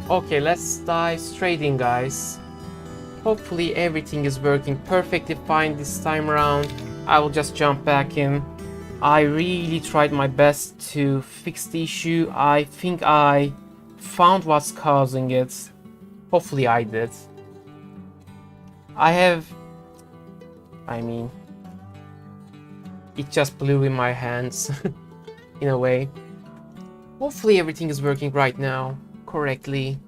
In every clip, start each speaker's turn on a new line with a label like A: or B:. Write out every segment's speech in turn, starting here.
A: Okay, let's dive straight in, guys. Hopefully everything is working perfectly fine this time around. I will just jump back in. I really tried my best to fix the issue. I think I found what's causing it. Hopefully I did. It just blew in my hands, in a way. Hopefully everything is working right now, correctly.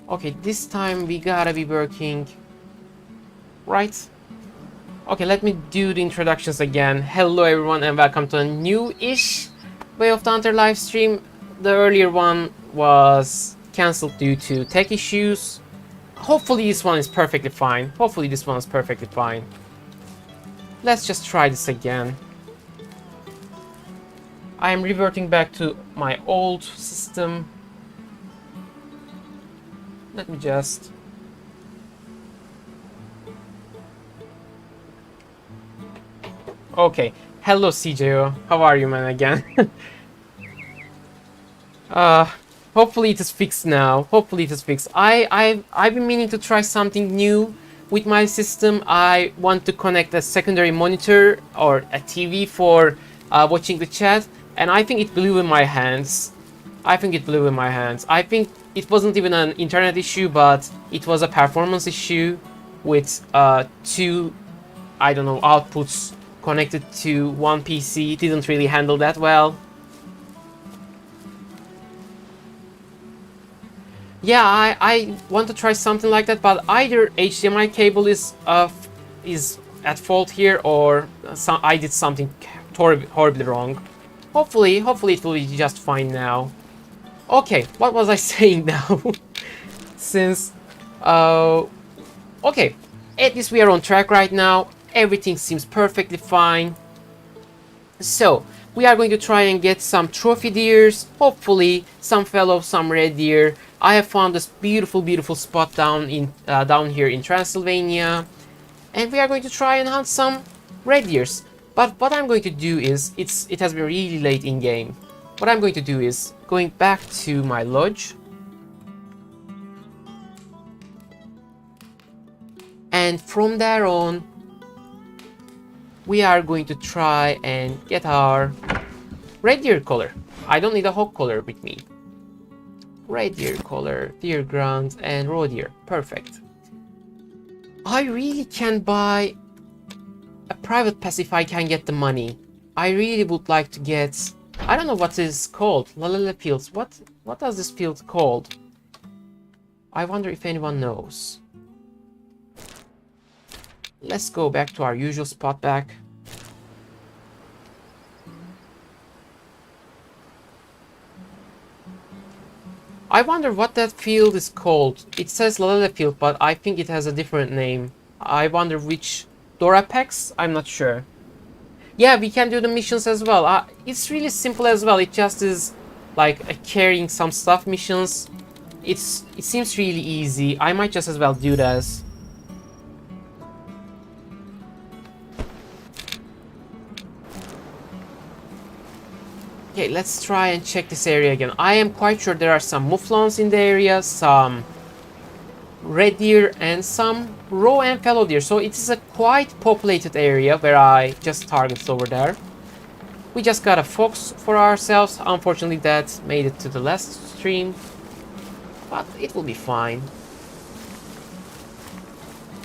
A: Okay, this time we gotta be working right. Okay, let me do the introductions again. Hello everyone and welcome to a new-ish Way of the Hunter live stream. The earlier one was cancelled due to tech issues. Hopefully this one is perfectly fine. Let's just try this again. I am reverting back to my old system. Let me just... Okay. Hello CJO. How are you, man, again? Hopefully it is fixed now. I've been meaning to try something new with my system. I want to connect a secondary monitor or a TV for watching the chat, and I think it blew in my hands. I think it wasn't even an internet issue, but it was a performance issue with two, I don't know, outputs connected to one PC. It didn't really handle that well. Yeah, I want to try something like that, but either HDMI cable is at fault here, or I did something horribly wrong. Hopefully it will be just fine now. Okay, what was I saying now? Okay, at least we are on track right now. Everything seems perfectly fine. So, we are going to try and get some trophy deers, hopefully some red deer. I have found this beautiful spot down here in Transylvania, and we are going to try and hunt some red deers. But what I'm going to do is, it has been really late in game. What I'm going to do is going back to my lodge, and from there on we are going to try and get our red deer collar. I don't need a hog collar with me. Red deer collar, deer ground, and raw deer. Perfect. I really can buy a private pass if I can get the money. I really would like to get... I don't know what is called. Lalala fields. What does this field called? I wonder if anyone knows. Let's go back to our usual spot back. I wonder what that field is called. It says Lalala field, but I think it has a different name. I wonder which... Dorapex? I'm not sure. Yeah, we can do the missions as well. It's really simple as well. It just is like carrying some stuff missions. It seems really easy. I might just as well do this. Okay, let's try and check this area again. I am quite sure there are some mouflons in the area, some red deer, and some raw and fallow deer. So it is a quite populated area where I just targeted over there. We just got a fox for ourselves. Unfortunately, that made it to the last stream, but it will be fine.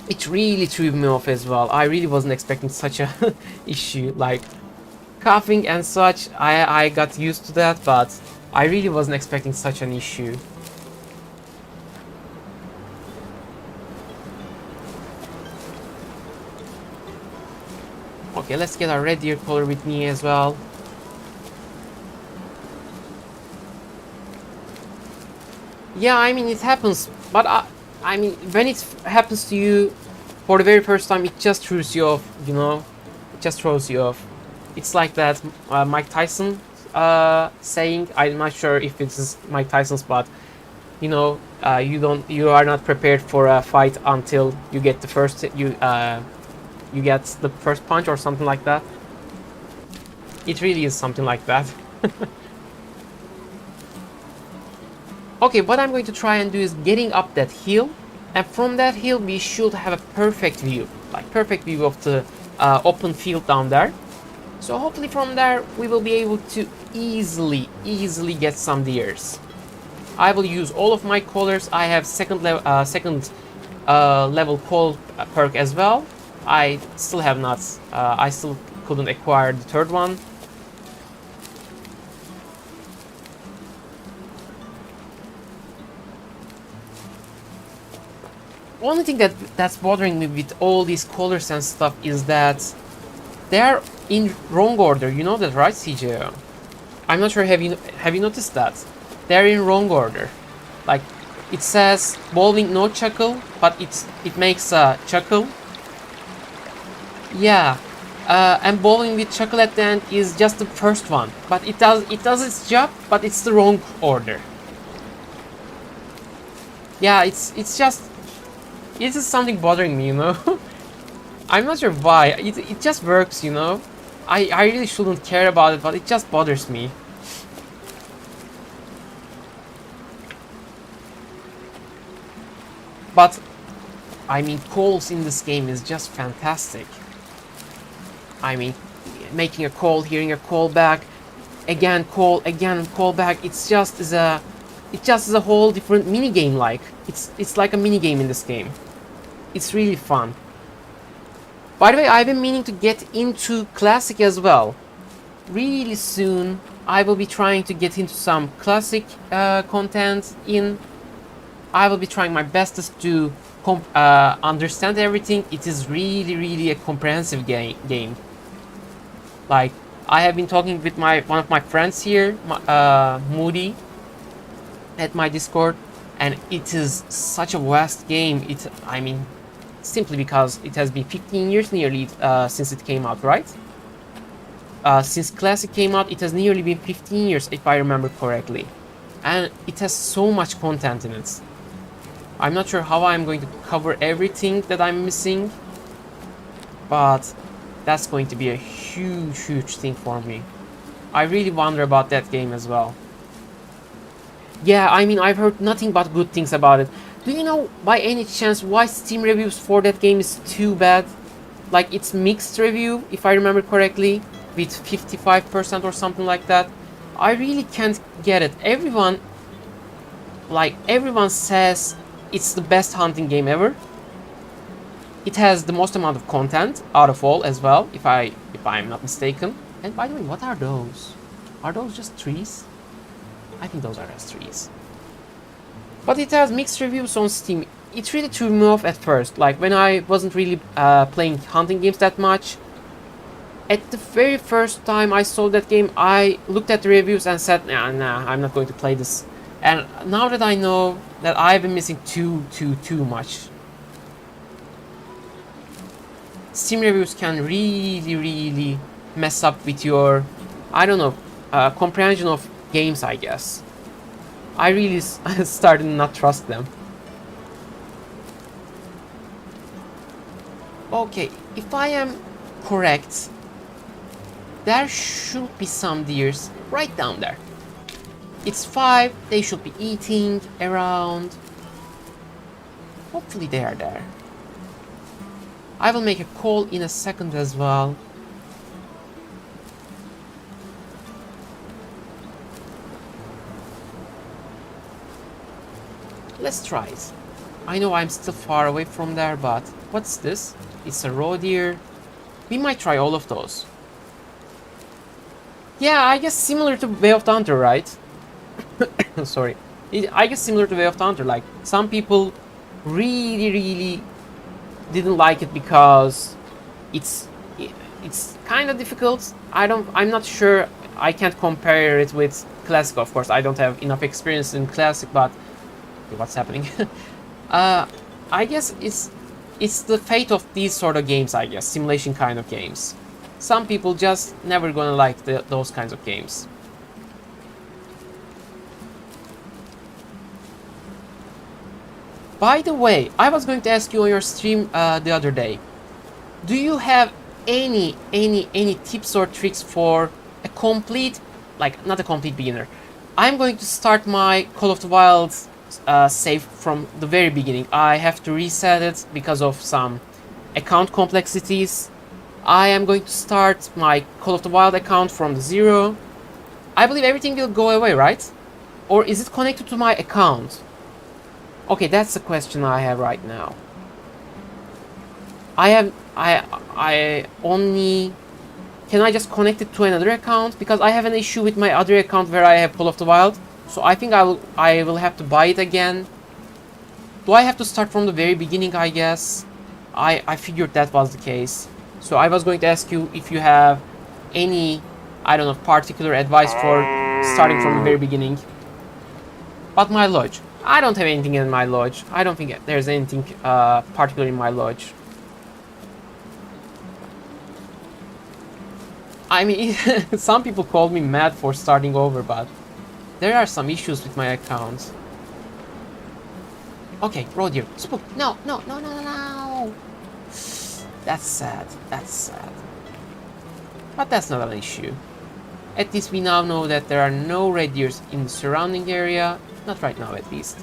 A: It really threw me off as well. I really wasn't expecting such a issue, like coughing and such. I got used to that, but I really wasn't expecting such an issue. Okay, let's get our red deer collar with me as well. Yeah, I mean, it happens, but I mean, when it happens to you for the very first time, it just throws you off, you know? It just throws you off. It's like that Mike Tyson saying. I'm not sure if it's Mike Tyson's, but you know, you are not prepared for a fight until you get the first you get the first punch or something like that. It really is something like that. Okay, what I'm going to try and do is getting up that hill, and from that hill we should have a perfect view, like perfect view of the open field down there. So hopefully from there we will be able to easily get some deers. I will use all of my callers. I have second level call perk as well. I still have not. I still couldn't acquire the third one. Only thing that's bothering me with all these colors and stuff is that they're in wrong order. You know that, right, CJ? I'm not sure. Have you noticed that? They're in wrong order. Like, it says bowling no chuckle, but it makes a chuckle. Yeah, and bowling with chuckle at the end is just the first one, but it does its job, but it's the wrong order. Yeah, it's just, this is something bothering me, you know. I'm not sure why. It just works, you know. I really shouldn't care about it, but it just bothers me. But I mean, calls in this game is just fantastic. I mean, making a call, hearing a call back, again call back. It just is a whole different mini game. Like it's like a mini game in this game. It's really fun. By the way, I've been meaning to get into classic as well. Really soon, I will be trying to get into some classic content. I will be trying my bestest to understand everything. It is really a comprehensive game. Like, I have been talking with one of my friends here, Moody, at my Discord, and it is such a vast game. I mean, simply because it has been 15 years nearly since it came out, right? Since Classic came out, it has nearly been 15 years, if I remember correctly. And it has so much content in it. I'm not sure how I'm going to cover everything that I'm missing, but that's going to be a huge thing for me. I really wonder about that game as well. Yeah, I mean, I've heard nothing but good things about it. Do you know, by any chance, why Steam reviews for that game is too bad? Like, it's mixed review, if I remember correctly, with 55% or something like that. I really can't get it. Everyone says it's the best hunting game ever. It has the most amount of content out of all as well, if I'm not mistaken. And by the way, what are those? Are those just trees? I think those are just trees. But it has mixed reviews on Steam. It really threw me off at first. Like, when I wasn't really playing hunting games that much. At the very first time I saw that game, I looked at the reviews and said, nah, I'm not going to play this. And now that I know that I've been missing too much. Steam reviews can really mess up with your, I don't know, comprehension of games, I guess. I really started to not trust them. Okay, if I am correct, there should be some deers right down there. It's 5, they should be eating around. Hopefully they are there. I will make a call in a second as well. Let's try it. I know I'm still far away from there, but what's this? It's a roe deer. We might try all of those. Yeah, I guess similar to Way of the Hunter, right? Sorry. I guess similar to Way of the Hunter. Like, some people really didn't like it because it's kind of difficult. I'm not sure. I can't compare it with Classic, of course. I don't have enough experience in Classic, but what's happening? I guess it's the fate of these sort of games, I guess, simulation kind of games. Some people just never gonna like those kinds of games. By the way, I was going to ask you on your stream the other day, do you have any tips or tricks for a complete, like, not a complete beginner, I'm going to start my Call of the Wild save from the very beginning. I have to reset it because of some account complexities. I am going to start my Call of the Wild account from the zero. I believe everything will go away, right? Or is it connected to my account? Okay, that's the question I have right now. I only... Can I just connect it to another account? Because I have an issue with my other account where I have Call of the Wild. So I think I will have to buy it again. Do I have to start from the very beginning, I guess? I figured that was the case. So I was going to ask you if you have any, I don't know, particular advice for starting from the very beginning. But my lodge. I don't have anything in my lodge. I don't think there's anything particular in my lodge. I mean, some people call me mad for starting over, but there are some issues with my account. Okay, roe deer. Spook. No, no, no, no, no, no. That's sad. That's sad. But that's not an issue. At least we now know that there are no red deers in the surrounding area. Not right now, at least.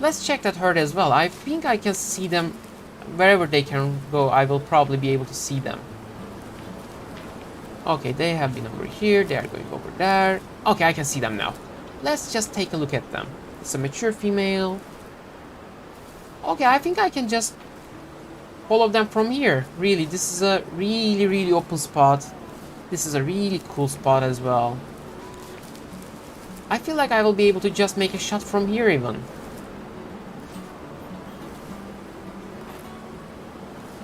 A: Let's check that herd as well. I think I can see them. Wherever they can go, I will probably be able to see them. Okay, they have been over here. They are going over there. Okay, I can see them now. Let's just take a look at them. It's a mature female. Okay, I think I can just follow them from here. Really, this is a really open spot. This is a really cool spot as well. I feel like I will be able to just make a shot from here even.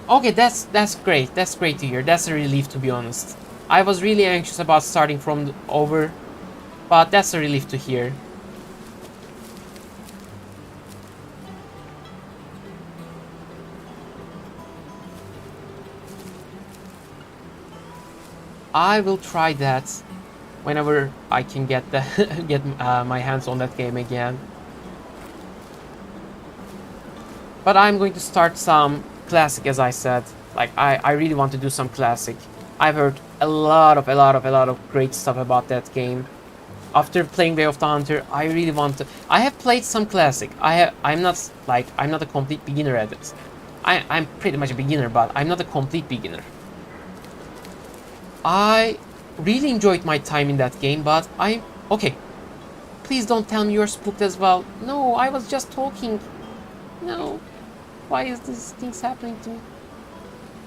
A: Okay, that's great. That's great to hear. That's a relief, to be honest. I was really anxious about starting from over, but that's a relief to hear. I will try that whenever I can get my hands on that game again. But I'm going to start some classic, as I said. Like I really want to do some classic. I've heard a lot of great stuff about that game. After playing Way of the Hunter, I really want to. I have played some classic. I'm not a complete beginner at it. I'm pretty much a beginner, but I'm not a complete beginner. I really enjoyed my time in that game, but okay. Please don't tell me you're spooked as well. No, I was just talking. No. Why is this things happening to me?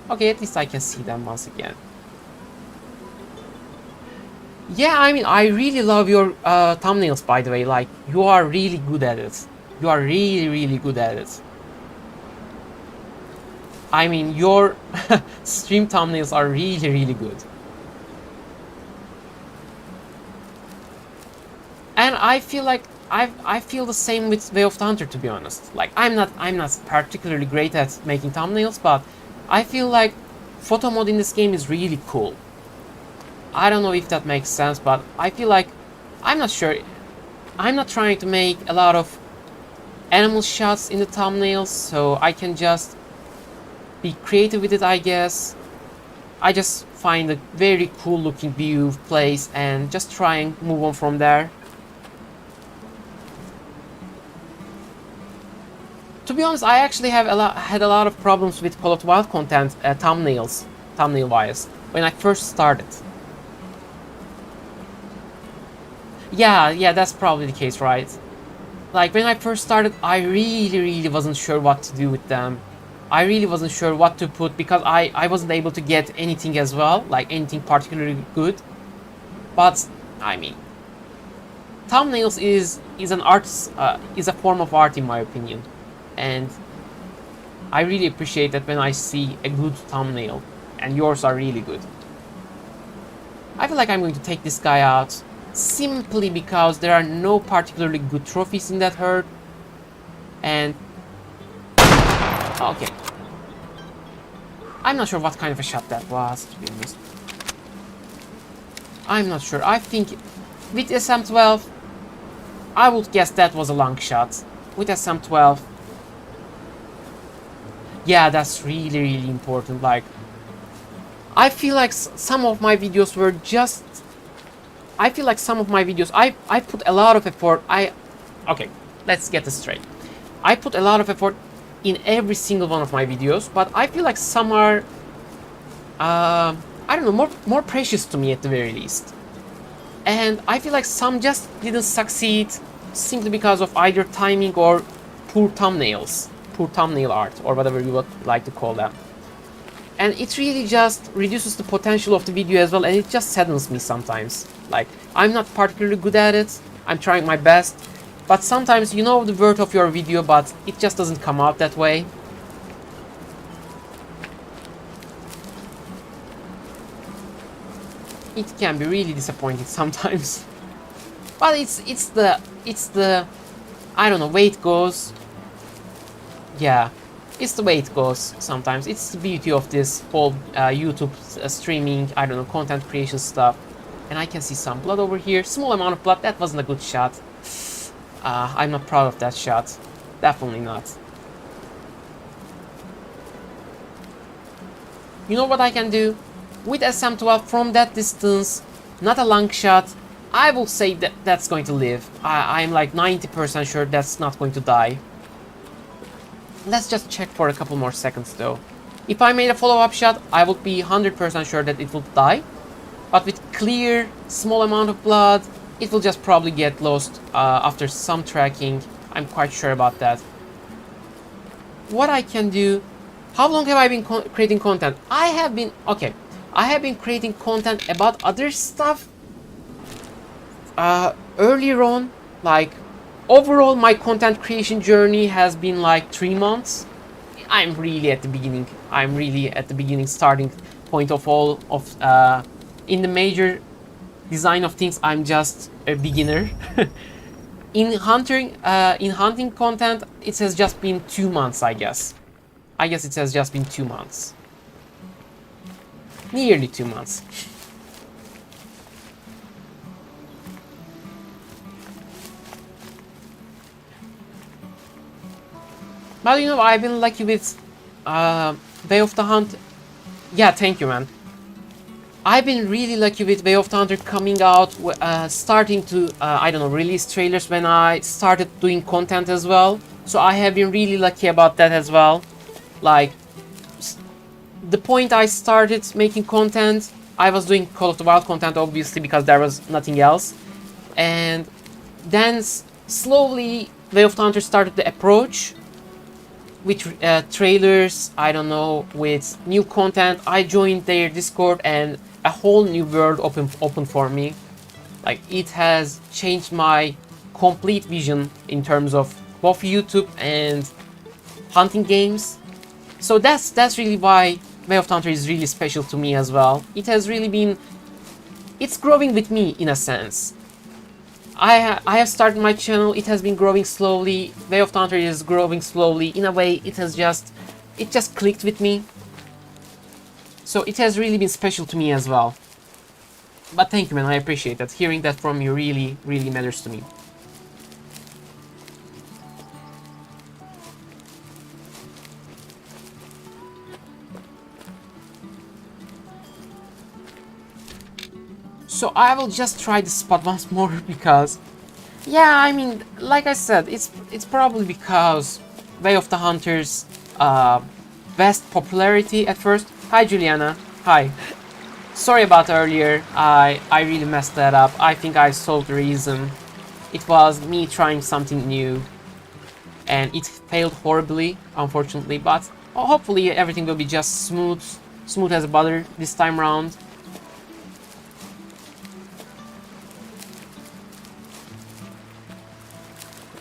A: Okay, at least I can see them once again. Yeah, I mean, I really love your thumbnails, by the way. Like, you are really good at it. You are really good at it. I mean, your stream thumbnails are really good. And I feel like I feel the same with Way of the Hunter, to be honest. Like, I'm not particularly great at making thumbnails, but I feel like photo mode in this game is really cool. I don't know if that makes sense, but I feel like, I'm not sure. I'm not trying to make a lot of animal shots in the thumbnails, so I can just be creative with it, I guess. I just find a very cool looking view, place, and just try and move on from there. To be honest, I actually have had a lot of problems with Call of the Wild content thumbnail-wise, when I first started. Yeah, that's probably the case, right? Like, when I first started, I really wasn't sure what to do with them. I really wasn't sure what to put, because I wasn't able to get anything as well, like anything particularly good. But, I mean, thumbnails is a form of art, in my opinion. And I really appreciate that when I see a good thumbnail, and yours are really good. I feel like I'm going to take this guy out simply because there are no particularly good trophies in that herd. And okay, I'm not sure what kind of a shot that was, to be honest. I'm not sure. I think with SM-12, I would guess that was a long shot. With SM-12, yeah, that's really important. Like, I feel like some of my videos were just... I feel like some of my videos, I put a lot of effort. Okay, let's get this straight. I put a lot of effort in every single one of my videos, but I feel like some are, I don't know, more precious to me at the very least. And I feel like some just didn't succeed simply because of either timing or poor thumbnails, poor thumbnail art, or whatever you would like to call them. And it really just reduces the potential of the video as well, and it just saddens me sometimes. Like, I'm not particularly good at it, I'm trying my best, but sometimes you know the worth of your video, but it just doesn't come out that way. It can be really disappointing sometimes. But it's the I don't know, way it goes. Yeah, it's the way it goes sometimes. It's the beauty of this whole YouTube streaming, I don't know, content creation stuff. And I can see some blood over here. Small amount of blood. That wasn't a good shot. I'm not proud of that shot. Definitely not. You know what I can do? With SM12 from that distance, not a long shot, I will say that that's going to live. I'm like 90% sure that's not going to die. Let's just check for a couple more seconds though. If I made a follow-up shot, I would be 100% sure that it will die. But with clear, small amount of blood, it will just probably get lost after some tracking. I'm quite sure about that. What I can do... How long have I been creating content? I have been creating content about other stuff earlier on. Like, overall my content creation journey has been like 3 months. I'm really at the beginning starting point of all of in the major design of things. I'm just a beginner. in hunting content, it has just been 2 months, I guess it has just been 2 months. Nearly 2 months. But you know, I've been lucky with Way of the Hunt. Yeah, thank you, man. I've been really lucky with Way of the Hunter coming out, starting to, I don't know, release trailers when I started doing content as well. So I have been really lucky about that as well. Like, the point I started making content, I was doing Call of the Wild content, obviously, because there was nothing else. And then slowly, Way of the Hunter started to approach with trailers, I don't know, with new content. I joined their Discord and a whole new world opened for me. Like, it has changed my complete vision in terms of both YouTube and hunting games. So that's really why Way of the Hunter is really special to me as well. It has really been... It's growing with me in a sense. I have started my channel, it has been growing slowly. Way of the Hunter is growing slowly. In a way, it just clicked with me. So it has really been special to me as well. But thank you, man, I appreciate that. Hearing that from you really, really matters to me. So I will just try the spot once more because, yeah, I mean, like I said, it's probably because Way of the Hunter's vast popularity at first. Hi, Juliana. Hi. Sorry about earlier. I really messed that up. I think I solved the reason. It was me trying something new, and it failed horribly, unfortunately. But hopefully everything will be just smooth as butter this time around.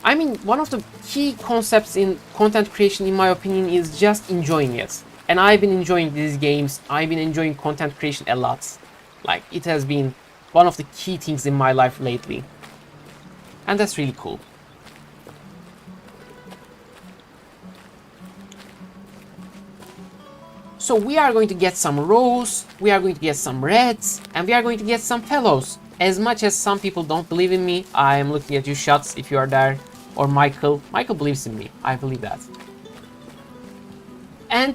A: I mean, one of the key concepts in content creation, in my opinion, is just enjoying it. And I've been enjoying these games. I've been enjoying content creation a lot. Like, it has been one of the key things in my life lately. And that's really cool. So we are going to get some rows, we are going to get some reds, and we are going to get some fellows. As much as some people don't believe in me, I am looking at you, Shots, if you are there. Or Michael. Michael believes in me. I believe that. And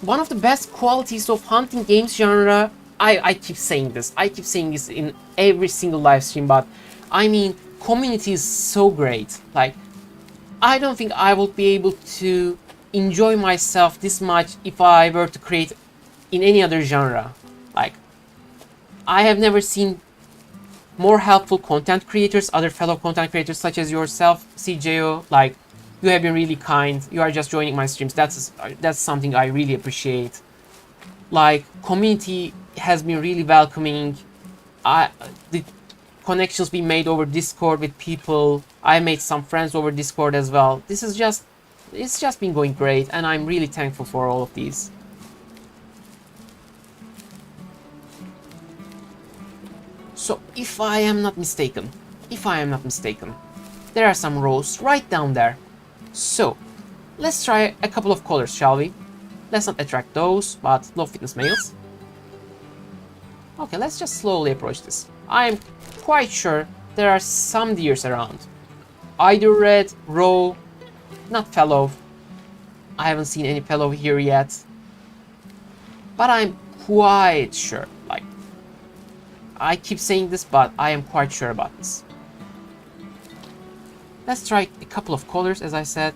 A: one of the best qualities of hunting games genre. I keep saying this. I keep saying this in every single live stream, but I mean, community is so great. Like, I don't think I would be able to enjoy myself this much if I were to create in any other genre. Like, I have never seen more helpful content creators, other fellow content creators such as yourself, CJO. Like, you have been really kind. You are just joining my streams. That's something I really appreciate. Like, community has been really welcoming. The connections we made over Discord with people. I made some friends over Discord as well. It's just been going great, and I'm really thankful for all of these. So, if I am not mistaken, there are some rows right down there. So, let's try a couple of colors, shall we? Let's not attract those, but low fitness males. Okay, let's just slowly approach this. I'm quite sure there are some deers around. Either red, roe, not fallow. I haven't seen any fallow here yet. But I'm quite sure, like, I keep saying this, but I am quite sure about this. Let's try a couple of colors, as I said.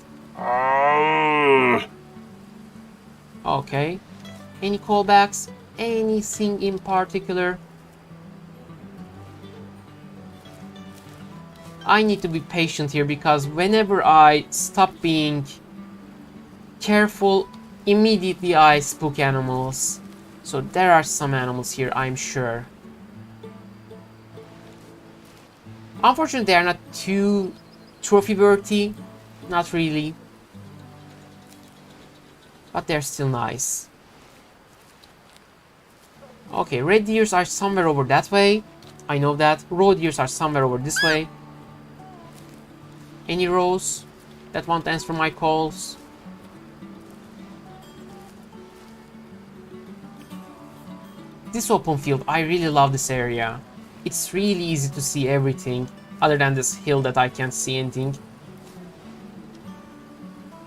A: Okay. Any callbacks? Anything in particular? I need to be patient here because whenever I stop being careful, immediately I spook animals. So there are some animals here, I'm sure. Unfortunately, they are not too trophy worthy. Not really. But they're still nice. Okay, red deers are somewhere over that way. I know that. Roe deers are somewhere over this way. Any rows that want to answer my calls? This open field, I really love this area. It's really easy to see everything, other than this hill that I can't see anything.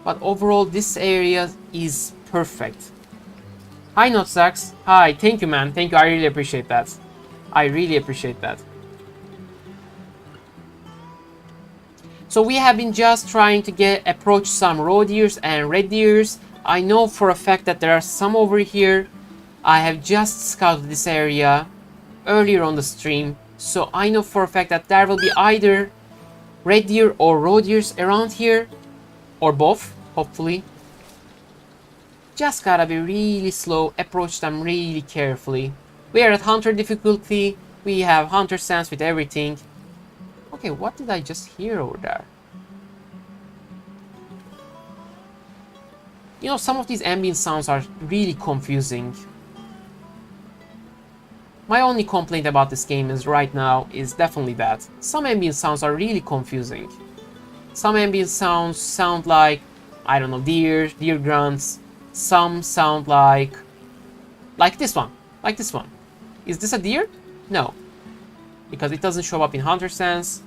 A: But overall, this area is perfect. Hi, Notsax. Hi, thank you, man. Thank you, I really appreciate that. I really appreciate that. So we have been just trying to approach some roe deers and red deers. I know for a fact that there are some over here. I have just scouted this area earlier on the stream, so I know for a fact that there will be either red deer or roe deers around here, or both, hopefully. Just gotta be really slow, approach them really carefully. We are at hunter difficulty, we have hunter sense with everything. Okay, what did I just hear over there? You know, some of these ambient sounds are really confusing. My only complaint about this game is right now is definitely that. Some ambient sounds are really confusing. Some ambient sounds sound like, I don't know, deer grunts. Some sound like this one, Is this a deer? No, because it doesn't show up in hunter sense.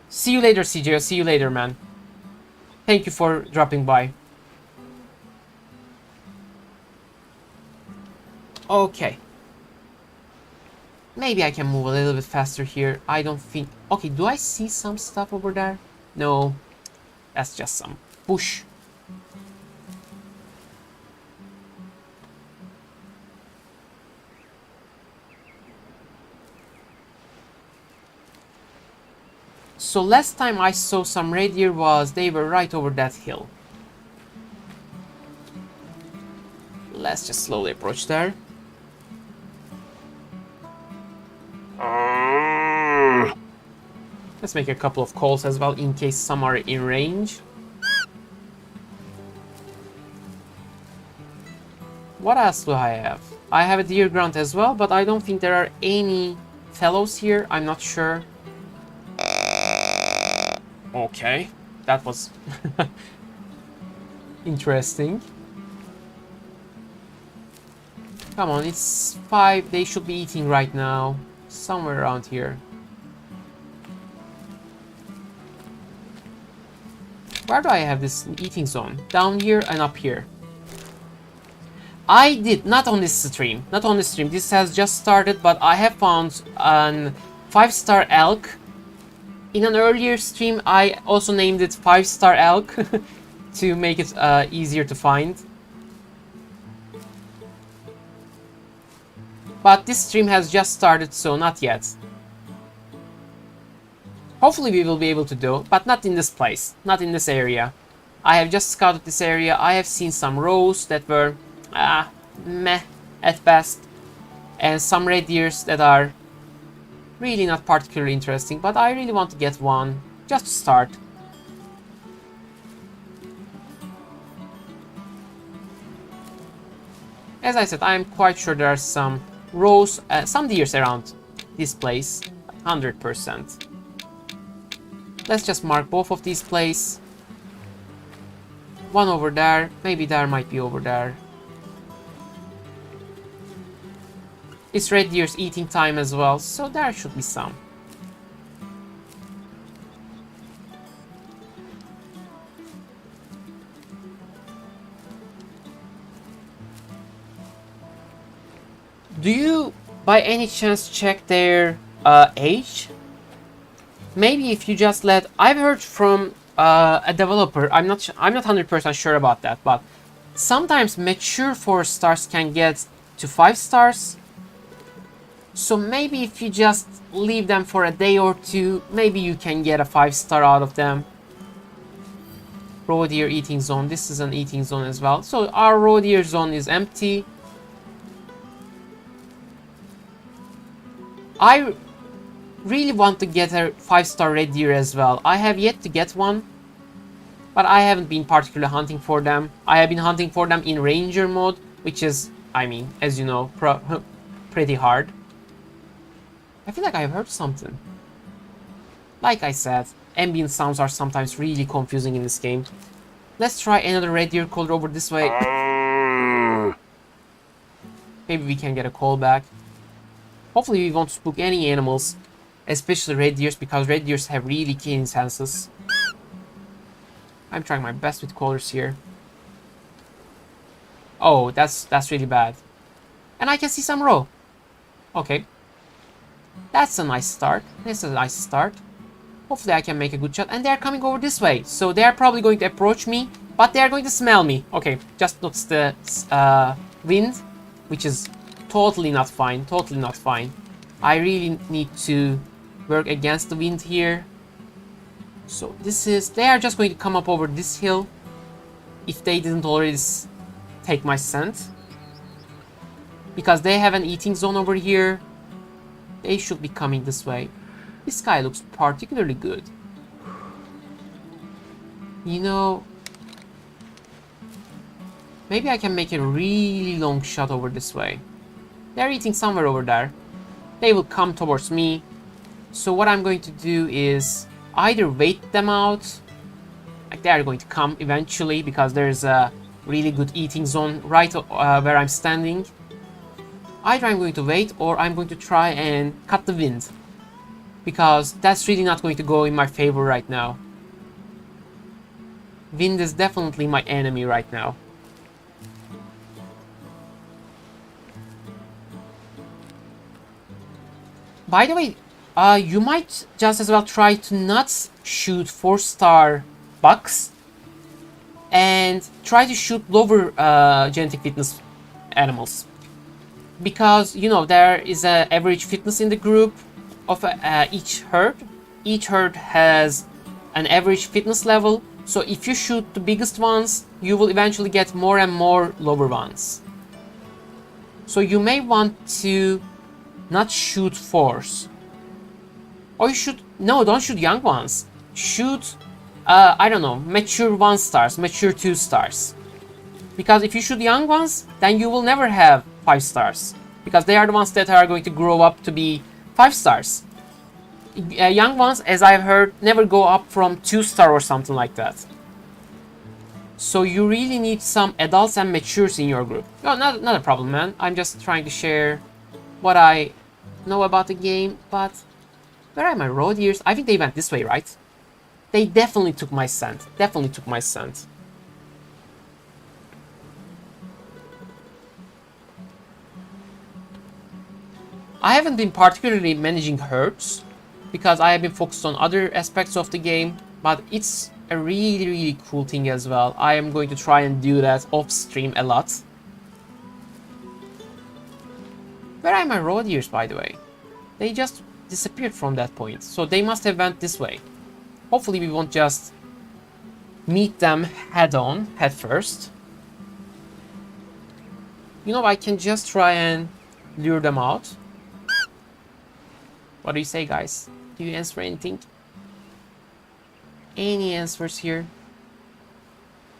A: See you later, CJ. See you later, man. Thank you for dropping by. Okay. Maybe I can move a little bit faster here. I don't think... Okay, do I see some stuff over there? No. That's just some bush. So last time I saw some red deer they were right over that hill. Let's just slowly approach there. Let's make a couple of calls as well in case some are in range. What else do I have? I have a deer grunt as well, but I don't think there are any fellows here. I'm not sure. Okay, that was interesting. Come on, it's 5. They should be eating right now. Somewhere around here. Where do I have this eating zone? Down here and up here. I did, not on this stream, not on this stream, this has just started, but I have found an 5-star elk. In an earlier stream, I also named it 5-star elk to make it easier to find. But this stream has just started, so not yet. Hopefully we will be able to do, but not in this place, not in this area. I have just scouted this area. I have seen some rows that were meh at best, and some red deers that are really not particularly interesting, but I really want to get one just to start. As I said, I am quite sure there are some rows, some deers around this place, 100%. Let's just mark both of these places. One over there, maybe there might be over there. It's red deer's eating time as well, so there should be some. Do you by any chance check their age? Maybe if you just let... I've heard from a developer, I'm not 100% sure about that, but sometimes mature 4 stars can get to 5 stars. So maybe if you just leave them for a day or two, maybe you can get a 5-star out of them. Roe deer eating zone. This is an eating zone as well. So our roe deer zone is empty. I really want to get a 5-star red deer as well. I have yet to get one, but I haven't been particularly hunting for them. I have been hunting for them in ranger mode, which is, I mean, as you know, pretty hard. I feel like I've heard something. Like I said, ambient sounds are sometimes really confusing in this game. Let's try another red deer caller over this way. Maybe we can get a call back. Hopefully we won't spook any animals, especially red deers, because red deers have really keen senses. I'm trying my best with callers here. Oh, that's really bad. And I can see some roe. Okay. That's a nice start. This is a nice start. Hopefully I can make a good shot. And they're coming over this way. So they're probably going to approach me, but they're going to smell me. Okay, just notice the wind, which is totally not fine. Totally not fine. I really need to work against the wind here. So this is... They are just going to come up over this hill, if they didn't already take my scent. Because they have an eating zone over here. They should be coming this way. This guy looks particularly good. You know... Maybe I can make a really long shot over this way. They're eating somewhere over there. They will come towards me. So what I'm going to do is either wait them out. Like they are going to come eventually, because there's a really good eating zone right where I'm standing. Either I'm going to wait, or I'm going to try and cut the wind, because that's really not going to go in my favor right now. Wind is definitely my enemy right now. By the way, you might just as well try to not shoot 4-star bucks and try to shoot lower genetic fitness animals. Because, you know, there is an average fitness in the group of each herd. Each herd has an average fitness level. So if you shoot the biggest ones, you will eventually get more and more lower ones. So you may want to not shoot 4s. Or you should... No, don't shoot young ones. Shoot, I don't know, mature 1 stars, mature 2 stars. Because if you shoot young ones, then you will never have 5 stars. Because they are the ones that are going to grow up to be 5 stars. Young ones, as I've heard, never go up from 2-star or something like that. So you really need some adults and matures in your group. No, not a problem, man. I'm just trying to share what I know about the game, but... Where are my roe deers? I think they went this way, right? They definitely took my scent. Definitely took my scent. I haven't been particularly managing herds because I have been focused on other aspects of the game, but it's a really cool thing as well. I am going to try and do that off stream a lot. Where are my roe deers, by the way? They just disappeared from that point, so they must have went this way. Hopefully we won't just meet them head first. You know, I can just try and lure them out. What do you say, guys? Do you answer anything? Any answers here?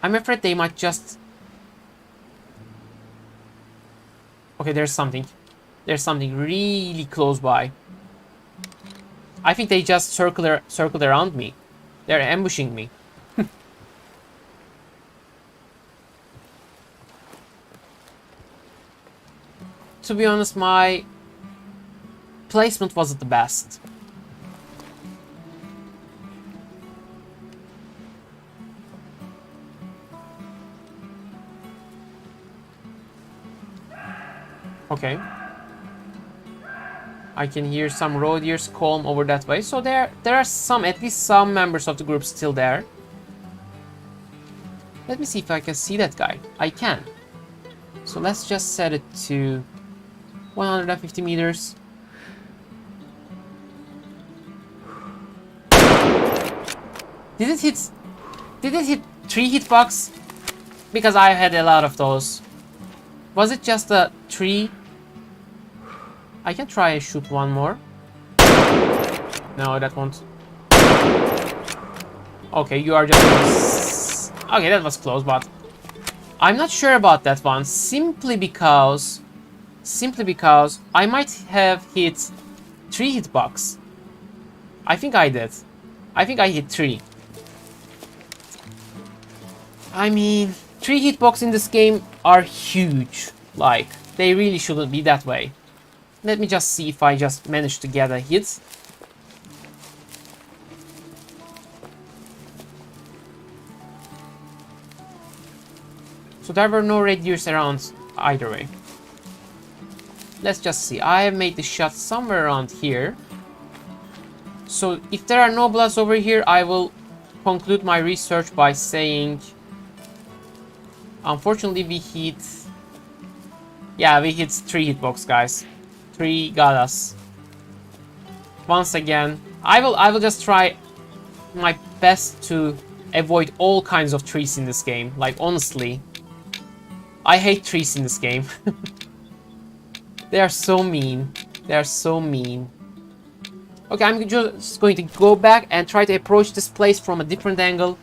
A: I'm afraid they might just... Okay, there's something. There's something really close by. I think they just circled around me. They're ambushing me. To be honest, my placement wasn't the best. Okay. I can hear some roe deers calm over that way. So there are some, at least some members of the group still there. Let me see if I can see that guy. I can. So let's just set it to 150 meters. Did it hit 3 hitbox? Because I had a lot of those. Was it just a 3? I can try and shoot one more. No, that won't. Okay, you are just... Okay, that was close, but I'm not sure about that one. Simply because I might have hit 3 hitbox. I think I did. I think I hit 3. I mean, 3 hitbox in this game are huge. Like, they really shouldn't be that way. Let me just see if I just managed to get a hit. So there were no red deers around either way. Let's just see. I have made the shot somewhere around here. So if there are no bloods over here, I will conclude my research by saying... Unfortunately, we hit... Yeah, we hit 3 hitbox, guys. 3 got us. Once again, I will just try my best to avoid all kinds of trees in this game. Like, honestly, I hate trees in this game. They are so mean. They are so mean. Okay, I'm just going to go back and try to approach this place from a different angle.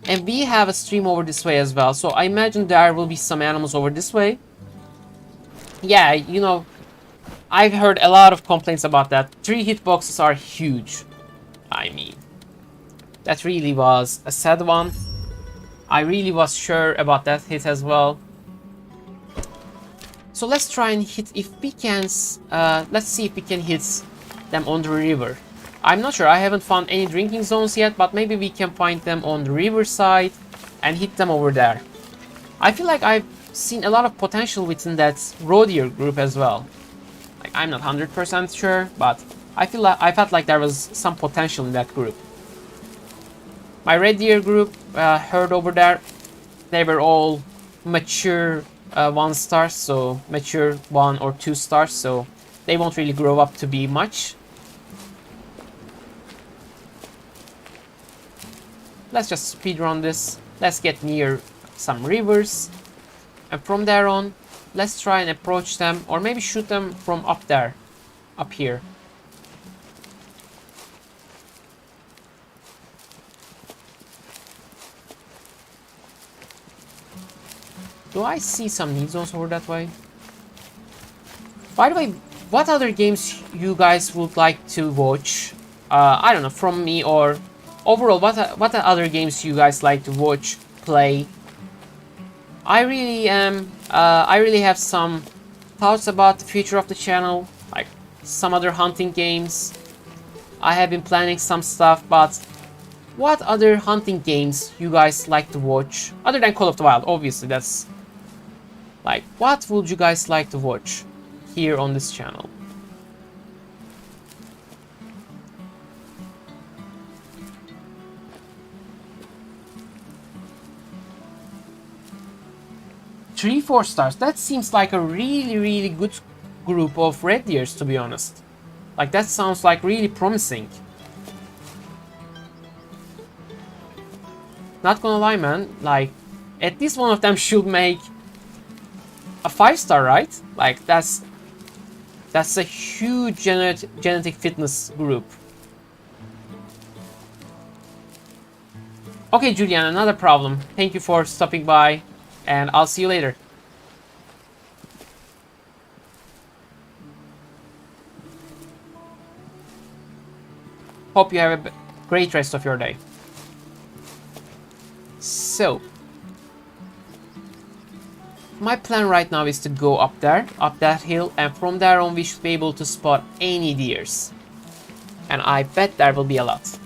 A: And we have a stream over this way as well. So I imagine there will be some animals over this way. Yeah, you know, I've heard a lot of complaints about that. 3 hitboxes are huge. I mean, that really was a sad one. I really was sure about that hit as well. So let's try and hit, if we can, let's see if we can hit them on the river. I'm not sure, I haven't found any drinking zones yet, but maybe we can find them on the riverside and hit them over there. I feel like I've seen a lot of potential within that roe deer group as well. Like, I'm not 100% sure, but I felt like there was some potential in that group. My red deer group herd over there, they were all mature 1 stars, so mature 1 or 2 stars, so they won't really grow up to be much. Let's just speedrun this. Let's get near some rivers, and from there on, let's try and approach them, or maybe shoot them from up there, up here. Do I see some need zones over that way? By the way, what other games you guys would like to watch? I don't know, from me, or overall, what other games you guys like to watch, play? I really have some thoughts about the future of the channel, like some other hunting games. I have been planning some stuff, but what other hunting games you guys like to watch? Other than Call of the Wild, obviously, that's... Like, what would you guys like to watch here on this channel? 3 4-stars. That seems like a really good group of red deers, to be honest. Like, that sounds like really promising. Not gonna lie, man, like, at least one of them should make a 5-star, right? Like, that's a huge genetic fitness group. Okay, Julian, another problem. Thank you for stopping by, and I'll see you later. Hope you have a great rest of your day. So, my plan right now is to go up there, up that hill, and from there on we should be able to spot any deers. And I bet there will be a lot.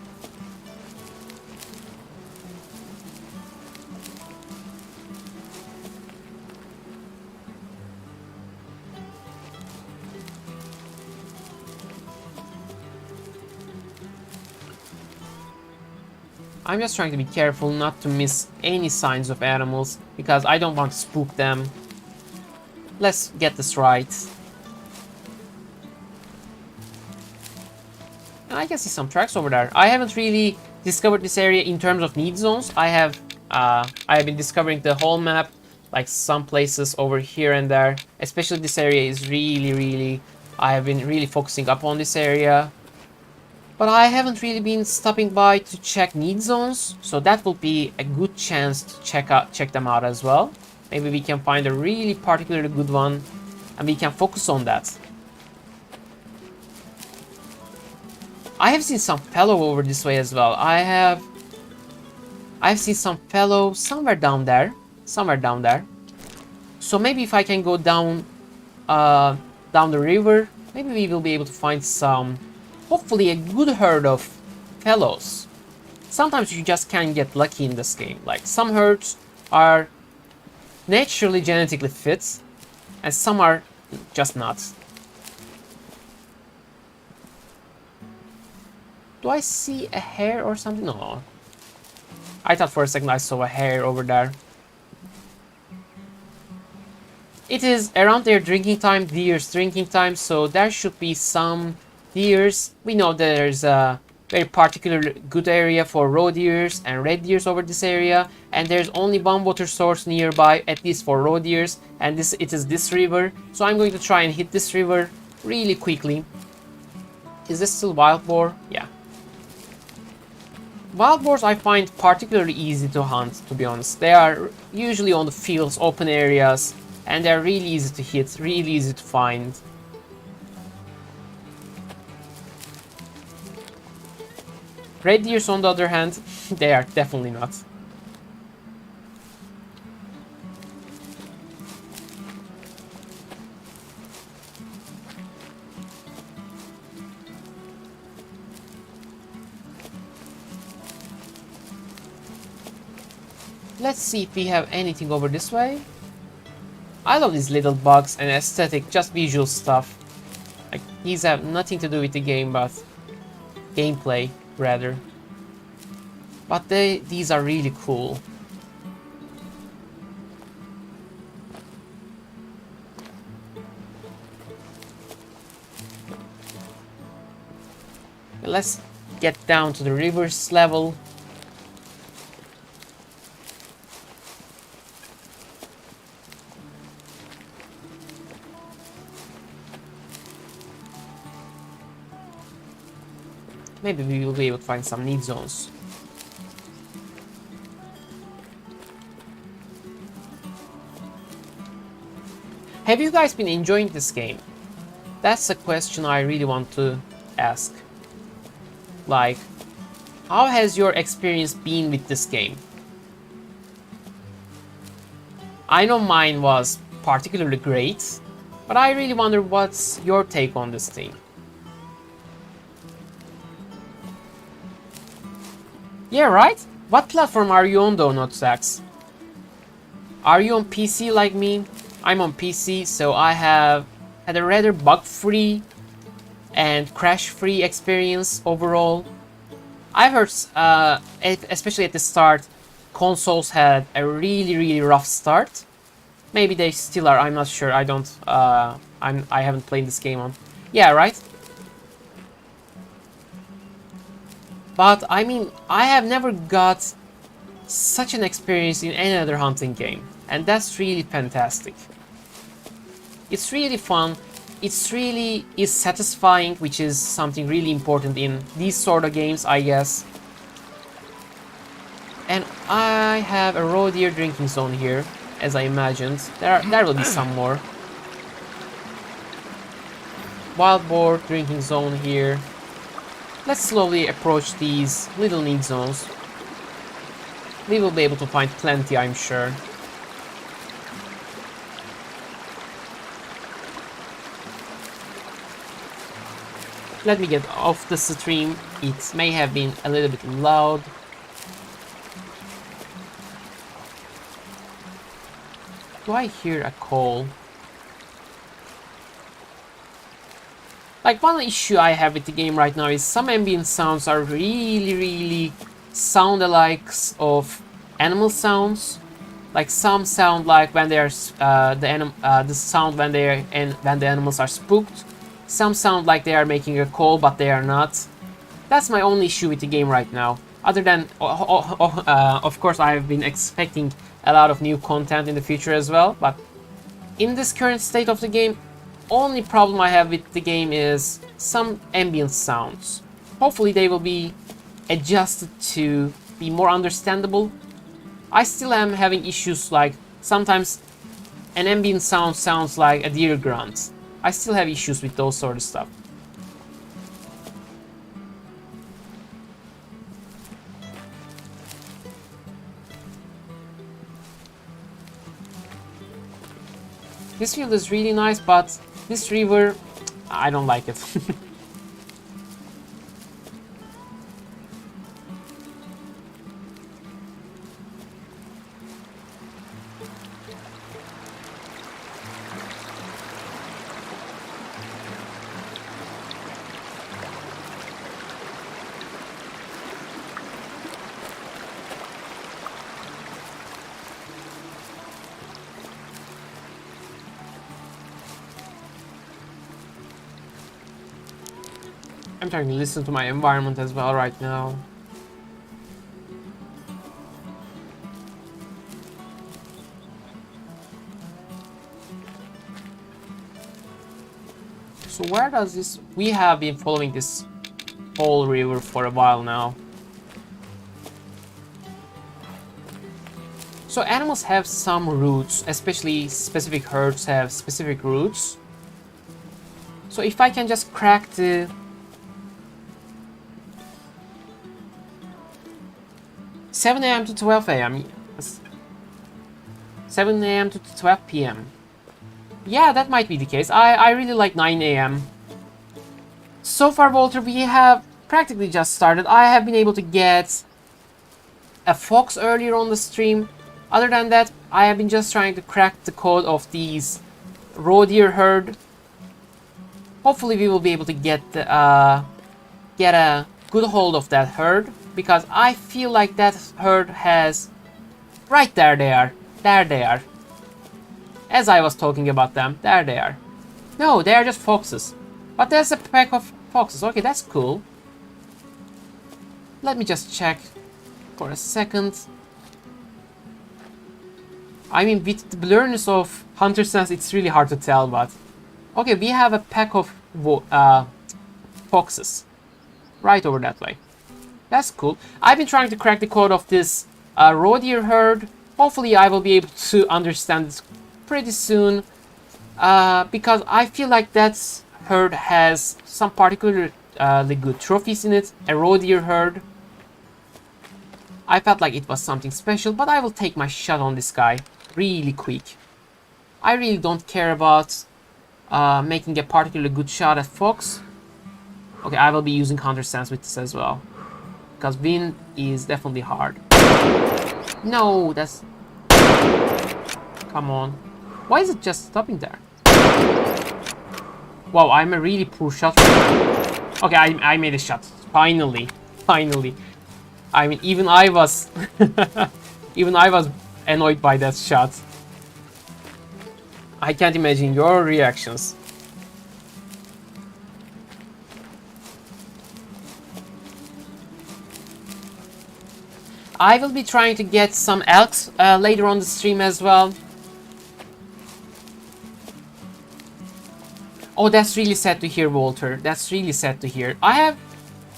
A: I'm just trying to be careful not to miss any signs of animals, because I don't want to spook them. Let's get this right. And I can see some tracks over there. I haven't really discovered this area in terms of need zones. I have been discovering the whole map, like some places over here and there. Especially this area is really, I have been really focusing up on this area. But I haven't really been stopping by to check need zones, so that will be a good chance to check them out as well. Maybe we can find a really particularly good one, and we can focus on that. I have seen some fellow over this way as well. I've seen some fellow somewhere down there, So maybe if I can go down the river, maybe we will be able to find some. Hopefully a good herd of fellows. Sometimes you just can't get lucky in this game. Like, some herds are naturally genetically fit, and some are just not. Do I see a hare or something? No. I thought for a second I saw a hare over there. It is around their drinking time, deer's drinking time, so there should be some deers. We know there's a very particular good area for roe deers and red deers over this area, and there's only one water source nearby, at least for roe deers, and it is this river. So I'm going to try and hit this river really quickly. Is this still wild boar? Yeah. Wild boars I find particularly easy to hunt, to be honest. They are usually on the fields, open areas, and they're really easy to hit, really easy to find. Red deers, on the other hand, they are definitely not. Let's see if we have anything over this way. I love these little bugs and aesthetic, just visual stuff. Like, these have nothing to do with the game, but gameplay, rather. But these are really cool. Let's get down to the river's level. Maybe we will be able to find some need zones. Have you guys been enjoying this game? That's a question I really want to ask. Like, how has your experience been with this game? I know mine was particularly great, but I really wonder what's your take on this thing. Yeah, right? What platform are you on though, Notsax? Are you on PC like me? I'm on PC, so I have had a rather bug-free and crash-free experience overall. I've heard, especially at the start, consoles had a really rough start. Maybe they still are, I'm not sure. I don't, I haven't played this game on. Yeah, right? But, I mean, I have never got such an experience in any other hunting game. And that's really fantastic. It's really fun. It's really is satisfying, which is something really important in these sort of games, I guess. And I have a roe deer drinking zone here, as I imagined. There will be some more. Wild boar drinking zone here. Let's slowly approach these little need zones. We will be able to find plenty, I'm sure. Let me get off the stream. It may have been a little bit loud. Do I hear a call? Like, one issue I have with the game right now is some ambient sounds are really sound-alikes of animal sounds. Like, some sound like when they are the sound when they when the animals are spooked. Some sound like they are making a call, but they are not. That's my only issue with the game right now. Other than, of course, I've been expecting a lot of new content in the future as well. But in this current state of the game, only problem I have with the game is some ambient sounds. Hopefully they will be adjusted to be more understandable. I still am having issues like sometimes an ambient sound sounds like a deer grunt. I still have issues with those sort of stuff. This field is really nice, but this river, I don't like it. I'm trying to listen to my environment as well right now. So where does this... We have been following this whole river for a while now. So animals have some routes, especially specific herds have specific routes. So if I can just crack the... 7 AM to 12 AM. 7 AM to 12 PM. Yeah, that might be the case. I really like 9 AM. So far, Walter, we have practically just started. I have been able to get a fox earlier on the stream. Other than that, I have been just trying to crack the code of these roe deer herd. Hopefully we will be able to get a good hold of that herd. Because I feel like that herd has... Right there they are. There they are. As I was talking about them, there they are. No, they are just foxes. But there's a pack of foxes. Okay, that's cool. Let me just check for a second. I mean, with the blurriness of Hunter Sense, it's really hard to tell, but... Okay, we have a pack of foxes. Right over that way. That's cool. I've been trying to crack the code of this roe deer herd. Hopefully I will be able to understand it pretty soon. Because I feel like that herd has some particularly good trophies in it. A roe deer herd. I felt like it was something special, but I will take my shot on this guy really quick. I really don't care about making a particularly good shot at fox. Okay, I will be using Hunter Sense with this as well. Because wind is definitely hard. No, that's... Come on. Why is it just stopping there? Wow, I'm a really poor shot. Okay, I made a shot. Finally. Finally. I mean, even I was... even I was annoyed by that shot. I can't imagine your reactions. I will be trying to get some elks later on the stream as well. Oh, that's really sad to hear, Walter. That's really sad to hear.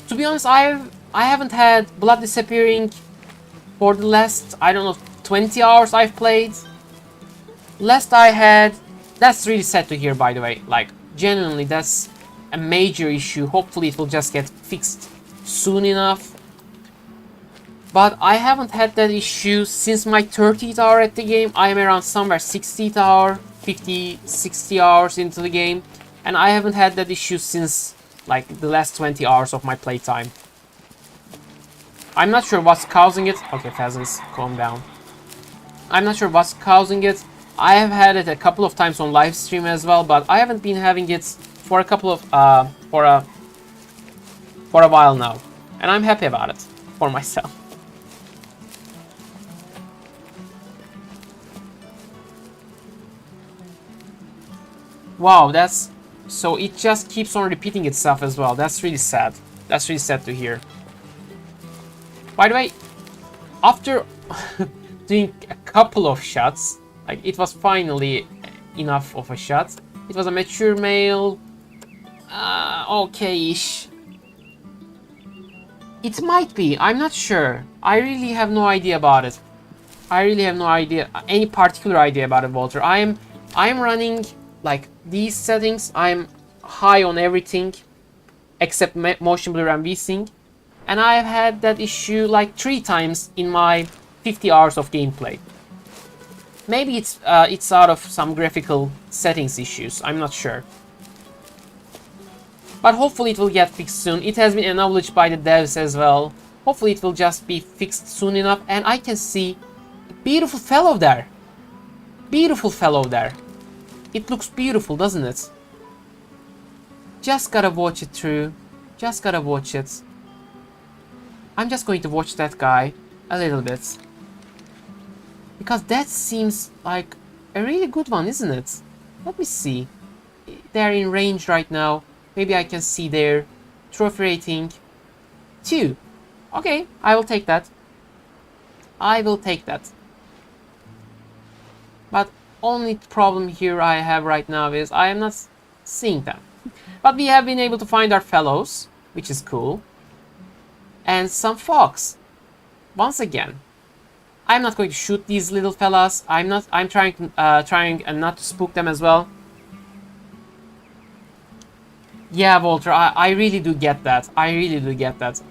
A: To be honest, I haven't had blood disappearing for the last, I don't know, 20 hours I've played. Last I had, that's really sad to hear, by the way. Like, genuinely, that's a major issue. Hopefully it will just get fixed soon enough. But I haven't had that issue since my 30th hour at the game. I am around somewhere 60th hour, 50, 60 hours into the game. And I haven't had that issue since like the last 20 hours of my playtime. I'm not sure what's causing it. Okay, Pheasants, calm down. I'm not sure what's causing it. I have had it a couple of times on live stream as well, but I haven't been having it for a couple of for a while now. And I'm happy about it for myself. Wow, that's... So it just keeps on repeating itself as well. That's really sad. That's really sad to hear. By the way, after doing a couple of shots, like it was finally enough of a shot. It was a mature male. Okay-ish. It might be. I'm not sure. I really have no idea about it. I really have no idea, any particular idea about it, Walter. I'm running like these settings. I'm high on everything except motion blur and VSync, and I have had that issue like 3 times in my 50 hours of gameplay. Maybe it's out of some graphical settings issues. I'm not sure, but hopefully it will get fixed soon. It has been acknowledged by the devs as well. Hopefully it will just be fixed soon enough, and I can see a beautiful fellow there. Beautiful fellow there. It looks beautiful, doesn't it? Just gotta watch it through. Just gotta watch it. I'm just going to watch that guy a little bit. Because that seems like a really good one, isn't it? Let me see. They're in range right now. Maybe I can see their trophy rating. 2. Okay, I will take that. I will take that. But only problem here I have right now is I am not seeing them. But we have been able to find our fellows, which is cool. And some fox. Once again, I'm not going to shoot these little fellas. I'm trying not to spook them as well. Yeah, Walter, I really do get that. I really do get that.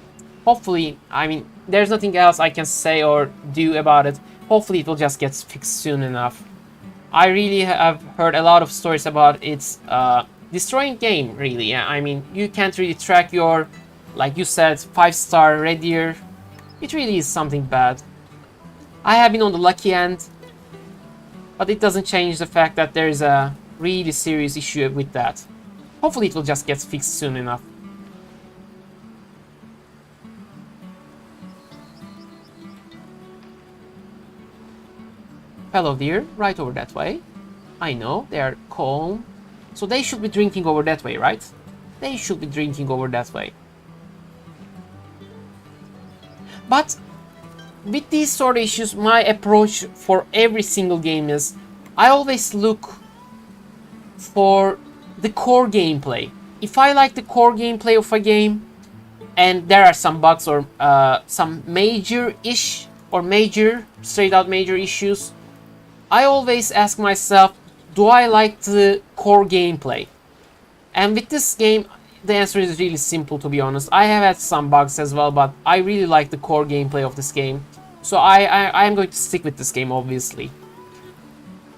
A: Hopefully, I mean, there's nothing else I can say or do about it. Hopefully it will just get fixed soon enough. I really have heard a lot of stories about its destroying game, really. Yeah, I mean, you can't really track your, like you said, 5-star red deer. It really is something bad. I have been on the lucky end, but it doesn't change the fact that there is a really serious issue with that. Hopefully it will just get fixed soon enough. Fellow deer, right over that way. I know, they are calm. So they should be drinking over that way, right? They should be drinking over that way. But with these sort of issues, my approach for every single game is I always look for the core gameplay. If I like the core gameplay of a game, and there are some bugs or some major-ish or straight-out major issues, I always ask myself, do I like the core gameplay? And with this game, the answer is really simple, to be honest. I have had some bugs as well, but I really like the core gameplay of this game. So I am going to stick with this game, obviously.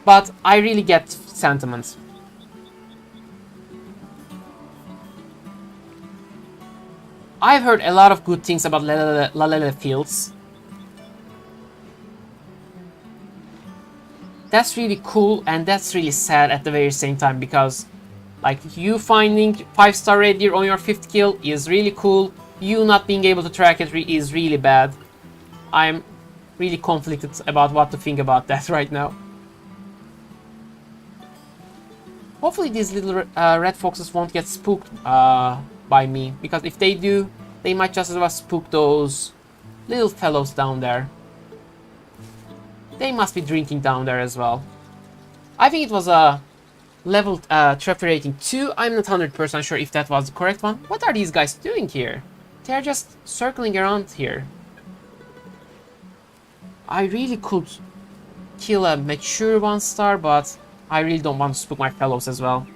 A: But I really get sentiment. I've heard a lot of good things about Lalele Fields. That's really cool, and that's really sad at the very same time, because like you finding 5-star red deer on your 5th kill is really cool. You not being able to track it is really bad. I'm really conflicted about what to think about that right now. Hopefully these little red foxes won't get spooked by me, because if they do, they might just as well spook those little fellows down there. They must be drinking down there as well. I think it was a level trophy rating 2. I'm not 100% sure if that was the correct one. What are these guys doing here? They're just circling around here. I really could kill a mature 1-star, but I really don't want to spook my fellows as well.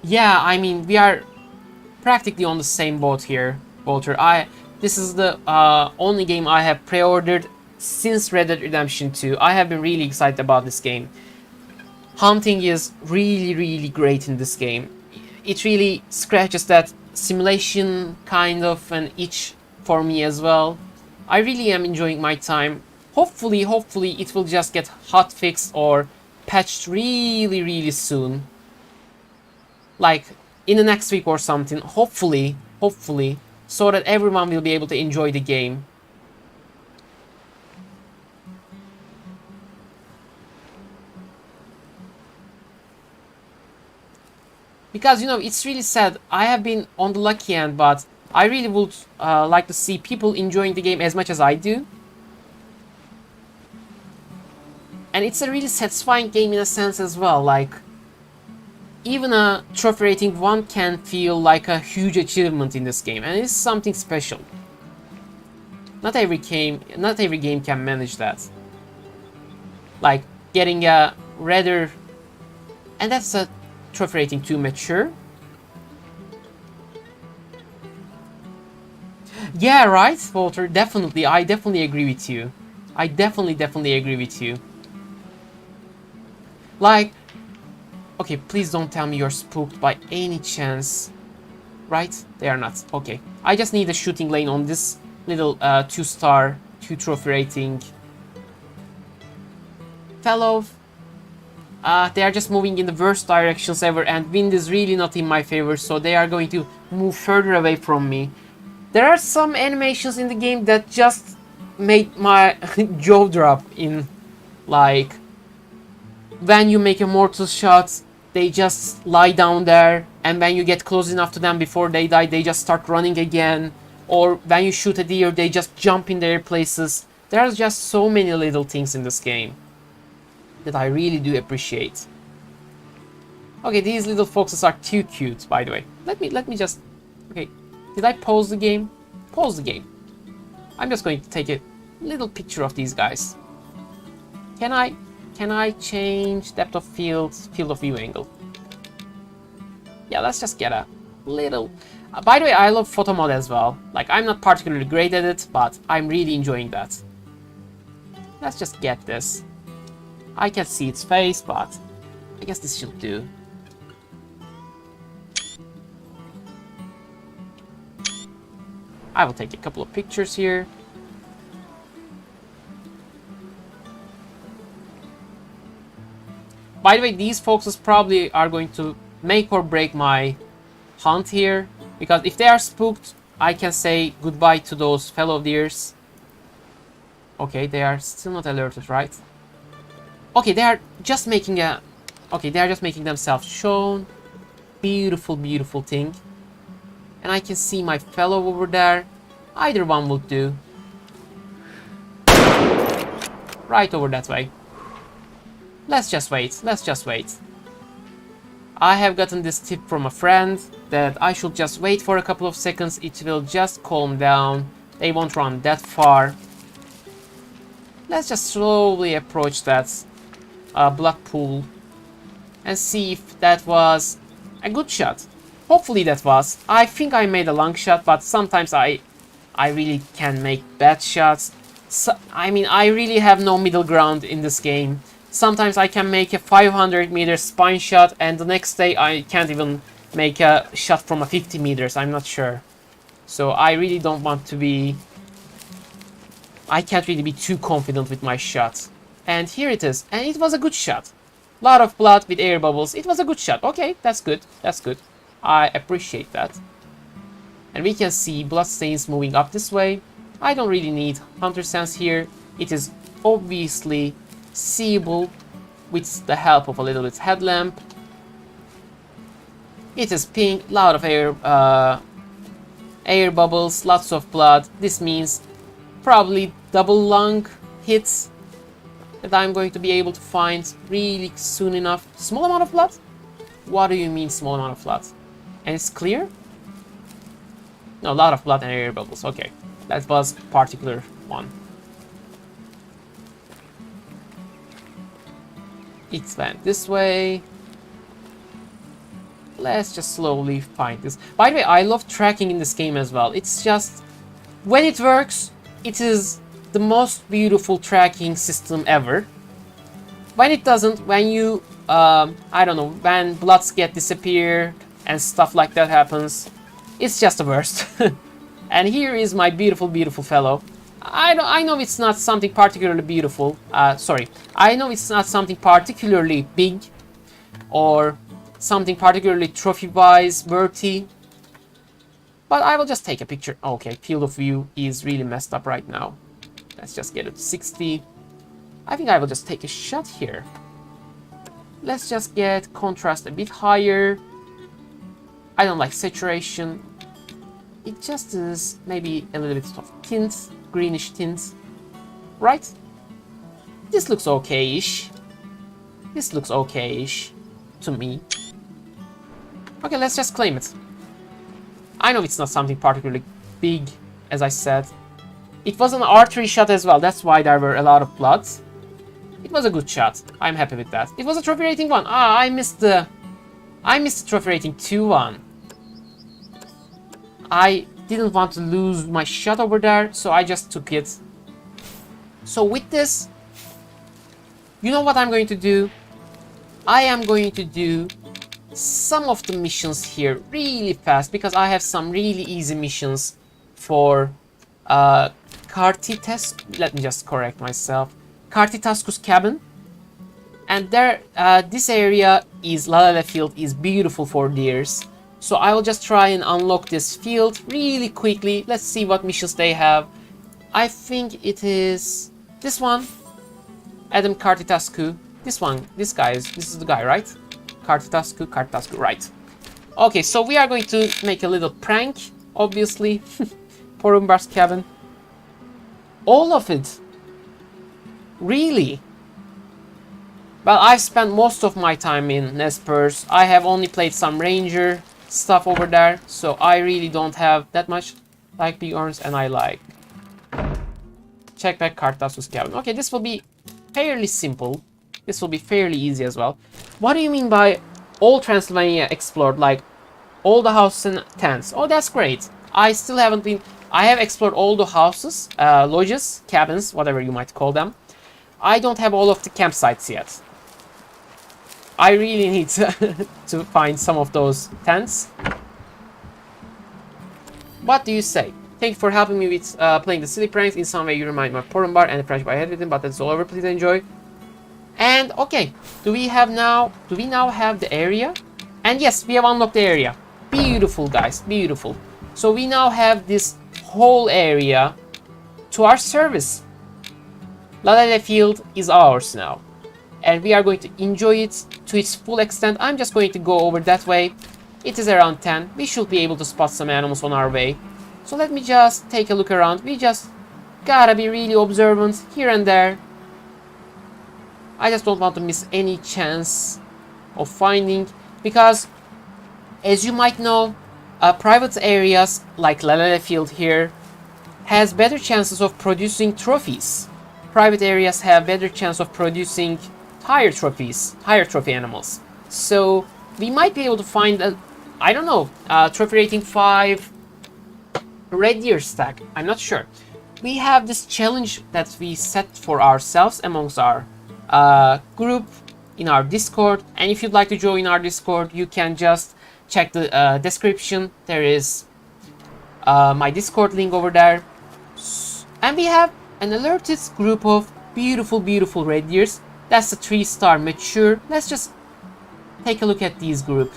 A: Yeah, I mean, we are practically on the same boat here, Walter. This is the only game I have pre-ordered since Red Dead Redemption 2. I have been really excited about this game. Hunting is really, really great in this game. It really scratches that simulation kind of an itch for me as well. I really am enjoying my time. Hopefully it will just get hotfixed or patched really, really soon. Like in the next week or something. Hopefully, so that everyone will be able to enjoy the game. Because, you know, it's really sad. I have been on the lucky end, but I really would like to see people enjoying the game as much as I do. And it's a really satisfying game in a sense as well. Like, even a trophy rating 1 can feel like a huge achievement in this game, and it's something special. Not every game can manage that. Like getting a rather, and that's a trophy rating 2 mature. Yeah, right, Walter. Definitely, I definitely agree with you. I definitely agree with you. Like, okay, please don't tell me you're spooked by any chance. Right? They are not. Okay. I just need a shooting lane on this little 2-star, 2 trophy rating fellow. They are just moving in the worst directions ever, and wind is really not in my favor, so they are going to move further away from me. There are some animations in the game that just made my jaw drop in, like, when you make a mortal shot, they just lie down there, and when you get close enough to them before they die, they just start running again. Or when you shoot a deer, they just jump in their places. There's just so many little things in this game that I really do appreciate. Okay, these little foxes are too cute, by the way. Let me just... Okay, did I pause the game? Pause the game. I'm just going to take a little picture of these guys. Can I change depth of field of view angle? Yeah, let's just get a little... by the way, I love photo mod as well. Like, I'm not particularly great at it, but I'm really enjoying that. Let's just get this. I can't see its face, but I guess this should do. I will take a couple of pictures here. By the way, these foxes probably are going to make or break my hunt here, because if they are spooked, I can say goodbye to those fellow deers. Okay, they are still not alerted, right? Okay, they are just making a... Okay, they are just making themselves shown. Beautiful, beautiful thing. And I can see my fellow over there. Either one would do. Right over that way. Let's just wait. Let's just wait. I have gotten this tip from a friend that I should just wait for a couple of seconds. It will just calm down. They won't run that far. Let's just slowly approach that blood pool and see if that was a good shot. Hopefully that was. I think I made a long shot, but sometimes I really can make bad shots. So, I mean, I really have no middle ground in this game. Sometimes I can make a 500 meter spine shot, and the next day I can't even make a shot from a 50 meters. I'm not sure. So I really don't want to be... I can't really be too confident with my shots. And here it is. And it was a good shot. Lot of blood with air bubbles. It was a good shot. Okay, that's good. That's good. I appreciate that. And we can see bloodstains moving up this way. I don't really need hunter sense here. It is obviously seeable with the help of a little bit headlamp. It is pink, lot of air bubbles, lots of blood. This means probably double lung hits that I'm going to be able to find really soon enough. Small amount of blood? What do you mean small amount of blood? And it's clear? No, a lot of blood and air bubbles. Okay, that was particular one. It went this way. Let's just slowly find this. By the way, I love tracking in this game as well. It's just, when it works, it is the most beautiful tracking system ever. When it doesn't, when you, I don't know, when bloods get disappeared and stuff like that happens, it's just the worst. And here is my beautiful, beautiful fellow. I know it's not something particularly beautiful. Sorry. I know it's not something particularly big or something particularly trophy-wise worthy. But I will just take a picture. Okay, field of view is really messed up right now. Let's just get it to 60. I think I will just take a shot here. Let's just get contrast a bit higher. I don't like saturation. It just is maybe a little bit of tint, greenish tint. Right? This looks okay-ish. This looks okay-ish to me. Okay, let's just claim it. I know it's not something particularly big, as I said. It was an archery shot as well, that's why there were a lot of bloods. It was a good shot. I'm happy with that. It was a trophy rating 1. Ah, I missed the trophy rating 2 one. I didn't want to lose my shot over there, so I just took it. So with this, you know what I'm going to do? I am going to do some of the missions here really fast, because I have some really easy missions for let me just correct myself. Kartitasku's cabin. And there, this area is Lalala field is beautiful for deers. So I will just try and unlock this field really quickly. Let's see what missions they have. I think it is this one. Adam Kartitasku. This one, this is the guy, right? Kartitasku, right. Okay, so we are going to make a little prank, obviously. Porumbar's cabin. All of it. Really? Well, I've spent most of my time in Perce. I have only played some ranger stuff over there, so I really don't have that much like Bighorns, and I like check back Kartitasku's cabin. Okay, this will be fairly simple. This will be fairly easy as well. What do you mean by all Transylvania explored, like all the houses and tents? Oh, that's great. I still haven't been... I have explored all the houses, lodges, cabins, whatever you might call them. I don't have all of the campsites yet. I really need to find some of those tents. What do you say? Thank you for helping me with playing the silly pranks. In some way you remind me of Porumbar and the friendship I had with him, but that's all over. Please enjoy. And okay, do we now have the area? And yes, we have unlocked the area. Beautiful, guys, beautiful. So we now have this whole area to our service. Lalala field is ours now, and we are going to enjoy it to its full extent. I'm just going to go over that way. It is around 10. We should be able to spot some animals on our way. So let me just take a look around. We just gotta be really observant here and there. I just don't want to miss any chance of finding, because as you might know, private areas like Lalala field here has better chances of producing trophies. Private areas have better chance of producing higher trophies, higher trophy animals. So we might be able to find a, I don't know, trophy rating 5 red deer stack. I'm not sure. We have this challenge that we set for ourselves amongst our group in our Discord, and if you'd like to join our Discord, you can just check the description. There is my Discord link over there, and we have an alerted group of beautiful, beautiful red deers. That's a 3-star mature. Let's just take a look at these group.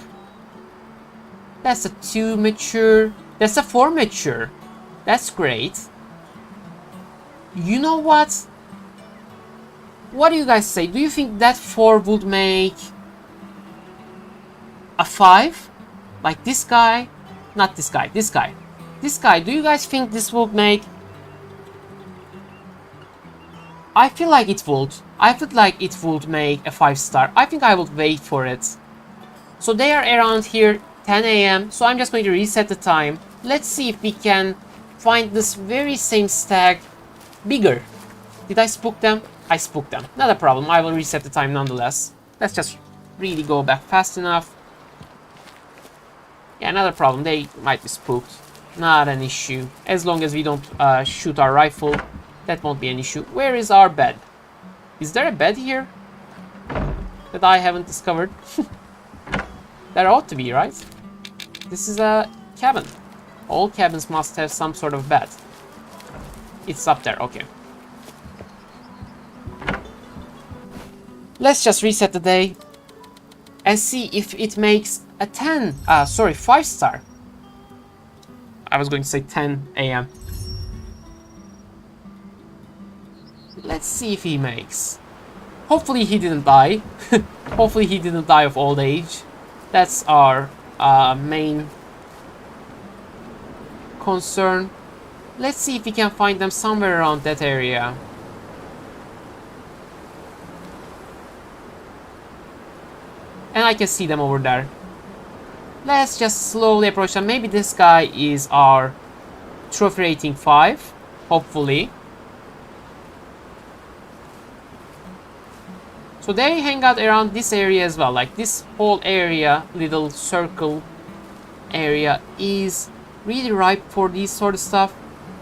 A: That's a 2 mature. That's a 4 mature. That's great. You know what? What do you guys say? Do you think that 4 would make a 5? Like this guy? Not this guy, this guy. This guy, do you guys think this would make... I feel like it would. I feel like it would make a 5-star. I think I would wait for it. So they are around here 10 a.m. So I'm just going to reset the time. Let's see if we can find this very same stag bigger. Did I spook them? I spooked them. Not a problem. I will reset the time nonetheless. Let's just really go back fast enough. Yeah, not a problem. They might be spooked. Not an issue. As long as we don't shoot our rifle, that won't be an issue. Where is our bed? Is there a bed here that I haven't discovered? There ought to be, right? This is a cabin. All cabins must have some sort of bed. It's up there, okay. Let's just reset the day and see if it makes a 5-star. I was going to say 10 a.m. Let's see if he makes. Hopefully he didn't die. Hopefully he didn't die of old age. That's our main concern. Let's see if we can find them somewhere around that area. And I can see them over there. Let's just slowly approach them. Maybe this guy is our trophy rating 5. Hopefully. So they hang out around this area as well. Like this whole area, little circle area, is really ripe for this sort of stuff.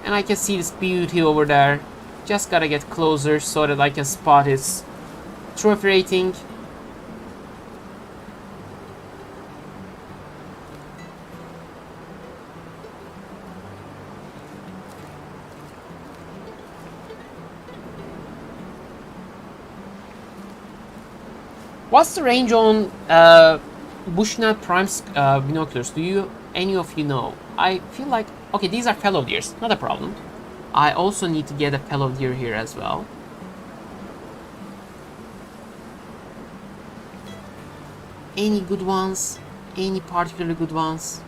A: And I can see this beauty over there. Just gotta get closer so that I can spot its trophy rating. What's the range on Bushnell Prime binoculars? Do any of you know? I feel like... Okay, these are fellow deers, not a problem. I also need to get a fellow deer here as well. Any good ones? Any particularly good ones?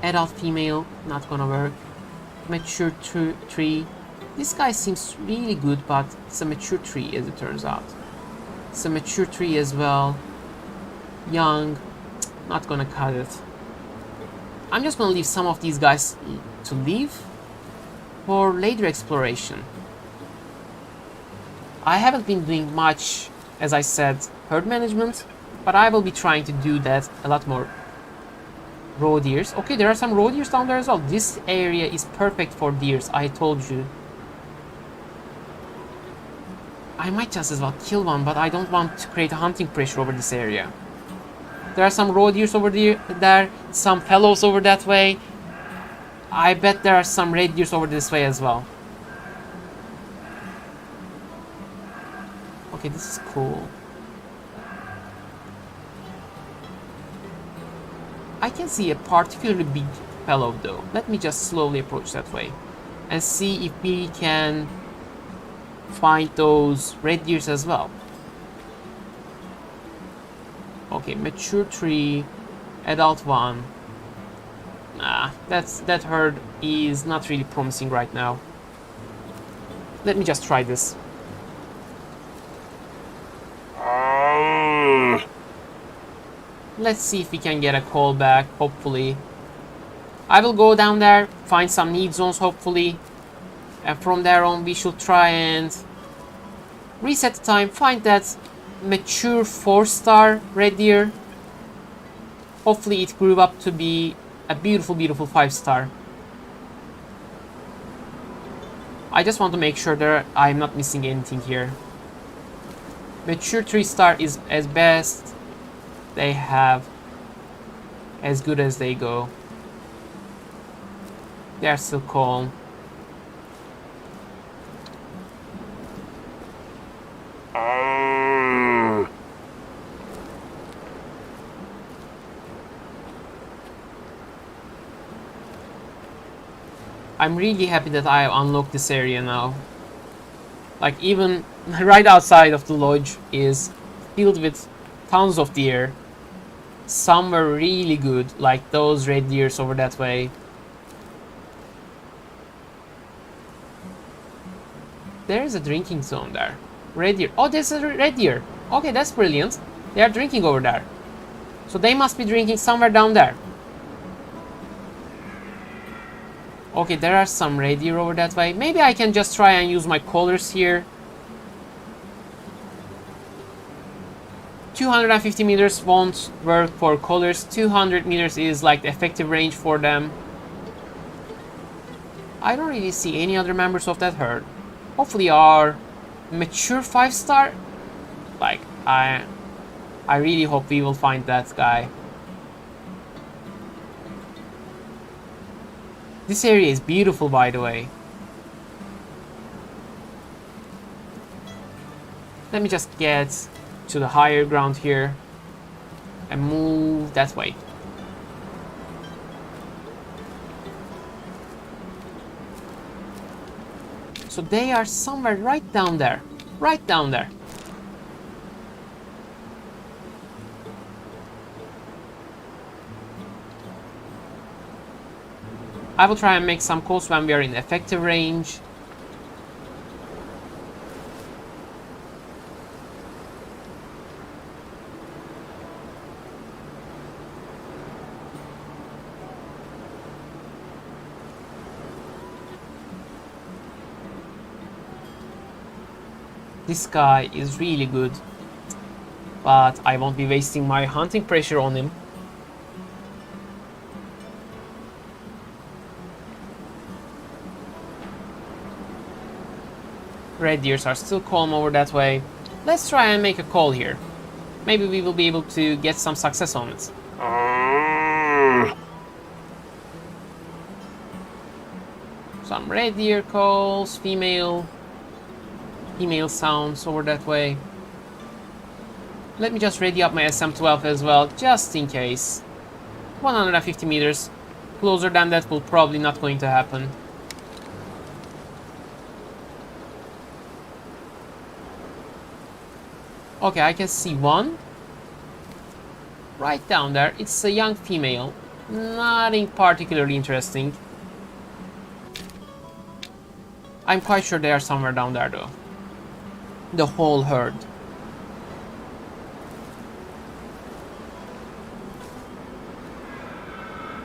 A: Adult female, not gonna work. Mature tree. This guy seems really good, but it's a mature tree as it turns out. It's a mature tree as well. Young. Not gonna cut it. I'm just gonna leave some of these guys to leave for later exploration. I haven't been doing much, as I said, herd management, but I will be trying to do that a lot more. Roe deers. Okay, there are some roe deers down there as well. This area is perfect for deers, I told you. I might just as well kill one, but I don't want to create a hunting pressure over this area. There are some roe deers over there, some fellows over that way. I bet there are some red deers over this way as well. Okay, this is cool. I can see a particularly big fellow though. Let me just slowly approach that way and see if we can find those red deers as well. Okay, mature tree, adult one. Nah, that herd is not really promising right now. Let me just try this. Let's see if we can get a call back, hopefully. I will go down there, find some need zones, hopefully. And from there on, we should try and reset the time, find that mature 4-star red deer. Hopefully it grew up to be a beautiful, beautiful 5-star. I just want to make sure that I'm not missing anything here. Mature 3-star is as best they have, as good as they go. They are still calm. I'm really happy that I unlocked this area now. Like even right outside of the lodge is filled with tons of deer. Some were really good, like those red deers over that way. There is a drinking zone there. Red deer. Oh, there's a red deer. Okay, that's brilliant. They are drinking over there. So they must be drinking somewhere down there. Okay, there are some red deer over that way. Maybe I can just try and use my collars here. 250 meters won't work for collars. 200 meters is like the effective range for them. I don't really see any other members of that herd. Hopefully our mature 5-star. Like, I really hope we will find that guy. This area is beautiful, by the way. Let me just get to the higher ground here and move that way. So they are somewhere right down there. Right down there. I will try and make some calls when we are in effective range. This guy is really good, but I won't be wasting my hunting pressure on him. Red deers are still calm over that way. Let's try and make a call here. Maybe we will be able to get some success on it. Some red deer calls, female sounds over that way. Let me just ready up my SM-12 as well, just in case. 150 meters. Closer than that will probably not going to happen. Okay, I can see one. Right down there. It's a young female. Nothing particularly interesting. I'm quite sure they are somewhere down there though. The whole herd.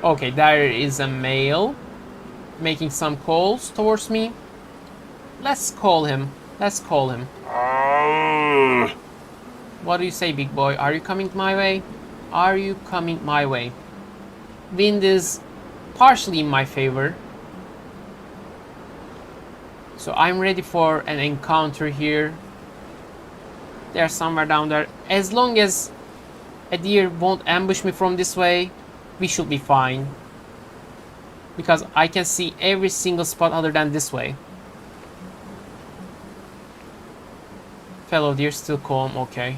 A: Okay, there is a male making some calls towards me. Let's call him. Let's call him. What do you say, big boy? Are you coming my way? Are you coming my way? Wind is partially in my favor. So I'm ready for an encounter here. They're somewhere down there. As long as a deer won't ambush me from this way, we should be fine. Because I can see every single spot other than this way. Fellow deer still calm, okay.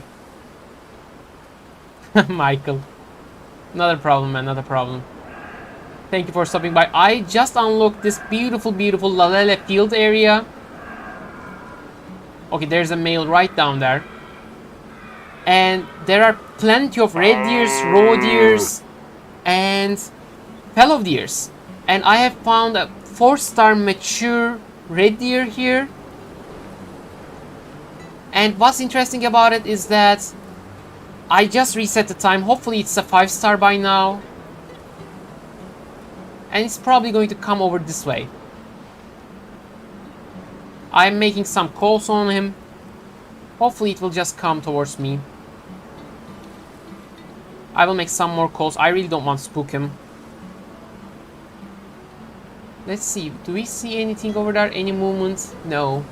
A: Michael. Not a problem, man, not a problem. Thank you for stopping by. I just unlocked this beautiful, beautiful Lalele field area. Okay, there's a male right down there. And there are plenty of red deers, roe deers, and fellow deers. And I have found a 4-star mature red deer here. And what's interesting about it is that I just reset the time. Hopefully it's a 5-star by now. And it's probably going to come over this way. I'm making some calls on him. Hopefully it will just come towards me. I will make some more calls. I really don't want to spook him. Let's see. Do we see anything over there? Any movement? No.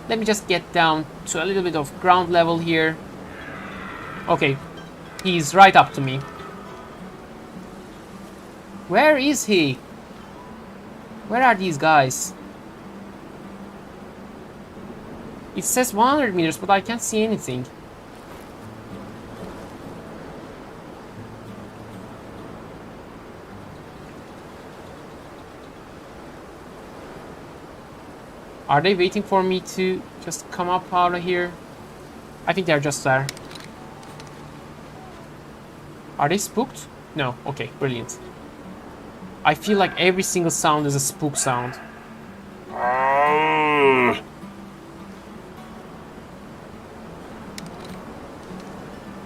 A: Let me just get down to a little bit of ground level here. Okay. He's right up to me. Where is he? Where are these guys? It says 100 meters, but I can't see anything. Are they waiting for me to just come up out of here? I think they're just there. Are they spooked? No. Okay, brilliant. I feel like every single sound is a spook sound.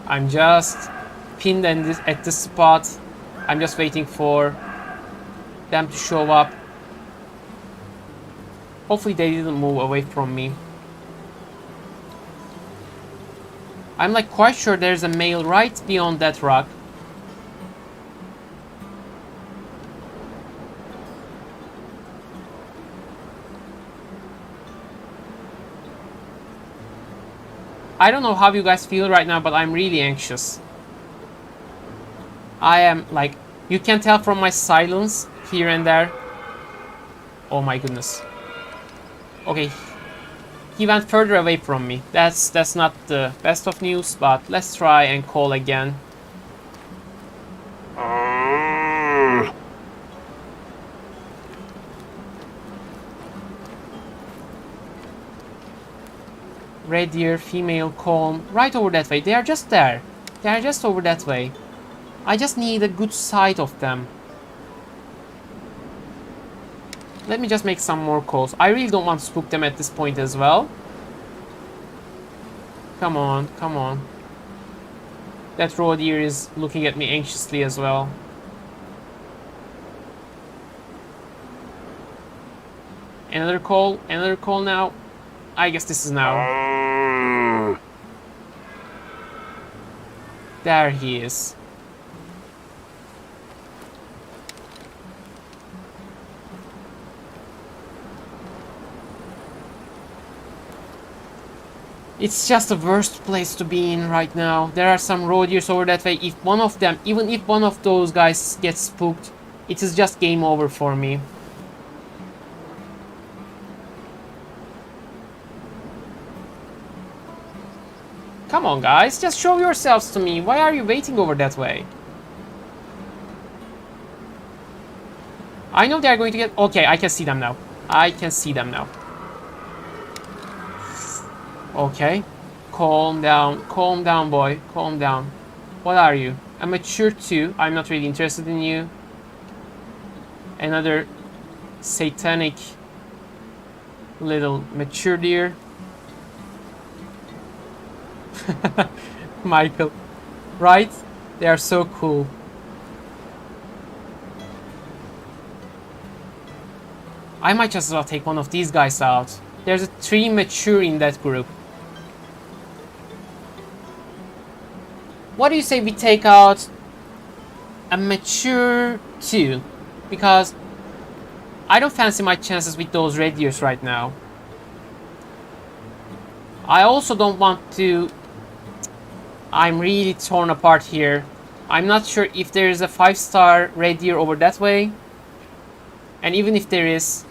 A: I'm just pinned at this spot. I'm just waiting for them to show up. Hopefully they didn't move away from me. I'm like quite sure there's a male right beyond that rock. I don't know how you guys feel right now, but I'm really anxious. I am like, you can tell from my silence here and there. Oh my goodness. Okay, he went further away from me. That's not the best of news, but let's try and call again. Red deer, female, calm, right over that way. They are just there. They are just over that way. I just need a good sight of them. Let me just make some more calls. I really don't want to spook them at this point as well. Come on, come on. That roe deer is looking at me anxiously as well. Another call now. I guess this is now. There he is. It's just the worst place to be in right now. There are some roe deers over that way. If one of them, even if one of those guys gets spooked, it is just game over for me. Come on, guys, just show yourselves to me. Why are you waiting over that way? I know they are going to get... Okay, I can see them now. I can see them now. Okay. Calm down, boy. Calm down. What are you? A mature 2. I'm not really interested in you. Another satanic little mature deer. Michael. Right? They are so cool. I might just as well take one of these guys out. There's a 3 mature in that group. What do you say we take out a mature 2? Because I don't fancy my chances with those red deers right now. I also don't want to... I'm really torn apart here. I'm not sure if there is a 5-star red deer over that way. And even if there is,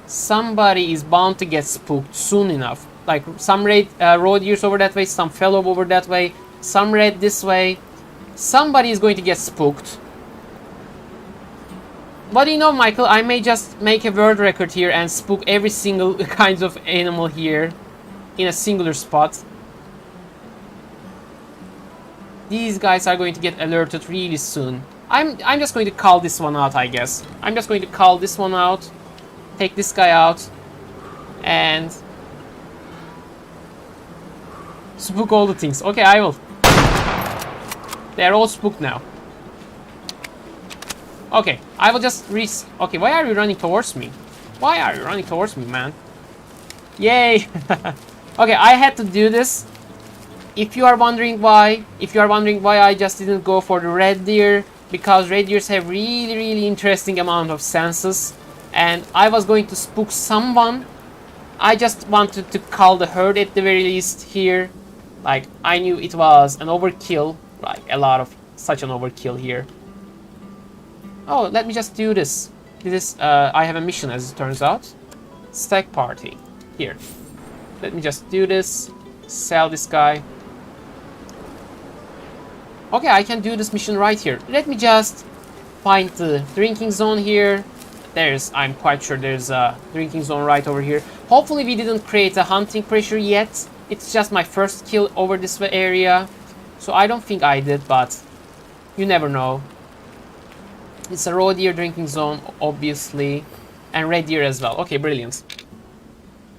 A: somebody is bound to get spooked soon enough. Like some roe deers over that way, some fellow over that way, some red this way. Somebody is going to get spooked. What do you know, Michael? I may just make a world record here and spook every single kind of animal here in a singular spot. These guys are going to get alerted really soon. I'm just going to call this one out, I guess. I'm just going to call this one out, take this guy out, and spook all the things. Okay, I will. They're all spooked now. Okay, I will just okay, why are you running towards me? Why are you running towards me, man? Yay! Okay, I had to do this. If you are wondering why I just didn't go for the red deer, because red deers have really interesting amount of senses, and I was going to spook someone. I just wanted to cull the herd at the very least here. Like, I knew it was an overkill, like such an overkill here. Oh, let me just do this. I have a mission, as it turns out. Stag party. Here. Let me just do this. Sell this guy. Okay, I can do this mission right here. Let me just find the drinking zone here. I'm quite sure there's a drinking zone right over here. Hopefully we didn't create a hunting pressure yet. It's just my first kill over this area. So I don't think I did, but you never know. It's a roe deer drinking zone, obviously. And red deer as well. Okay, brilliant.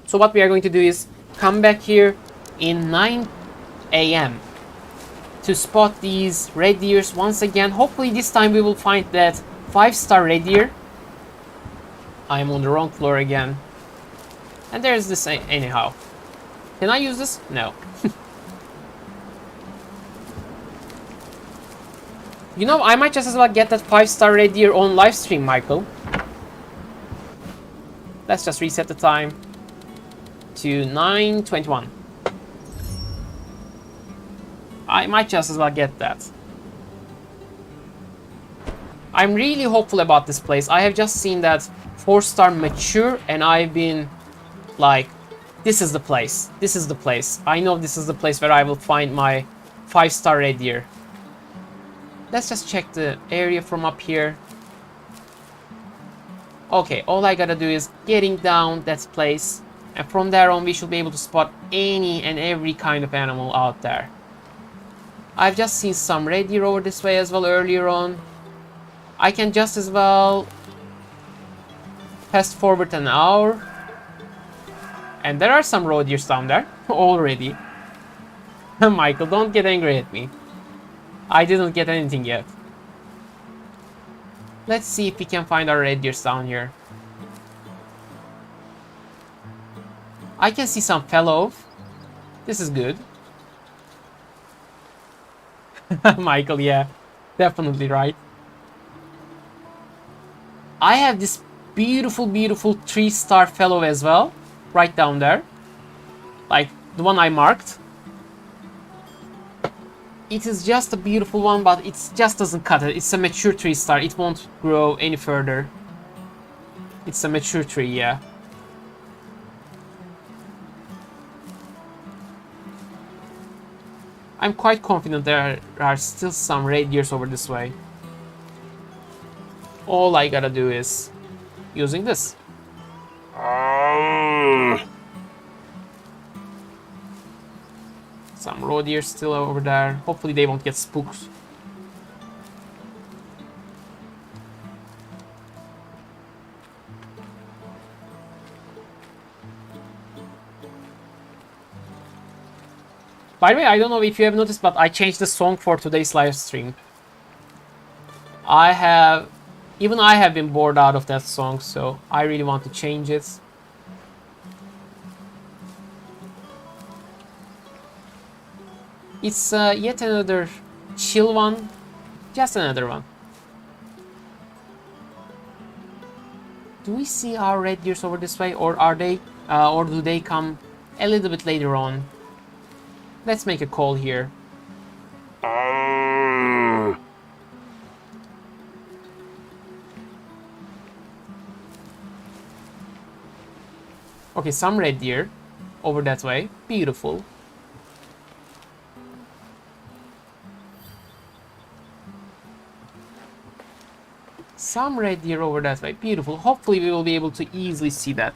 A: So what we are going to do is come back here in 9 a.m. to spot these red deers once again. Hopefully this time we will find that 5-star red deer. I'm on the wrong floor again. And there's this anyhow. Can I use this? No. You know, I might just as well get that 5-star red deer on live stream, Michael. Let's just reset the time to 9:21. I might just as well get that. I'm really hopeful about this place. I have just seen that 4-star mature and I've been like, this is the place. This is the place. I know this is the place where I will find my 5-star red deer. Let's just check the area from up here. Okay, all I gotta do is getting down that place. And from there on, we should be able to spot any and every kind of animal out there. I've just seen some red deer over this way as well earlier on. I can just as well fast forward an hour. And there are some roe deers down there already. Michael, don't get angry at me. I didn't get anything yet. Let's see if we can find our red deers down here. I can see some fellow. This is good. Michael, yeah, definitely right. I have this beautiful, beautiful 3-star fellow as well, right down there. Like the one I marked. It is just a beautiful one, but it just doesn't cut it. It's a mature 3-star. It won't grow any further. It's a mature tree, yeah. I'm quite confident there are still some red deers over this way. All I gotta do is using this. Some roe deer still over there. Hopefully they won't get spooked. By the way, I don't know if you have noticed, but I changed the song for today's live stream. Even I have been bored out of that song, so I really want to change it. It's yet another chill one, just another one. Do we see our red deers over this way, or are they, or do they come a little bit later on? Let's make a call here. Okay, some red deer over that way. Beautiful. Some red deer over that way. Beautiful. Hopefully we will be able to easily see that.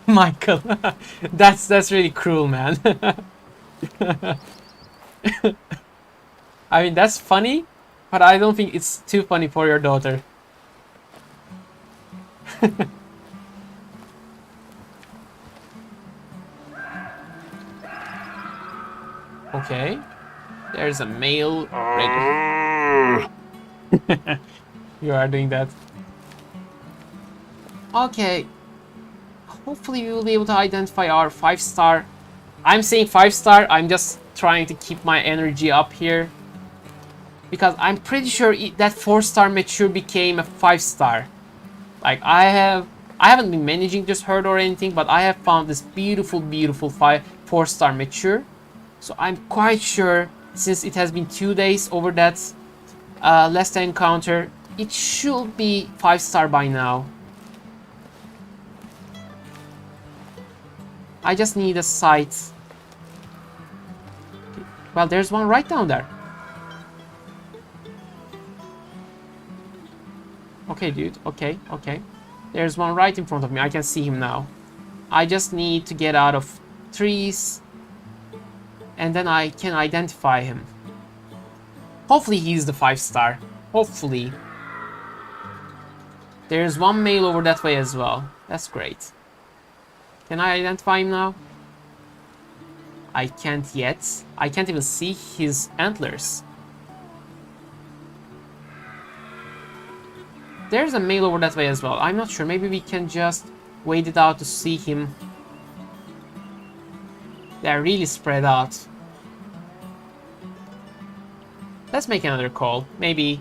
A: Michael, that's really cruel, man. I mean, that's funny, but I don't think it's too funny for your daughter. Okay, there's a male red. You are doing that. Okay. Hopefully we will be able to identify our 5-star. I'm saying 5-star, I'm just trying to keep my energy up here. Because I'm pretty sure that 4-star mature became a 5-star. Like I haven't been managing this herd or anything, but I have found this beautiful, beautiful 4-star mature. So I'm quite sure, since it has been 2 days over that last encounter, it should be 5-star by now. I just need a sight. Well, there's one right down there. Okay, dude. Okay, okay. There's one right in front of me. I can see him now. I just need to get out of trees. And then I can identify him. Hopefully he's the 5-star. Hopefully. There's one male over that way as well. That's great. Can I identify him now? I can't yet. I can't even see his antlers. There's a male over that way as well. I'm not sure. Maybe we can just wait it out to see him. They're really spread out. Let's make another call. Maybe.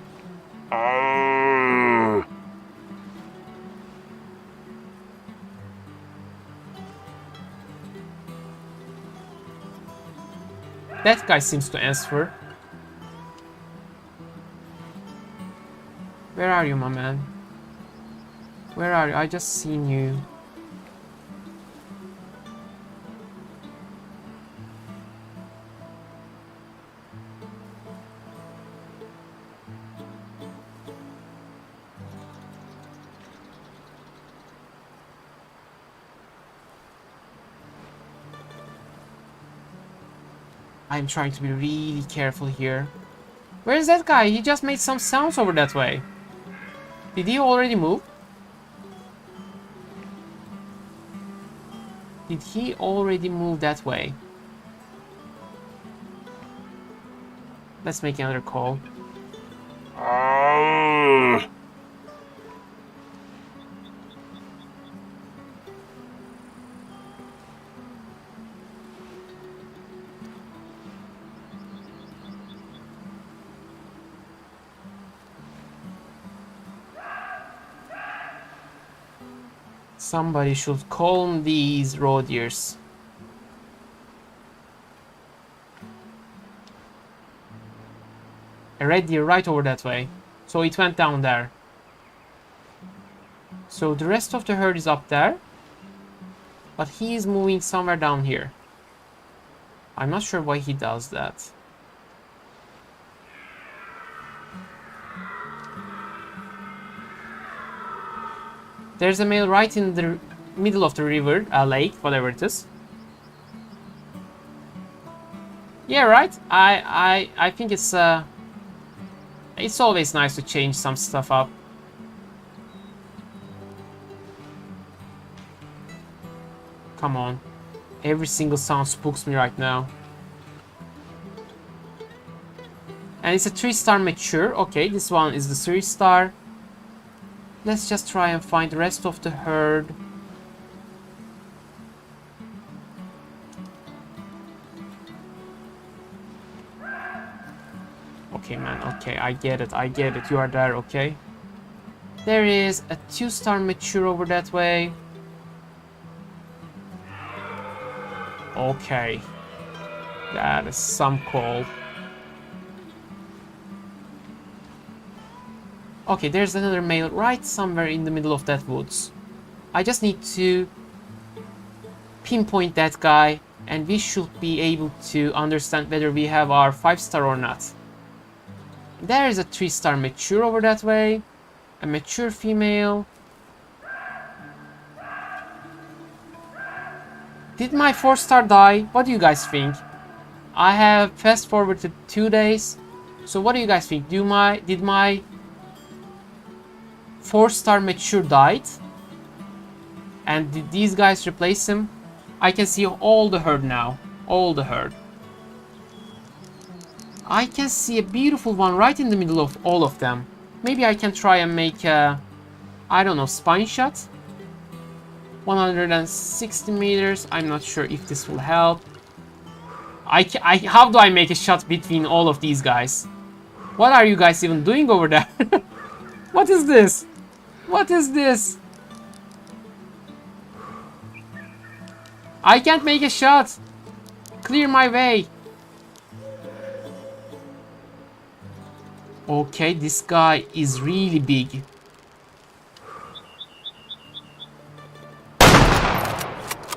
A: That guy seems to answer. Where are you, my man? Where are you? I just seen you. I'm trying to be really careful here. Where is that guy? He just made some sounds over that way. Did he already move? Did he already move that way? Let's make another call. Somebody should calm these roe deers. A red deer right over that way. So it went down there. So the rest of the herd is up there. But he is moving somewhere down here. I'm not sure why he does that. There's a male right in the middle of the river, lake, whatever it is. Yeah, right. I think it's always nice to change some stuff up. Come on, every single sound spooks me right now. And it's a 3-star mature. Okay, this one is the 3-star. Let's just try and find the rest of the herd. Okay, man, okay, I get it, you are there, okay? There is a 2-star mature over that way. Okay. That is some call. Okay, there's another male right somewhere in the middle of that woods. I just need to pinpoint that guy and we should be able to understand whether we have our 5-star or not. There is a 3-star mature over that way. A mature female. Did my 4-star die? What do you guys think? I have fast forwarded 2 days. So what do you guys think? Did my 4-star mature died? And did these guys replace him? I can see all the herd now. All the herd. I can see a beautiful one right in the middle of all of them. Maybe I can try and make a, I don't know, spine shot. 160 meters. I'm not sure if this will help. How do I make a shot between all of these guys? What are you guys even doing over there? What is this? What is this? I can't make a shot. Clear my way. Okay, this guy is really big.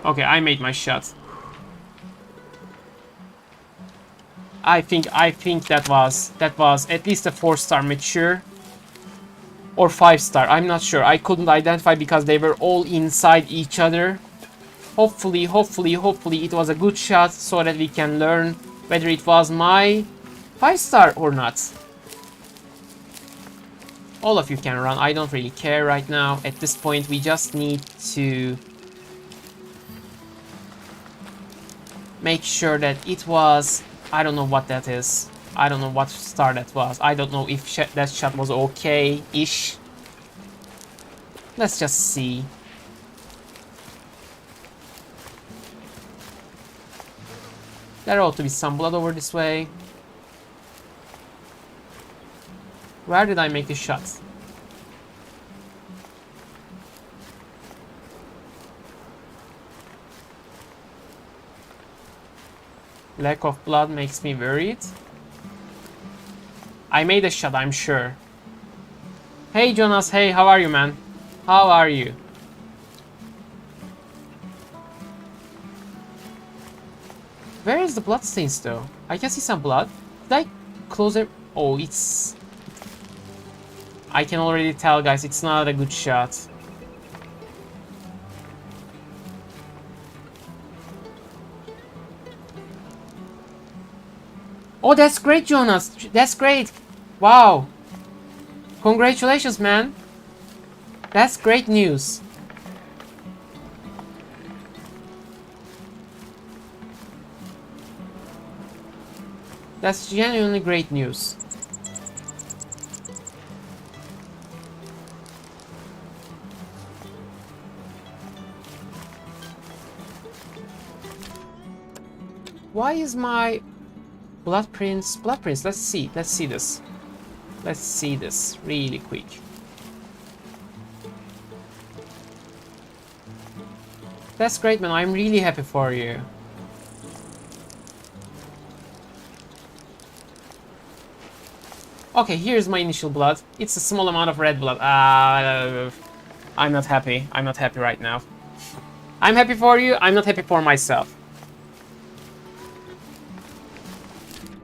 A: Okay, I made my shot. I think that was at least a 4-star mature. Or 5-star, I'm not sure. I couldn't identify because they were all inside each other. Hopefully it was a good shot so that we can learn whether it was my 5-star or not. All of you can run, I don't really care right now. At this point we just need to make sure that it was... I don't know what that is. I don't know what star that was. I don't know if that shot was okay-ish. Let's just see. There ought to be some blood over this way. Where did I make the shot? Lack of blood makes me worried. I made a shot, I'm sure. Hey Jonas, hey, how are you, man? How are you? Where is the blood stains though? I can see some blood. Did I close it? Oh, it's... I can already tell, guys, it's not a good shot. Oh, that's great, Jonas. That's great. Wow. Congratulations, man. That's great news. That's genuinely great news. Why is my blood prints? Let's see this. Let's see this really quick. That's great, man. I'm really happy for you. Okay, here's my initial blood. It's a small amount of red blood. I'm not happy. I'm not happy right now. I'm happy for you. I'm not happy for myself.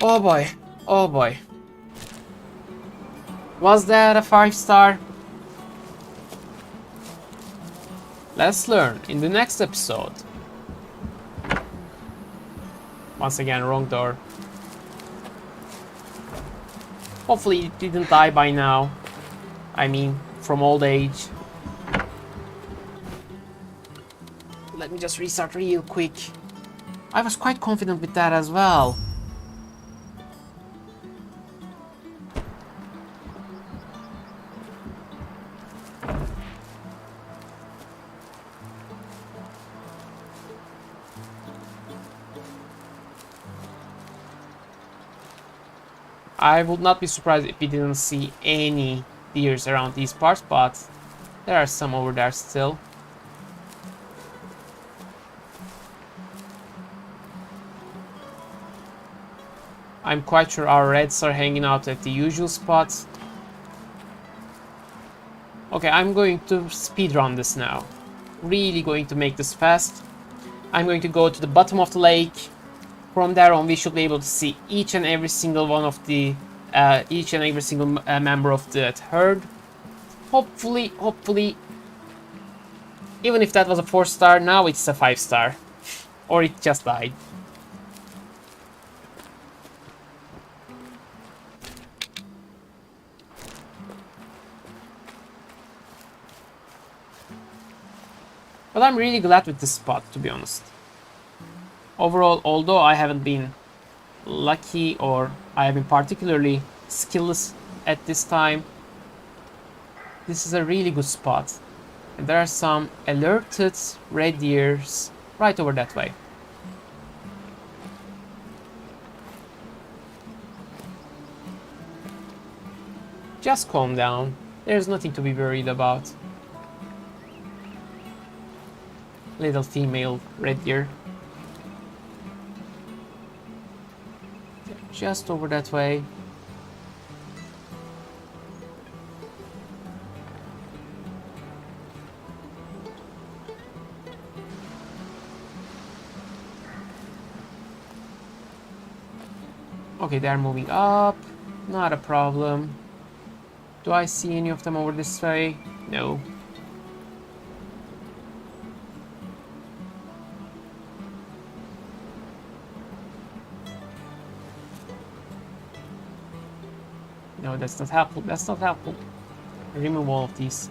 A: Oh boy. Oh boy. Was that a 5-star? Let's learn in the next episode. Once again, wrong door. Hopefully it didn't die by now. I mean, from old age. Let me just restart real quick. I was quite confident with that as well. I would not be surprised if we didn't see any deers around these parts, but there are some over there still. I'm quite sure our reds are hanging out at the usual spots. Okay, I'm going to speedrun this now. Really going to make this fast. I'm going to go to the bottom of the lake. From there on, we should be able to see each and every single one of the, member of that herd. Hopefully, even if that was a 4-star, now it's a 5-star, or it just died. But I'm really glad with this spot, to be honest. Overall, although I haven't been lucky or I have been particularly skillless at this time, this is a really good spot. And there are some alerted red deers right over that way. Just calm down. There's nothing to be worried about. Little female red deer. Just over that way. Okay, they're moving up. Not a problem. Do I see any of them over this way? No. No, that's not helpful. That's not helpful. Remove all of these.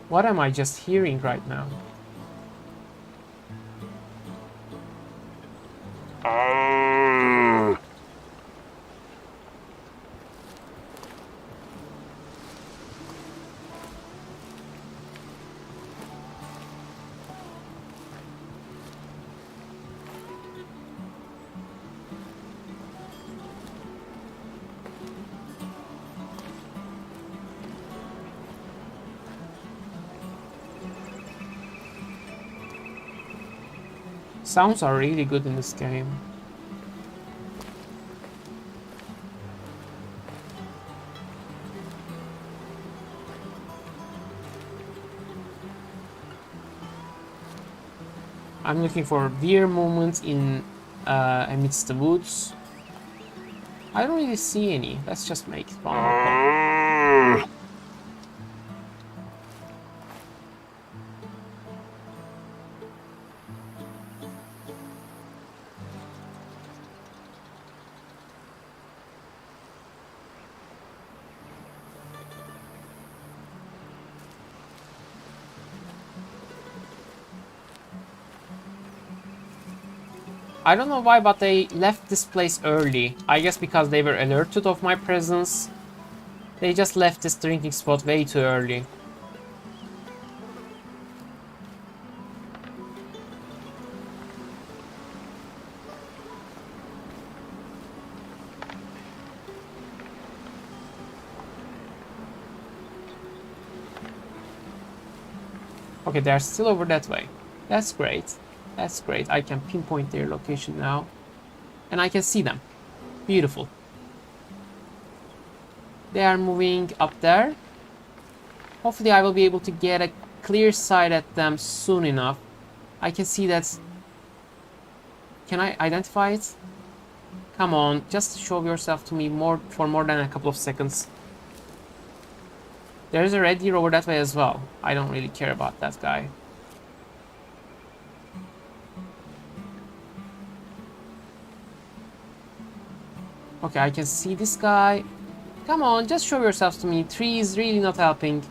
A: What am I just hearing right now? Sounds are really good in this game. I'm looking for deer movement in amidst the woods. I don't really see any. Let's just make one more. I don't know why, but they left this place early. I guess because they were alerted of my presence. They just left this drinking spot way too early. Okay, they're still over that way. That's great. That's great. I can pinpoint their location now. And I can see them. Beautiful. They are moving up there. Hopefully I will be able to get a clear sight at them soon enough. I can see that... Can I identify it? Come on, just show yourself to me for more than a couple of seconds. There is a red deer over that way as well. I don't really care about that guy. Okay, I can see this guy. Come on, just show yourselves to me. Tree is really not helping.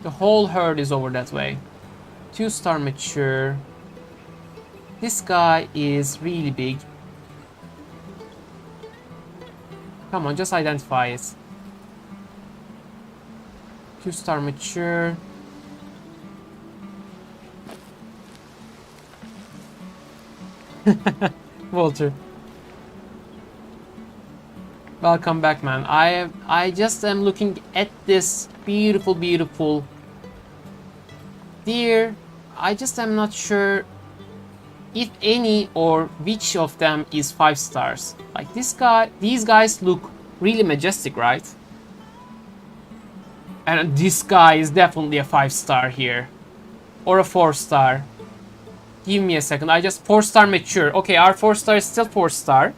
A: The whole herd is over that way. 2-star mature. This guy is really big. Come on, just identify it. 2-star mature. Walter, welcome back, man. I just am looking at this beautiful deer. I just am not sure if any or which of them is 5 stars. Like this guy, these guys look really majestic, right? And this guy is definitely a 5-star here, or a 4-star. Give me a second. I just 4-star mature. Okay, our 4-star is still 4-star.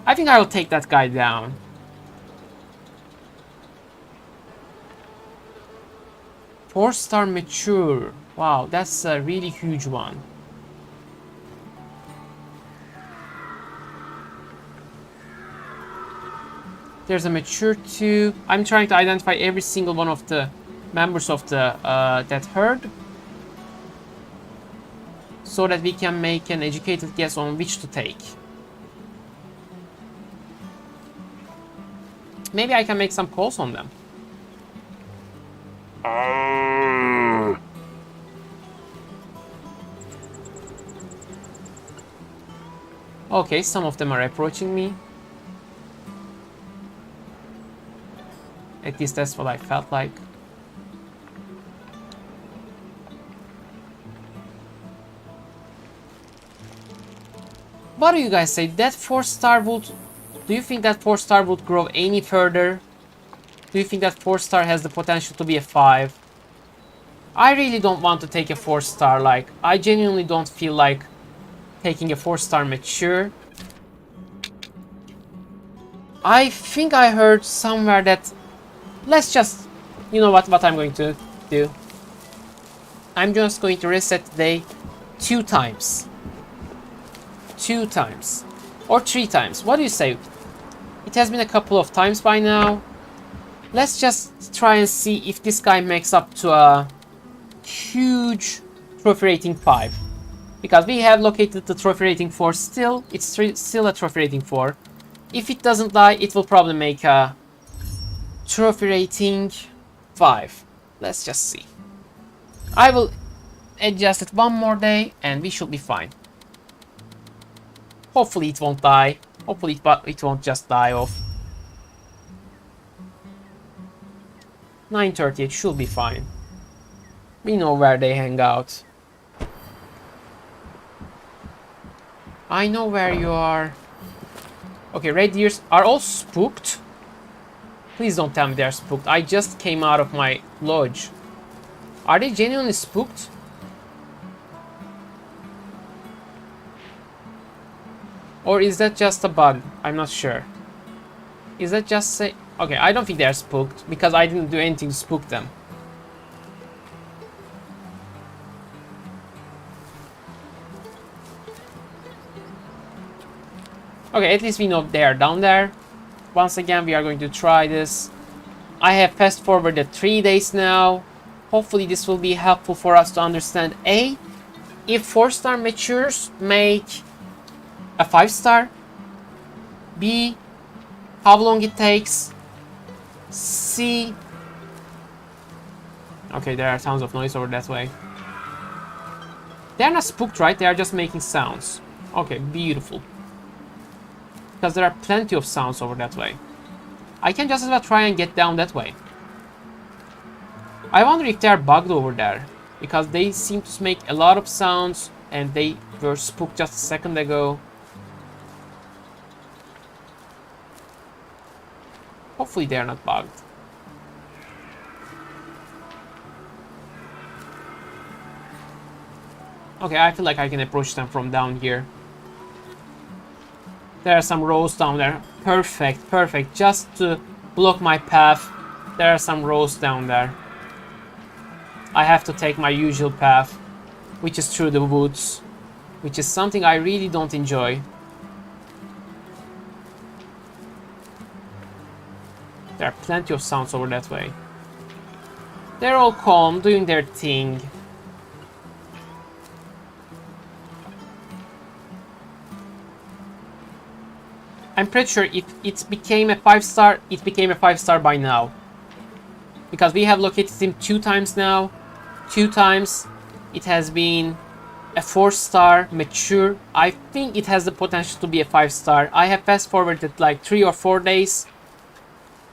A: I think I will take that guy down. Four-star mature. Wow, that's a really huge one. There's a mature 2. I'm trying to identify every single one of the members of the that herd, so that we can make an educated guess on which to take. Maybe I can make some calls on them. Okay, some of them are approaching me. At least that's what I felt like. What do you guys say? That 4-star would... Do you think that 4-star would grow any further? Do you think that 4-star has the potential to be a 5? I really don't want to take a 4-star. Like, I genuinely don't feel like taking a 4-star mature. I think I heard somewhere that... Let's just... You know what I'm going to do? I'm just going to reset the day 2 times. 2 times. Or 3 times. What do you say? It has been a couple of times by now. Let's just try and see if this guy makes up to a huge trophy rating 5. Because we have located the trophy rating 4 still. It's still a trophy rating 4. If it doesn't die, it will probably make a trophy rating 5. Let's just see. I will adjust it 1 more day and we should be fine. Hopefully it won't die. Hopefully it won't just die off. 9:30, it should be fine. We know where they hang out. I know where you are. Okay, red deers are all spooked. Please don't tell me they're spooked. I just came out of my lodge. Are they genuinely spooked? Or is that just a bug? I'm not sure. Is that just say... Okay, I don't think they're spooked because I didn't do anything to spook them. Okay, at least we know they are down there. Once again, we are going to try this. I have fast forwarded 3 days now. Hopefully this will be helpful for us to understand A, if 4-star matures make a 5-star. B, how long it takes. C, okay, there are tons of noise over that way. They're not spooked, right? They are just making sounds. Okay, beautiful. Because there are plenty of sounds over that way. I can just as well try and get down that way. I wonder if they are bugged over there. Because they seem to make a lot of sounds and they were spooked just a second ago. Hopefully they are not bugged. Okay, I feel like I can approach them from down here. There are some rows down there. Perfect, perfect. Just to block my path, there are some rows down there. I have to take my usual path, which is through the woods, which is something I really don't enjoy. There are plenty of sounds over that way. They're all calm, doing their thing. I'm pretty sure if it became a 5-star, it became a 5-star by now. Because we have located him 2 times now. 2 times. It has been a 4-star mature. I think it has the potential to be a 5-star. I have fast forwarded like 3 or 4 days.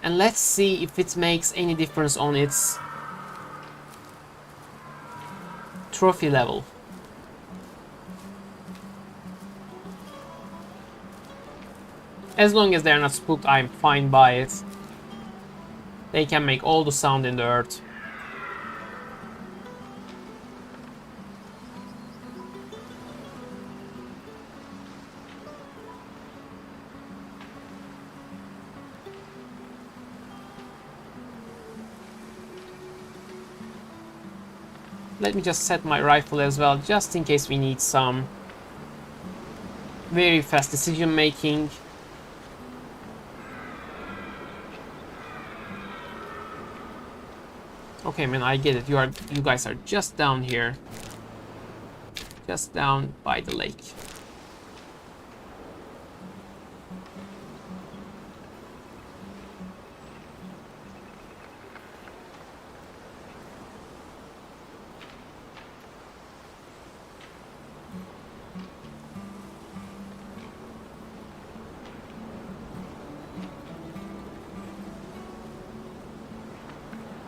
A: And let's see if it makes any difference on its trophy level. As long as they're not spooked, I'm fine by it. They can make all the sound in the earth. Let me just set my rifle as well, just in case we need some very fast decision making. Okay, man, I get it. You guys are just down here. Just down by the lake.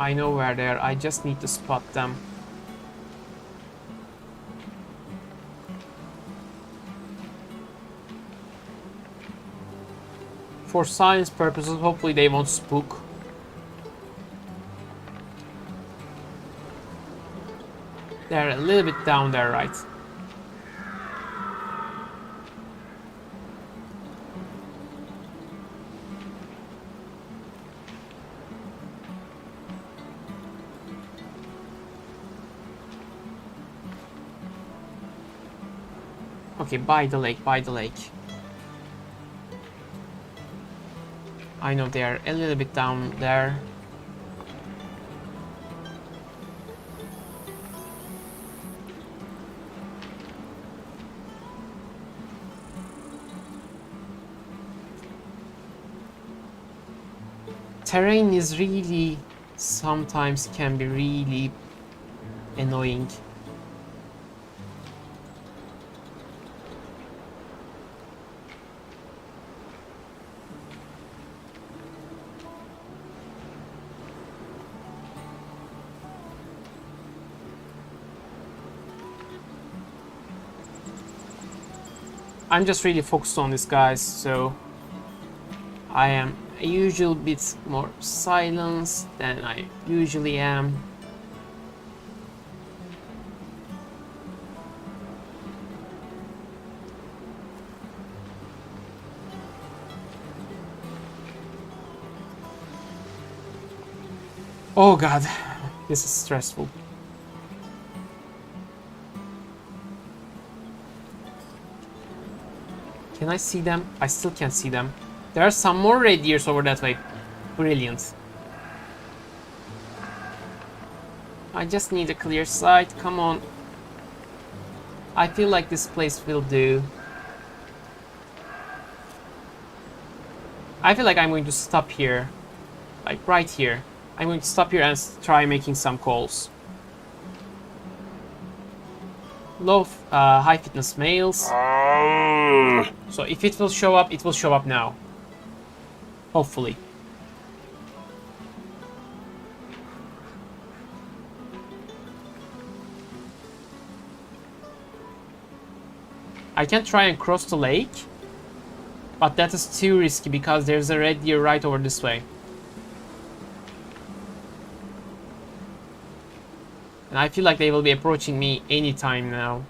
A: I know where they are, I just need to spot them. For science purposes, hopefully they won't spook. They're a little bit down there, right? Okay, by the lake, by the lake. I know they are a little bit down there. Terrain is really, sometimes can be really annoying. I'm just really focused on this, guys, so I am a usual bit more silence than I usually am. Oh god, this is stressful. Can I see them? I still can't see them. There are some more red deers over that way. Brilliant. I just need a clear sight. Come on. I feel like this place will do. I feel like I'm going to stop here. Like right here. I'm going to stop here and try making some calls. Low, high fitness males. So if it will show up now. Hopefully. I can try and cross the lake, but that is too risky because there's a red deer right over this way. And I feel like they will be approaching me anytime now.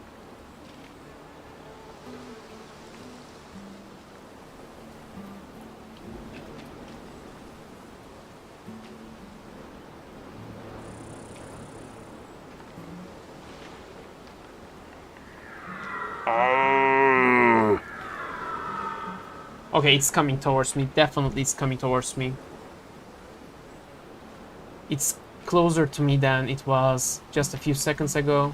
A: Okay, it's coming towards me. Definitely it's coming towards me. It's closer to me than it was just a few seconds ago.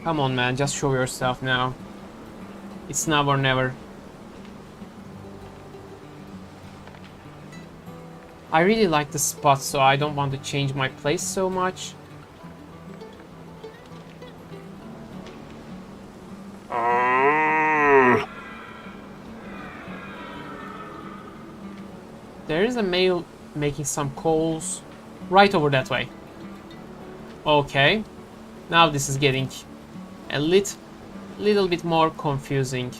A: Come on, man, just show yourself now. It's now or never. I really like the spot, so I don't want to change my place so much. There is a male making some calls right over that way. Okay, now this is getting a little bit more confusing.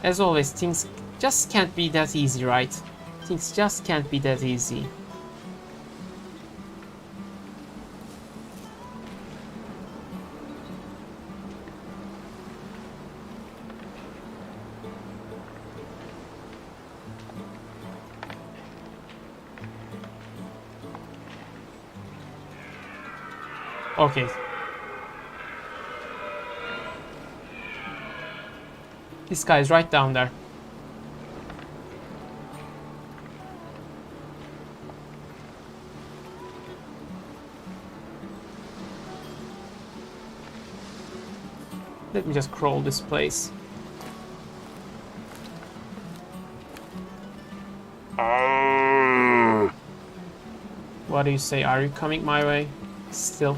A: As always, things just can't be that easy, right? Things just can't be that easy. Okay. This guy is right down there. Let me just crawl this place. What do you say? Are you coming my way? Still.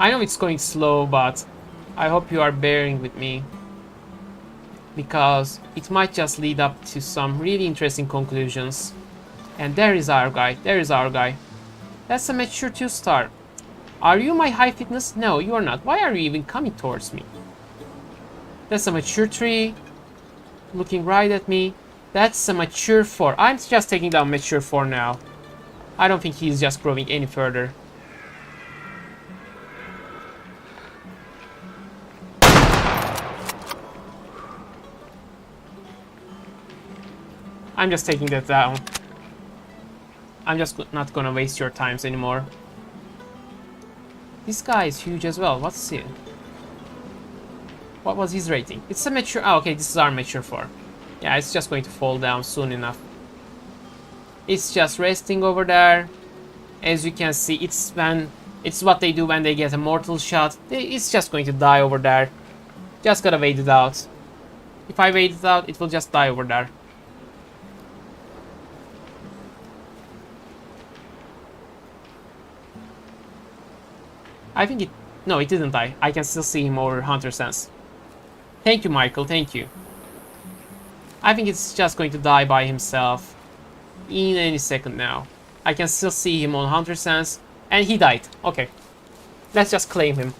A: I know it's going slow, but I hope you are bearing with me, because it might just lead up to some really interesting conclusions. And there is our guy. There is our guy. That's a mature 2-star. Are you my high fitness? No, you are not. Why are you even coming towards me? That's a mature 3. Looking right at me. That's a mature 4. I'm just taking down mature 4 now. I don't think he's just growing any further. I'm just taking that down. I'm just not gonna waste your times anymore. This guy is huge as well. What's he? What was his rating? It's a mature... Oh, okay, this is our mature 4. Yeah, it's just going to fall down soon enough. It's just resting over there. As you can see, it's what they do when they get a mortal shot. It's just going to die over there. Just gotta wait it out. If I wait it out, it will just die over there. I think it... No, it didn't die. I can still see him over Hunter Sense. Thank you, Michael. Thank you. I think it's just going to die by himself in any second now. I can still see him on Hunter Sense. And he died. Okay. Let's just claim him.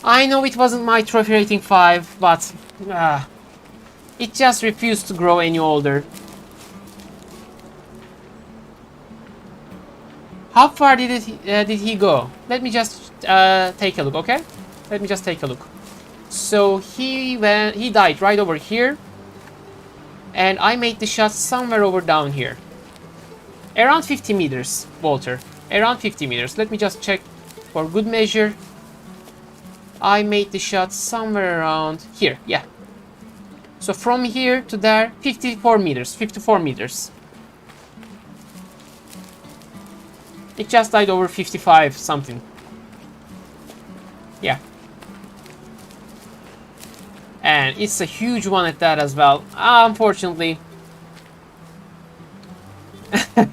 A: I know it wasn't my trophy rating 5, but... it just refused to grow any older. How far did he go? Let me just take a look, okay? Let me just take a look. So he died right over here, and I made the shot somewhere over down here, around 50 meters, Walter. Around 50 meters. Let me just check for good measure. I made the shot somewhere around here. Yeah. So from here to there, 54 meters. 54 meters. It just died over 55 something. Yeah. And it's a huge one at that as well. Unfortunately.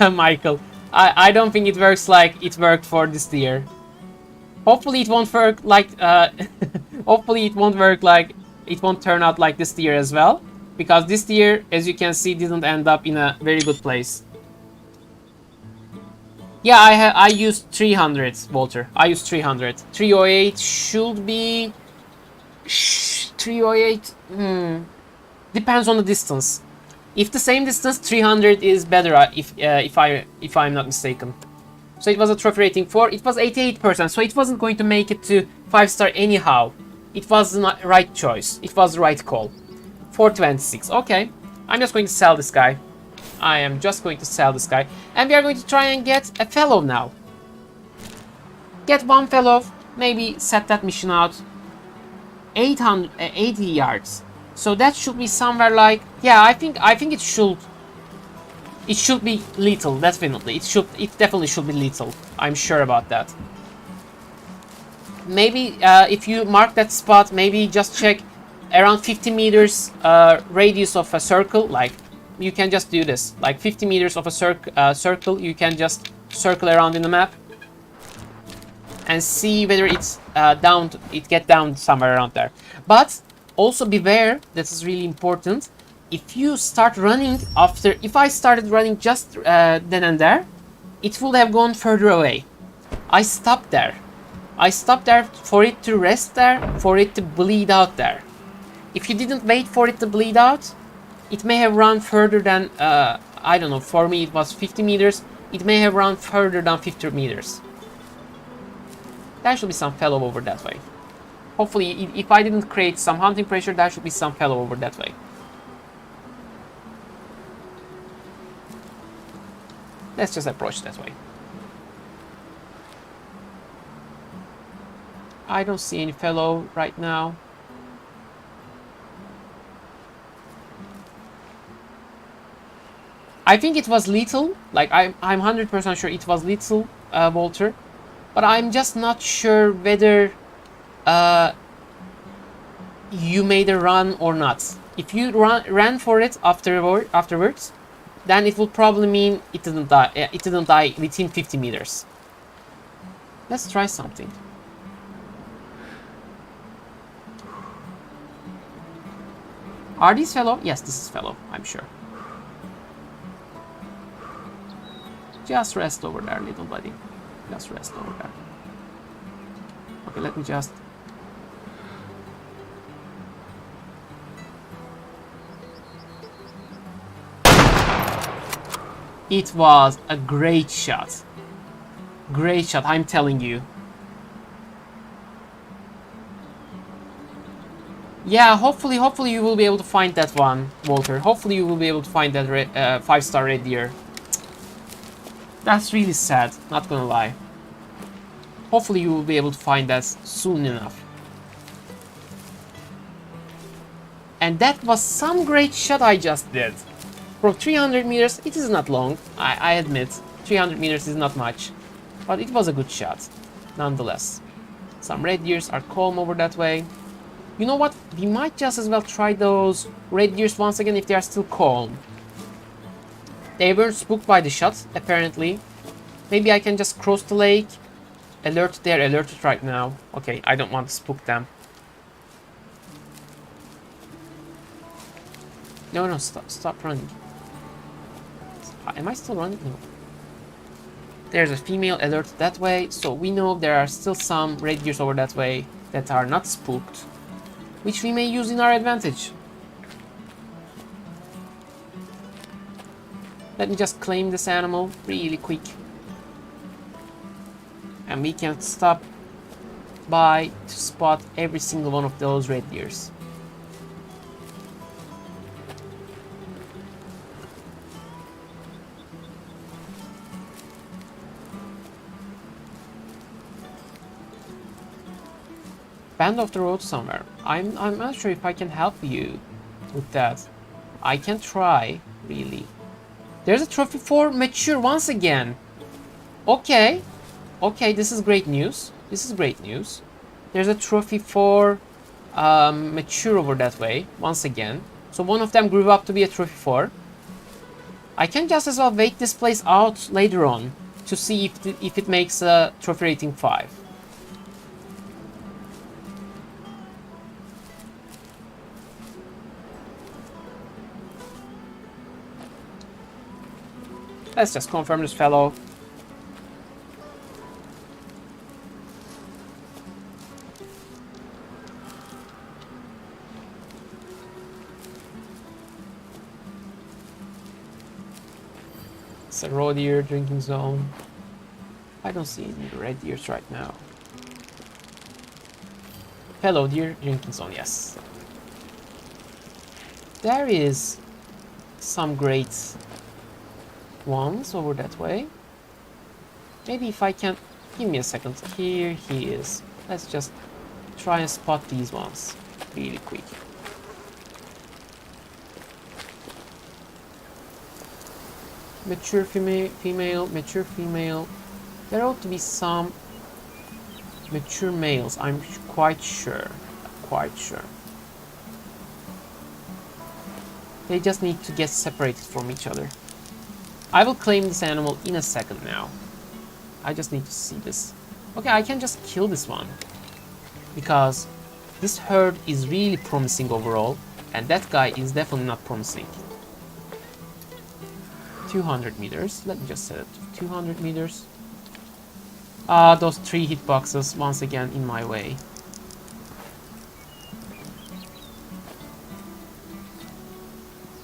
A: Michael, I don't think it works like it worked for this deer. Hopefully it won't work like... hopefully it won't work like... It won't turn out like this deer as well. Because this deer, as you can see, didn't end up in a very good place. Yeah, I used 300, Walter. I used 300. 308 should be... 308... Depends on the distance. If the same distance, 300 is better if I'm not mistaken. So it was a trophy rating 4. It was 88%, so it wasn't going to make it to 5-star anyhow. It was the right choice. It was the right call. 426. Okay. I'm just going to sell this guy. I am just going to sell this guy. And we are going to try and get a fellow now. Get one fellow. Maybe set that mission out. 80 yards. So that should be somewhere like... Yeah, I think it should... It should be lethal, definitely. It definitely should be lethal. I'm sure about that. Maybe if you mark that spot, maybe just check around 50 meters radius of a circle. Like, you can just do this. Like 50 meters of a circle, you can just circle around in the map and see whether it's it get down somewhere around there. But also beware, this is really important. If you start running after, if I started running just then and there, it would have gone further away. I stopped there. I stopped there for it to rest there, for it to bleed out there. If you didn't wait for it to bleed out, it may have run further than, I don't know, for me it was 50 meters. It may have run further than 50 meters. There should be some fellow over that way. Hopefully, if I didn't create some hunting pressure, there should be some fellow over that way. Let's just approach that way. I don't see any fellow right now. I think it was lethal. Like, I'm 100% sure it was lethal, Walter. But I'm just not sure whether you made a run or not. If you ran for it afterwards, then it will probably mean it didn't die. It didn't die within 50 meters. Let's try something. Are these fellow? Yes, this is fellow, I'm sure. Just rest over there, little buddy. Just rest over there. Okay, let me just... It was a great shot. Great shot, I'm telling you. Yeah, hopefully you will be able to find that one, Walter. Hopefully you will be able to find that 5-star red deer. That's really sad, not gonna lie. Hopefully you will be able to find that soon enough. And that was some great shot I just did. From 300 meters, it is not long, I admit. 300 meters is not much. But it was a good shot, nonetheless. Some red deers are calm over that way. You know what? We might just as well try those red deers once again if they are still calm. They weren't spooked by the shot, apparently. Maybe I can just cross the lake. Alert, they're alerted right now. Okay, I don't want to spook them. No, stop running. Am I still running? No. There's a female alerted that way, so we know there are still some red deers over that way that are not spooked, which we may use in our advantage. Let me just claim this animal really quick. And we can stop by to spot every single one of those red deers. Band of the road somewhere. I'm not sure if I can help you with that. I can try, really. There's a trophy for mature once again. Okay. Okay, this is great news. This is great news. There's a trophy for mature over that way, once again. So one of them grew up to be a trophy for. I can just as well wait this place out later on to see if it makes a trophy rating 5. Let's just confirm this fellow. It's a raw deer drinking zone. I don't see any red deers right now. Hello deer drinking zone, yes. There is some great ones over that way. Maybe if I can... Give me a second. Here he is. Let's just try and spot these ones really quick. Mature female, mature female. There ought to be some mature males, I'm quite sure. Quite sure. They just need to get separated from each other. I will claim this animal in a second now. I just need to see this. Okay, I can just kill this one. Because this herd is really promising overall. And that guy is definitely not promising. 200 meters. Let me just set it to 200 meters. Those 3 hitboxes once again in my way.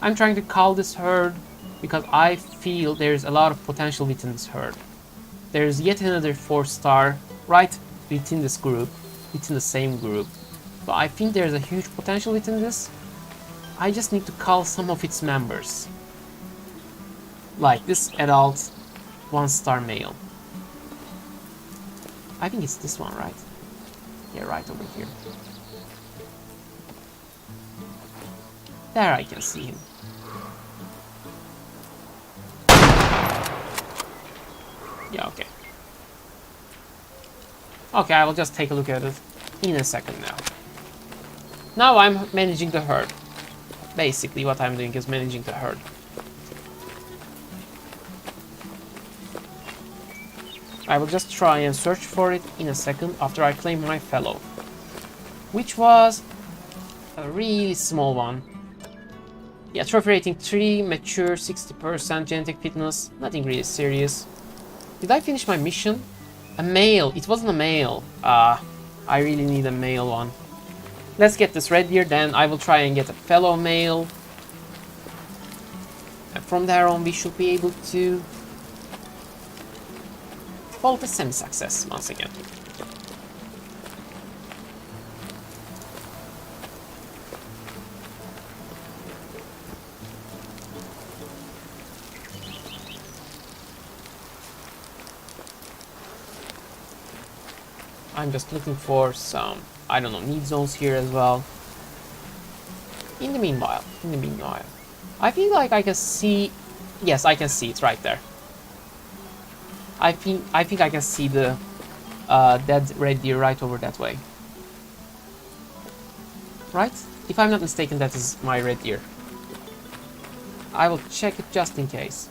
A: I'm trying to cull this herd because I feel there's a lot of potential within this herd. There's yet another 4-star right within this group, within the same group. So I think there's a huge potential within this. I just need to cull some of its members. Like this adult 1-star male. I think it's this one, right? Yeah, right over here. There I can see him. Yeah, okay. Okay, I will just take a look at it in a second now. Now I'm managing the herd. Basically what I'm doing is managing the herd. I will just try and search for it in a second after I claim my fellow. Which was a really small one. Yeah, trophy rating 3, mature 60%, genetic fitness, nothing really serious. Did I finish my mission? A male, it wasn't a male. I really need a male one. Let's get this red deer, then I will try and get a fellow male. And from there on we should be able to call it a semi-success once again. I'm just looking for some, I don't know, need zones here as well. In the meanwhile, I feel like I can see, yes, I can see it right there. I think I can see the dead red deer right over that way. Right? If I'm not mistaken, that is my red deer. I will check it just in case.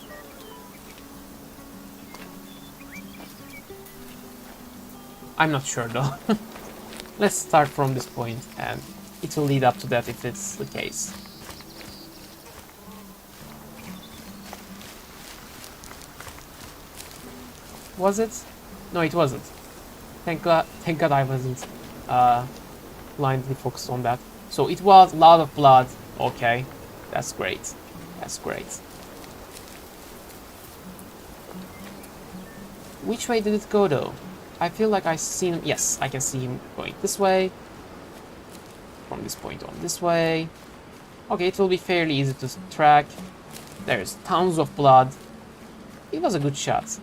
A: I'm not sure though. Let's start from this point and it will lead up to that if it's the case. Was it? No, it wasn't. Thank God I wasn't blindly focused on that. So it was a lot of blood. Okay, that's great. That's great. Which way did it go though? I feel like I see him. Yes, I can see him going this way. From this point on this way. Okay, it will be fairly easy to track. There's tons of blood. It was a good shot.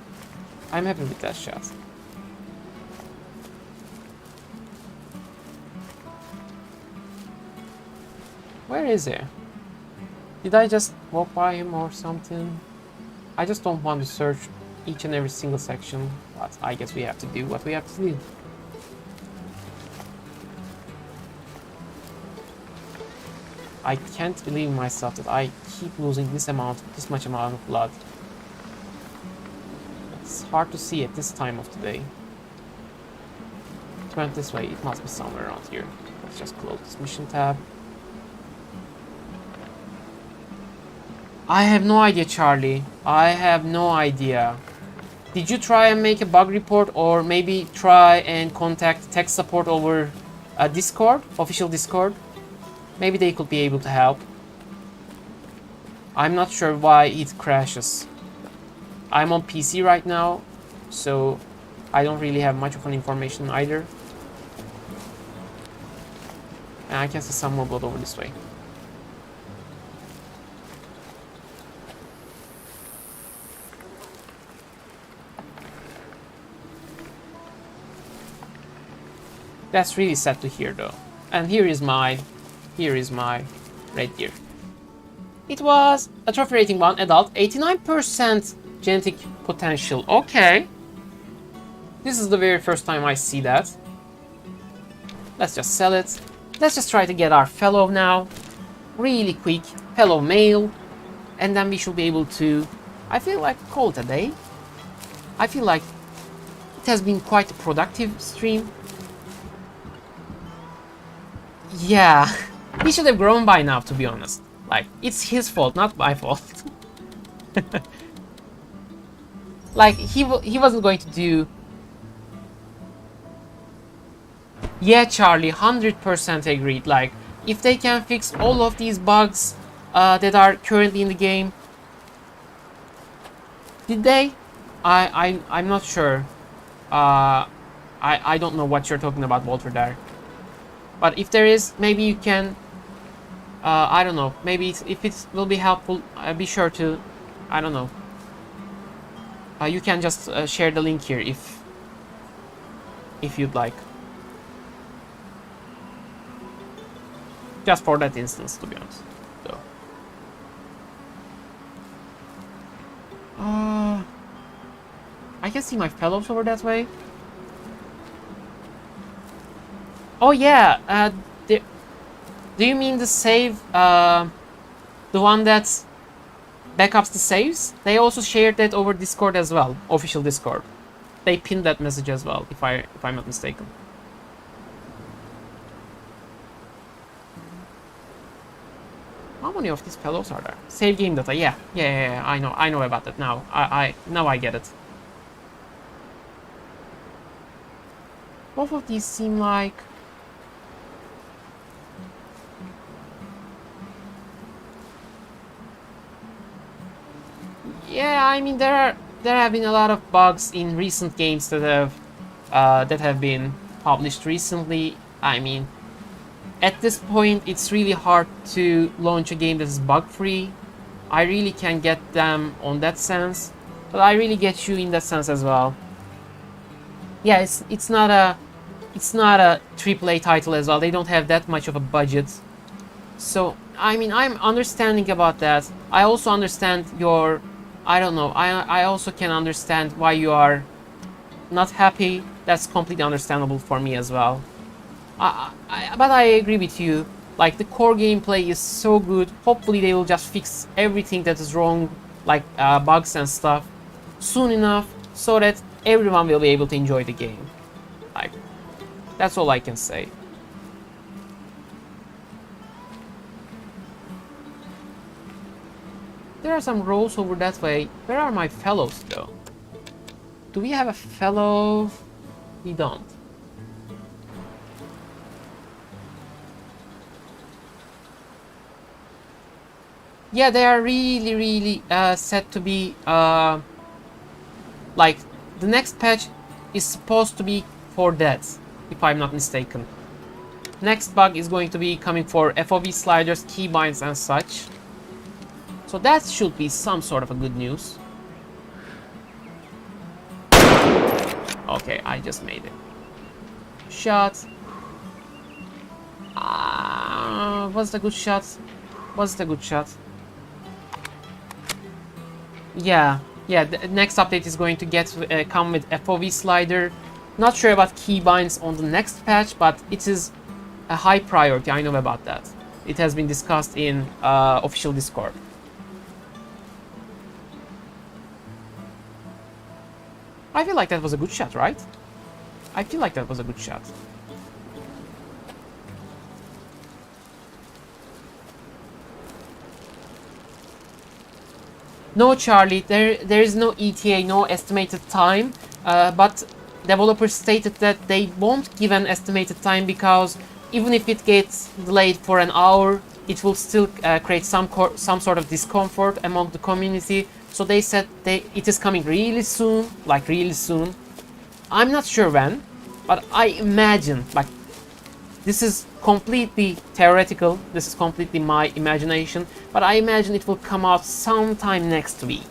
A: I'm happy with that shot. Where is he? Did I just walk by him or something? I just don't want to search each and every single section, but I guess we have to do what we have to do. I can't believe myself that I keep losing this much amount of blood. It's hard to see at this time of the day. It went this way, it must be somewhere around here. Let's just close this mission tab. I have no idea, Charlie. I have no idea. Did you try and make a bug report or maybe try and contact tech support over Discord, official Discord? Maybe they could be able to help. I'm not sure why it crashes. I'm on PC right now, so I don't really have much of an information either. And I can see some more blood over this way. That's really sad to hear though. And here is my red deer. It was a trophy rating 1 adult, 89% genetic potential. Okay. This is the very first time I see that. Let's just sell it. Let's just try to get our fellow now. Really quick. Fellow male. And then we should be able to, I feel like, call it a day. I feel like it has been quite a productive stream. Yeah, he should have grown by now, to be honest. Like, it's his fault, not my fault. Like, he wasn't going to do... Yeah, Charlie, 100% agreed. Like, if they can fix all of these bugs that are currently in the game... Did they? I'm not sure. I don't know what you're talking about, Walter, there. But if there is, maybe you can, I don't know, maybe if it will be helpful, be sure to, I don't know. You can just share the link here if you'd like. Just for that instance, to be honest. So. I can see my fellows over that way. Oh yeah, do you mean the save, the one that backups the saves? They also shared that over Discord as well, official Discord. They pinned that message as well, if I'm not mistaken. many of these fellows are there? Save game data. Yeah. I know about that now. Now I get it. Both of these seem like... Yeah, I mean there have been a lot of bugs in recent games that have been published recently. I mean, at this point, it's really hard to launch a game that is bug-free. I really can get them on that sense, but I really get you in that sense as well. Yeah, it's not a AAA title as well. They don't have that much of a budget, so I mean I'm understanding about that. I also understand your... I don't know. I also can understand why you are not happy. That's completely understandable for me as well. But I agree with you. Like, the core gameplay is so good. Hopefully they will just fix everything that is wrong, like bugs and stuff, soon enough, so that everyone will be able to enjoy the game. Like, that's all I can say. There are some rows over that way. Where are my fellows, though? Do we have a fellow? We don't. Yeah, they are really set to be like, the next patch is supposed to be for that, if I'm not mistaken. Next bug is going to be coming for FOV sliders, keybinds and such. So that should be some sort of a good news. Okay, I just made it. Shot. Was the good shot? Was the good shot? Yeah, the next update is going to come with FOV slider. Not sure about keybinds on the next patch, but it is a high priority. I know about that. It has been discussed in official Discord. I feel like that was a good shot, right? I feel like that was a good shot. No, Charlie, there is no ETA, no estimated time, but developers stated that they won't give an estimated time because even if it gets delayed for an hour, it will still create some sort of discomfort among the community. So they said it is coming really soon, like really soon. I'm not sure when, but I imagine, like, this is completely theoretical, this is completely my imagination, but I imagine it will come out sometime next week.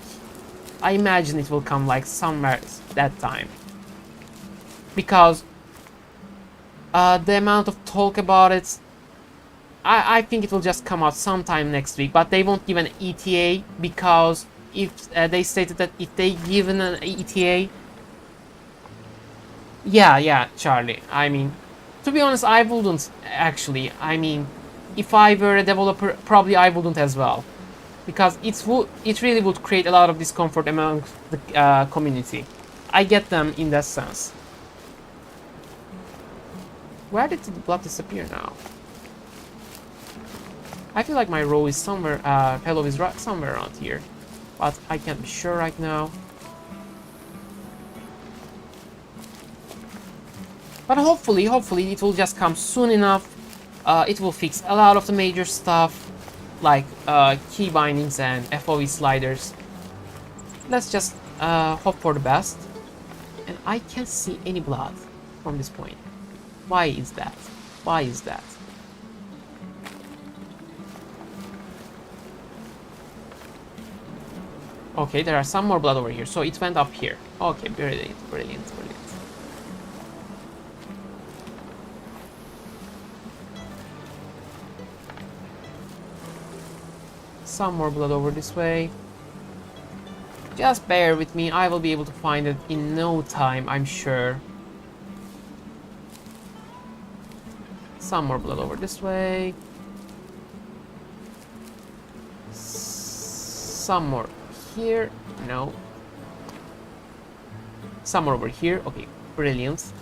A: I imagine it will come like somewhere that time. Because the amount of talk about it, I think it will just come out sometime next week, but they won't give an ETA because if they stated that if they give an ETA... Yeah, Charlie, I mean, to be honest, I wouldn't actually. I mean, if I were a developer, probably I wouldn't as well, because it really would create a lot of discomfort among the community. I get them in that sense. Where did the blood disappear now? I feel like my row is somewhere, fellow is somewhere around here, but I can't be sure right now. But hopefully it will just come soon enough. It will fix a lot of the major stuff, like key bindings and FOV sliders. Let's just hope for the best. And I can't see any blood from this point. Why is that? Why is that? Okay, there are some more blood over here, so it went up here. Okay, brilliant. Some more blood over this way. Just bear with me, I will be able to find it in no time, I'm sure. Some more blood over this way. Some more here. No. Some more over here. Okay, brilliant.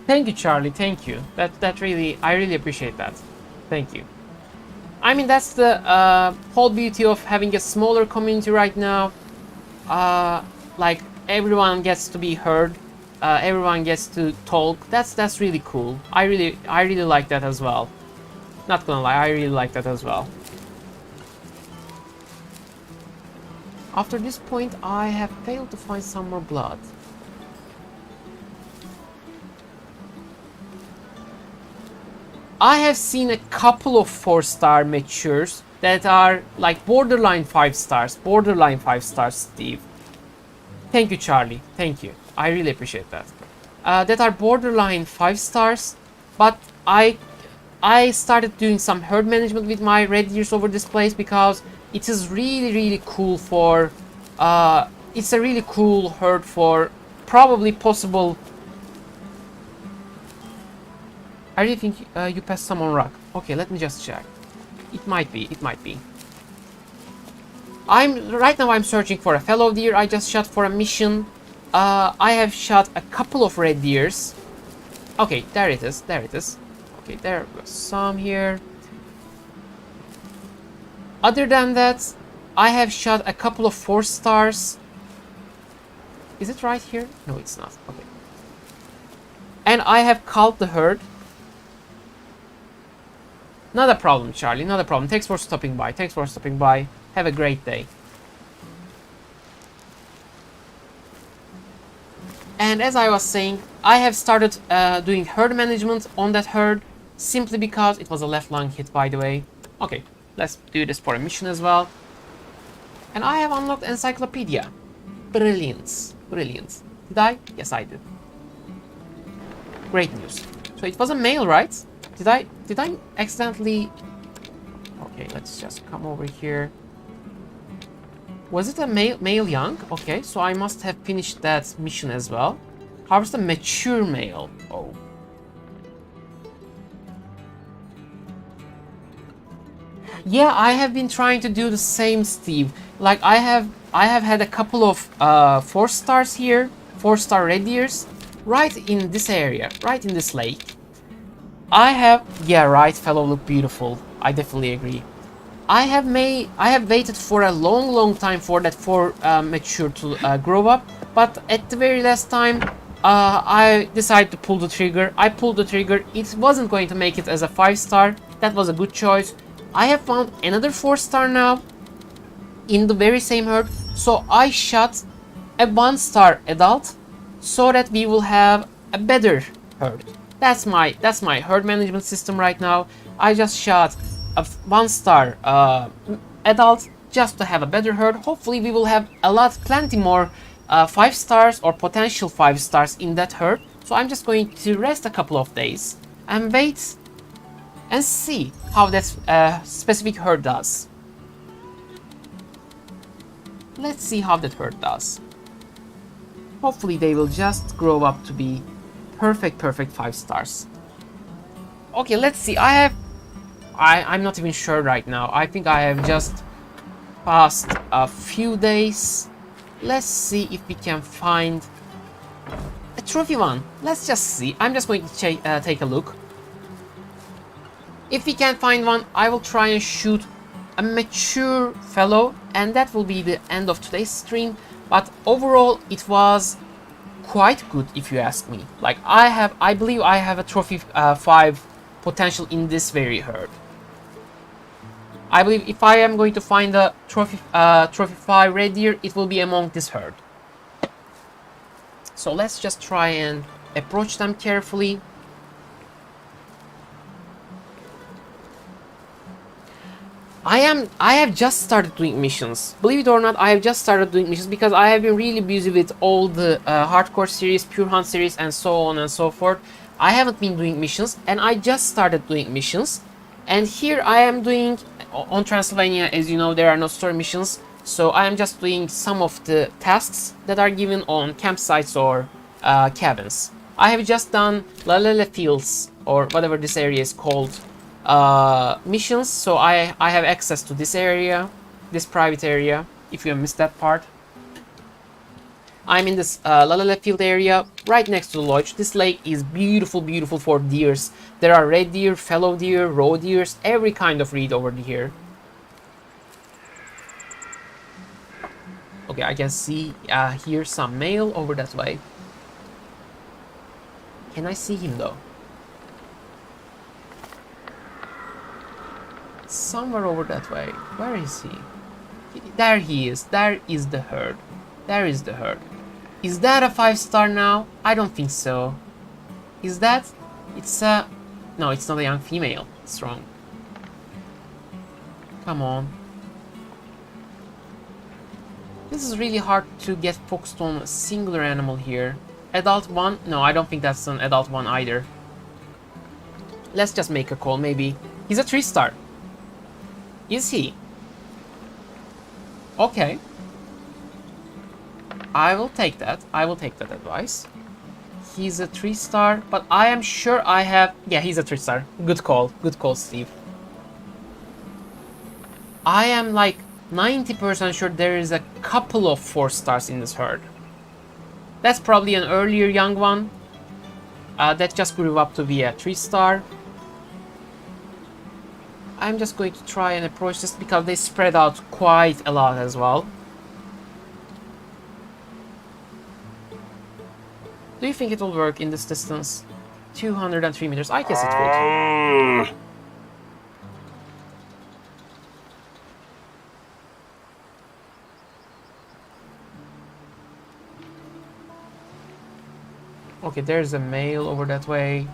A: Thank you, Charlie. Thank you. That really, I really appreciate that. Thank you. I mean, that's the whole beauty of having a smaller community right now. Like everyone gets to be heard, everyone gets to talk. That's really cool. I really like that as well. Not gonna lie, I really like that as well. After this point, I have failed to find some more blood. I have seen a couple of 4-star matures that are like borderline 5 stars. Borderline 5 stars, Steve. Thank you, Charlie. Thank you. I really appreciate that. That are borderline 5 stars, but I started doing some herd management with my red deers over this place because it is really cool for it's a really cool herd for probably possible. I really think you passed some on rock. Okay, let me just check. It might be. Right now I'm searching for a fellow deer. I just shot for a mission. I have shot a couple of red deers. Okay, there it is. Okay, there was some here. Other than that, I have shot a couple of 4 stars. Is it right here? No, it's not. Okay. And I have culled the herd. Not a problem, Charlie. Not a problem. Thanks for stopping by. Have a great day. And as I was saying, I have started doing herd management on that herd simply because it was a left lung hit, by the way. Okay, let's do this for a mission as well. And I have unlocked encyclopedia. Brilliant. Did I? Yes, I did. Great news. So it was a male, right? Did I accidentally... Okay, let's just come over here. Was it a male young? Okay, so I must have finished that mission as well. Harvest a mature male. Oh. Yeah, I have been trying to do the same, Steve. Like I have had a couple of 4 stars here, 4-star red deers, right in this area, right in this lake. Yeah, right, fellow, look beautiful. I definitely agree. I have waited for a long time for that 4 mature to grow up, but at the very last time, I decided to pull the trigger. I pulled the trigger. It wasn't going to make it as a 5-star. That was a good choice. I have found another 4-star now in the very same herd, so I shot a 1-star adult so that we will have a better herd. That's my herd management system right now. I just shot a 1-star adult just to have a better herd. Hopefully we will have plenty more 5 stars or potential 5 stars in that herd. So I'm just going to rest a couple of days and wait and see how that specific herd does. Let's see how that herd does. Hopefully they will just grow up to be perfect 5 stars. Okay, let's see. I'm not even sure right now. I think I have just passed a few days. Let's see if we can find a trophy one. Let's just see. I'm just going to take a look. If we can find one, I will try and shoot a mature fellow, and that will be the end of today's stream. But overall, it was quite good, if you ask me. Like I believe I have a trophy 5 potential in this very herd. I believe if I am going to find a trophy 5 red deer, it will be among this herd. So let's just try and approach them carefully. I have just started doing missions. Believe it or not, I have just started doing missions because I have been really busy with all the hardcore series, pure hunt series, and so on and so forth. I haven't been doing missions, and I just started doing missions. And here I am doing, on Transylvania, as you know, there are no story missions. So I am just doing some of the tasks that are given on campsites or cabins. I have just done La Fields, or whatever this area is called, missions, so I have access to this area, this private area, if you missed that part. I'm in this Lalala field area, right next to the lodge. This lake is beautiful, beautiful for deers. There are red deer, fallow deer, roe deers, every kind of breed over here. Okay, I can see here some male over that way. Can I see him though? Somewhere over that way. Where is he? There he is. There is the herd. There is the herd. Is that a 5-star now? I don't think so. Is that? It's a... No, it's not a young female. It's wrong. Come on. This is really hard to get focused on a singular animal here. Adult one? No, I don't think that's an adult one either. Let's just make a call, maybe. He's a 3-star. Is he? Okay. I will take that. I will take that advice. He's a 3-star, but I am sure I have... Yeah, he's a 3-star. Good call. Good call, Steve. I am like 90% sure there is a couple of 4-stars in this herd. That's probably an earlier young one that just grew up to be a 3-star. I'm just going to try and approach this because they spread out quite a lot as well. Do you think it will work in this distance? 203 meters. I guess it would. Okay, there's a male over that way.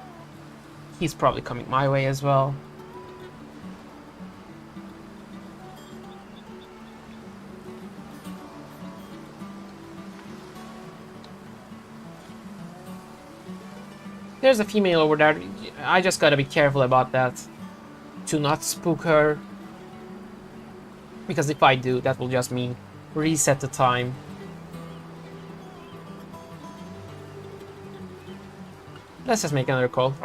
A: He's probably coming my way as well. There's a female over there. I just gotta be careful about that. To not spook her. Because if I do, that will just mean reset the time. Let's just make another call.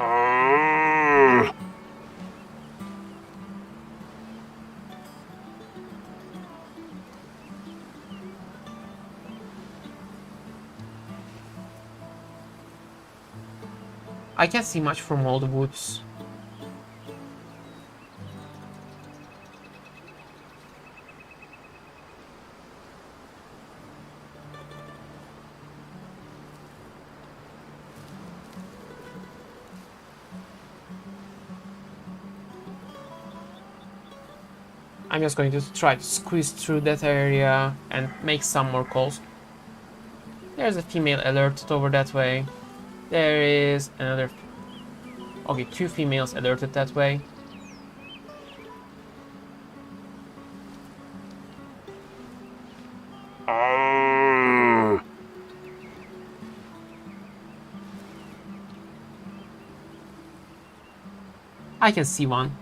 A: I can't see much from all the woods. I'm just going to try to squeeze through that area and make some more calls. There's a female alerted over that way. There is another... Okay, 2 females alerted that way. I can see one.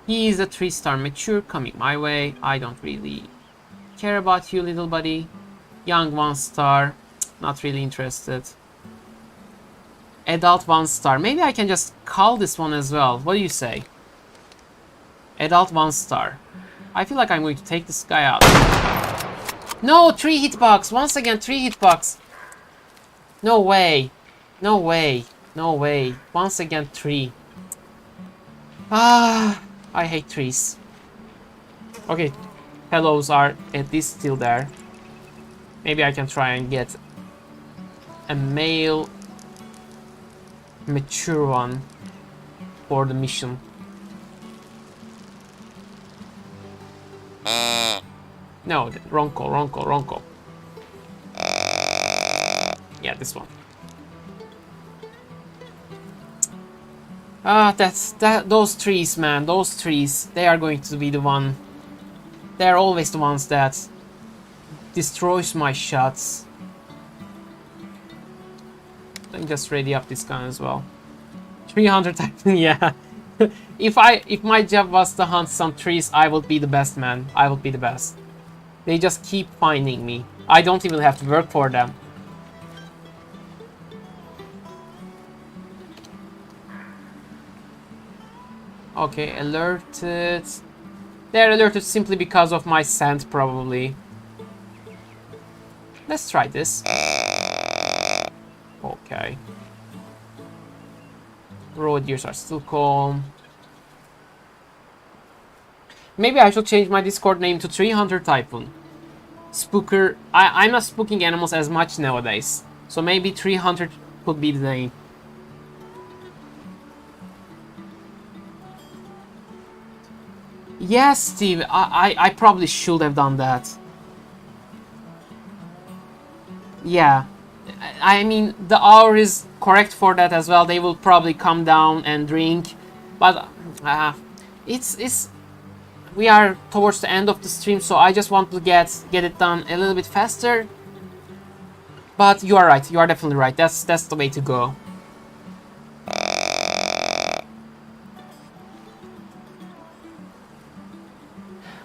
A: He is a 3-star mature coming my way. I don't really care about you, little buddy. Young 1-star. Not really interested. Adult 1-star. Maybe I can just call this one as well. What do you say? Adult 1-star. I feel like I'm going to take this guy out. No, 3 hitbox. Once again, 3 hitbox. No way. No way. No way. Once again, 3. Ah, I hate 3s. Okay, hellos are at least still there. Maybe I can try and get a male mature one for the mission. No, wrong call, wrong call, wrong call. Yeah, this one. Ah, those trees, man, those trees, they are going to be the one. They're always the ones that destroys my shots. Let me just ready up this gun as well. 300 Typhoon, yeah. If my job was to hunt some trees, I would be the best, man. I would be the best. They just keep finding me. I don't even have to work for them. Okay, alerted. They're alerted simply because of my scent, probably. Let's try this. Okay. Roe deers are still calm. Maybe I should change my Discord name to HunterTyphoon. Spooker. I'm not spooking animals as much nowadays. So maybe 300 could be the name. Yes, Steve. I probably should have done that. Yeah. I mean, the hour is correct for that as well. They will probably come down and drink. But it's we are towards the end of the stream, so I just want to get it done a little bit faster. But you are right. You are definitely right. That's the way to go.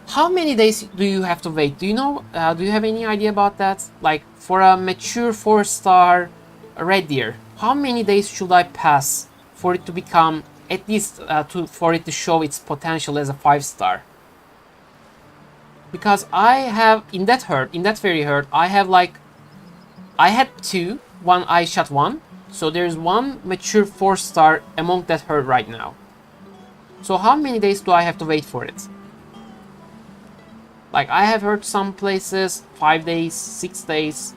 A: How many days do you have to wait? Do you know? Do you have any idea about that? Like for a mature 4-star red deer, how many days should I pass for it to become at least for it to show its potential as a 5-star? Because I have in that very herd, I had 2. I shot 1, so there's 1 mature 4-star among that herd right now. So how many days do I have to wait for it? Like, I have heard some places 5 days, 6 days,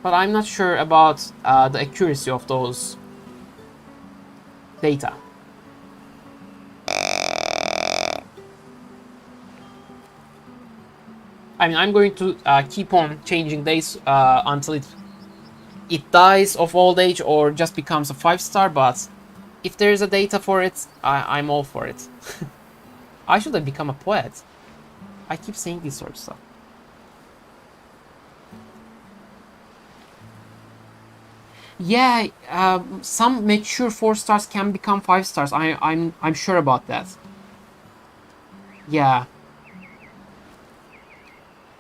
A: but I'm not sure about the accuracy of those data. I mean, I'm going to keep on changing days until it dies of old age or just becomes a 5-star, but if there's a data for it, I'm all for it. I should have become a poet. I keep saying this sort of stuff. Yeah, some mature 4-stars can become 5-stars. I'm sure about that. Yeah.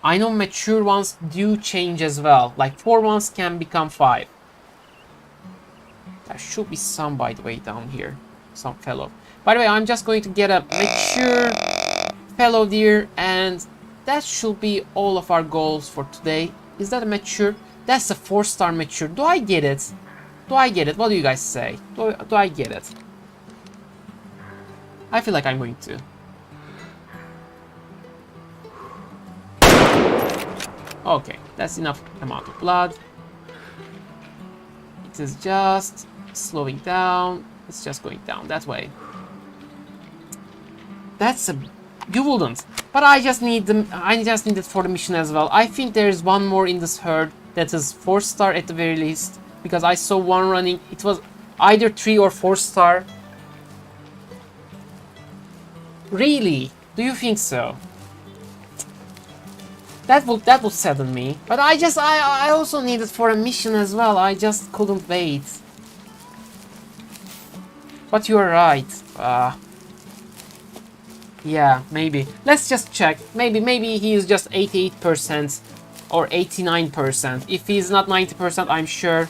A: I know mature ones do change as well. Like 4 ones can become 5. There should be some, by the way, down here. Some fellow. By the way, I'm just going to get a mature fellow deer, and that should be all of our goals for today. Is that a mature? That's a 4-star mature. Do I get it? Do I get it? What do you guys say? Do I get it? I feel like I'm going to. Okay, that's enough amount of blood. It is just slowing down. It's just going down that way. That's a... You wouldn't. But I just need them. I just need it for the mission as well. I think there is one more in this herd that is 4-star at the very least, because I saw one running. It was either 3 or 4-star. Really? Do you think so? That would sadden me. But I also need it for a mission as well. I just couldn't wait. But you are right. Yeah, maybe. Let's just check. Maybe he is just 88% or 89%. If he's not 90%, I'm sure.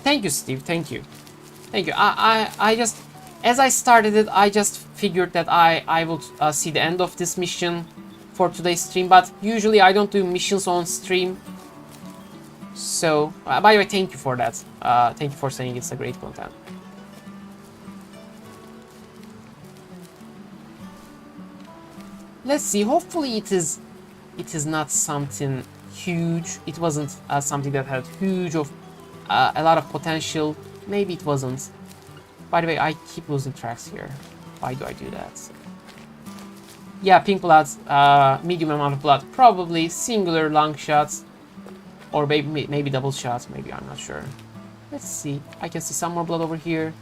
A: Thank you, Steve. Thank you. Thank you. I just, as I started it, I just figured that I would see the end of this mission for today's stream. But usually I don't do missions on stream. So, by the way, thank you for that. Thank you for saying it's a great content. Let's see. Hopefully, it is not something huge. It wasn't something that had a lot of potential. Maybe it wasn't. By the way, I keep losing tracks here. Why do I do that? Yeah, pink blood, medium amount of blood, probably singular long shots. Or maybe double shots, maybe, I'm not sure. Let's see. I can see some more blood over here.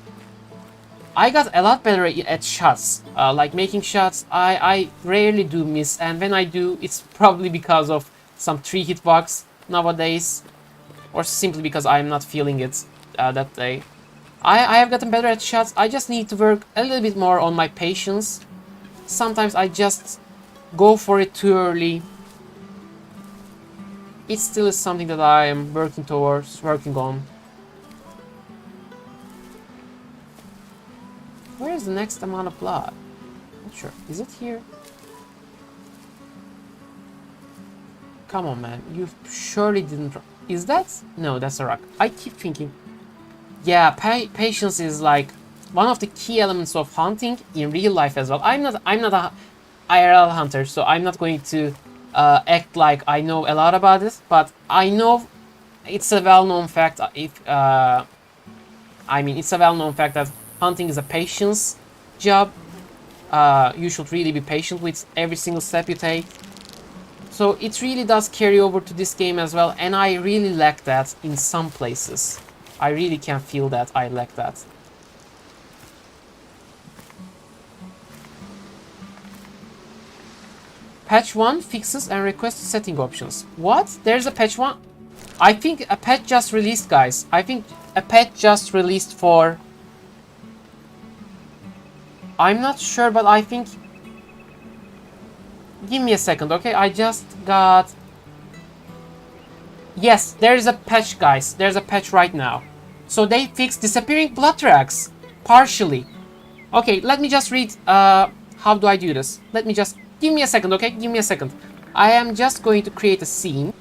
A: I got a lot better at shots. Like making shots, I rarely do miss. And when I do, it's probably because of some 3-hit bugs nowadays. Or simply because I'm not feeling it that day. I have gotten better at shots. I just need to work a little bit more on my patience. Sometimes I just go for it too early. It still is something that I am working on. Where is the next amount of blood? Not sure. Is it here? Come on, man. You surely didn't... Is that... No, that's a rock. I keep thinking... Yeah, patience is like one of the key elements of hunting in real life as well. I'm not a IRL hunter, so I'm not going to act like I know a lot about this, but I know it's a well-known fact. I mean, it's a well-known fact that hunting is a patience job. You should really be patient with every single step you take. So it really does carry over to this game as well, and I really lack that in some places. I really can feel that I lack that. Patch 1 fixes and request setting options. What? There's a patch 1? I think a patch just released, guys. I think a patch just released for... I'm not sure, but I think... Give me a second, okay? I just got... Yes, there is a patch, guys. There's a patch right now. So they fixed disappearing blood tracks. Partially. Okay, let me just read... how do I do this? Let me just... Give me a second, okay? Give me a second. I am just going to create a scene.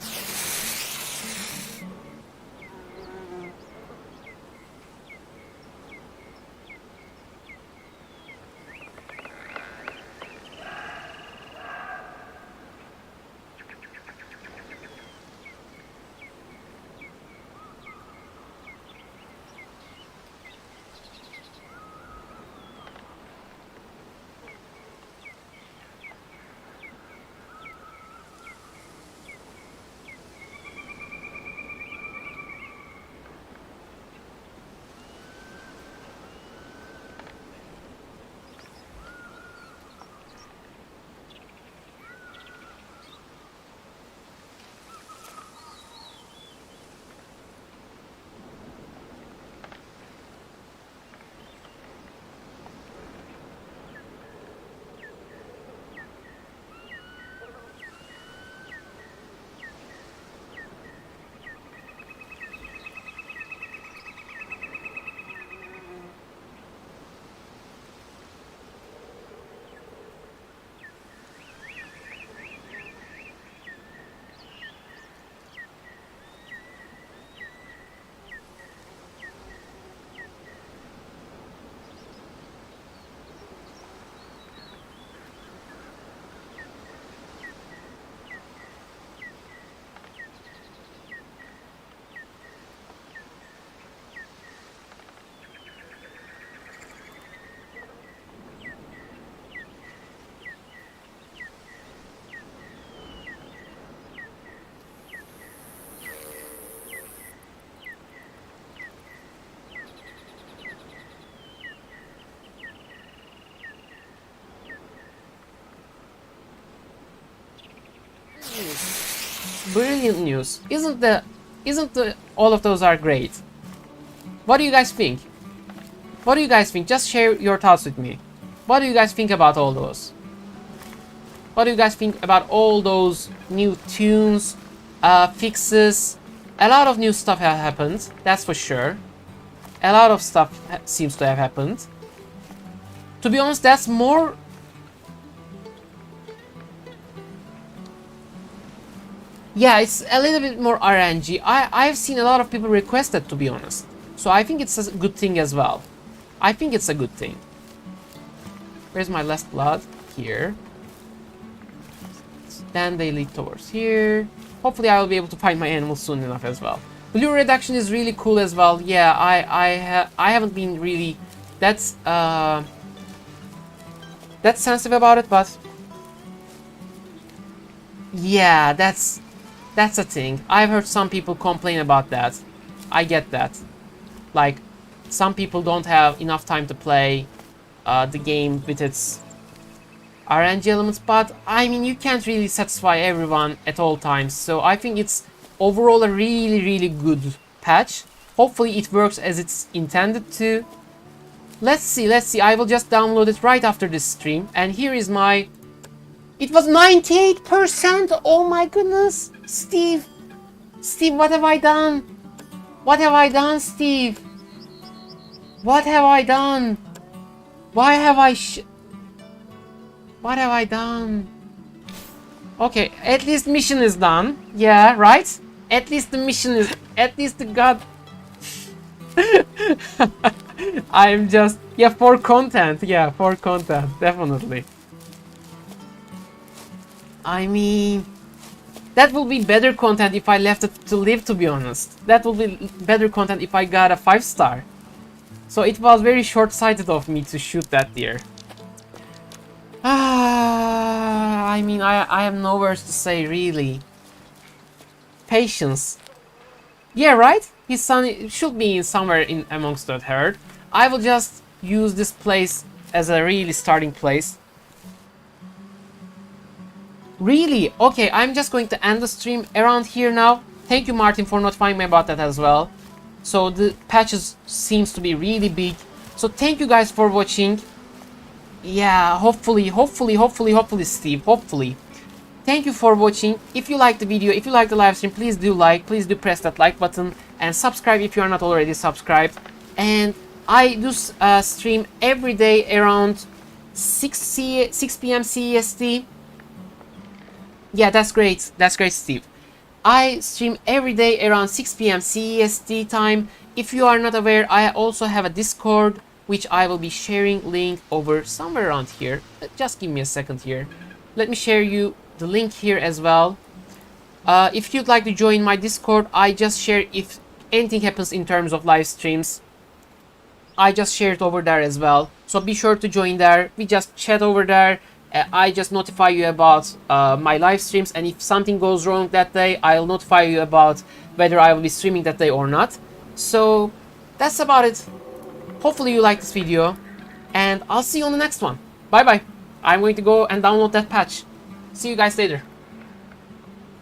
A: Brilliant news. Isn't all of those are great? What do you guys think? What do you guys think? Just share your thoughts with me. What do you guys think about all those? What do you guys think about all those new tunes, fixes? A lot of new stuff has happened, that's for sure. A lot of stuff seems to have happened. To be honest, that's more... Yeah, it's a little bit more RNG. I've seen a lot of people request that, to be honest. So I think it's a good thing as well. I think it's a good thing. Where's my last blood? Here. Then they lead towards here. Hopefully I will be able to find my animals soon enough as well. Blue reduction is really cool as well. Yeah, I haven't been really that's sensitive about it, but yeah, that's a thing. I've heard some people complain about that. I get that. Like, some people don't have enough time to play the game with its RNG elements, but I mean, you can't really satisfy everyone at all times. So I think it's overall a really good patch. Hopefully it works as it's intended to. Let's see. I will just download it right after this stream. And here is my... It was 98%! Oh my goodness! Steve, what have I done? What have I done, Steve? What have I done? Why have I what have I done? Okay, at least mission is done. Yeah, right? At least the mission is... At least the god... I'm just... Yeah, for content. Yeah, for content. Definitely. I mean... That will be better content if I left it to live, to be honest. That will be better content if I got a 5-star. So it was very short-sighted of me to shoot that deer. I mean, I have no words to say, really. Patience. Yeah, right? His son should be somewhere in amongst that herd. I will just use this place as a really starting place. Really? Okay, I'm just going to end the stream around here now. Thank you, Martin, for notifying me about that as well. So the patches seems to be really big. So thank you guys for watching. Yeah, hopefully, Steve, hopefully. Thank you for watching. If you like the video, if you like the live stream, please do like, please do press that like button and subscribe if you are not already subscribed. And I do stream every day around 6 p.m. CEST. Yeah, that's great, Steve. I stream every day around 6 p.m. CEST time. If you are not aware, I also have a Discord, which I will be sharing link over somewhere around here. Just give me a second here. Let me share you the link here as well. If you'd like to join my Discord, I just share if anything happens in terms of live streams. I just share it over there as well. So be sure to join there. We just chat over there. I just notify you about my live streams, and if something goes wrong that day, I'll notify you about whether I will be streaming that day or not. So that's about it. Hopefully you like this video, and I'll see you on the next one. Bye bye. I'm going to go and download that patch. See you guys later.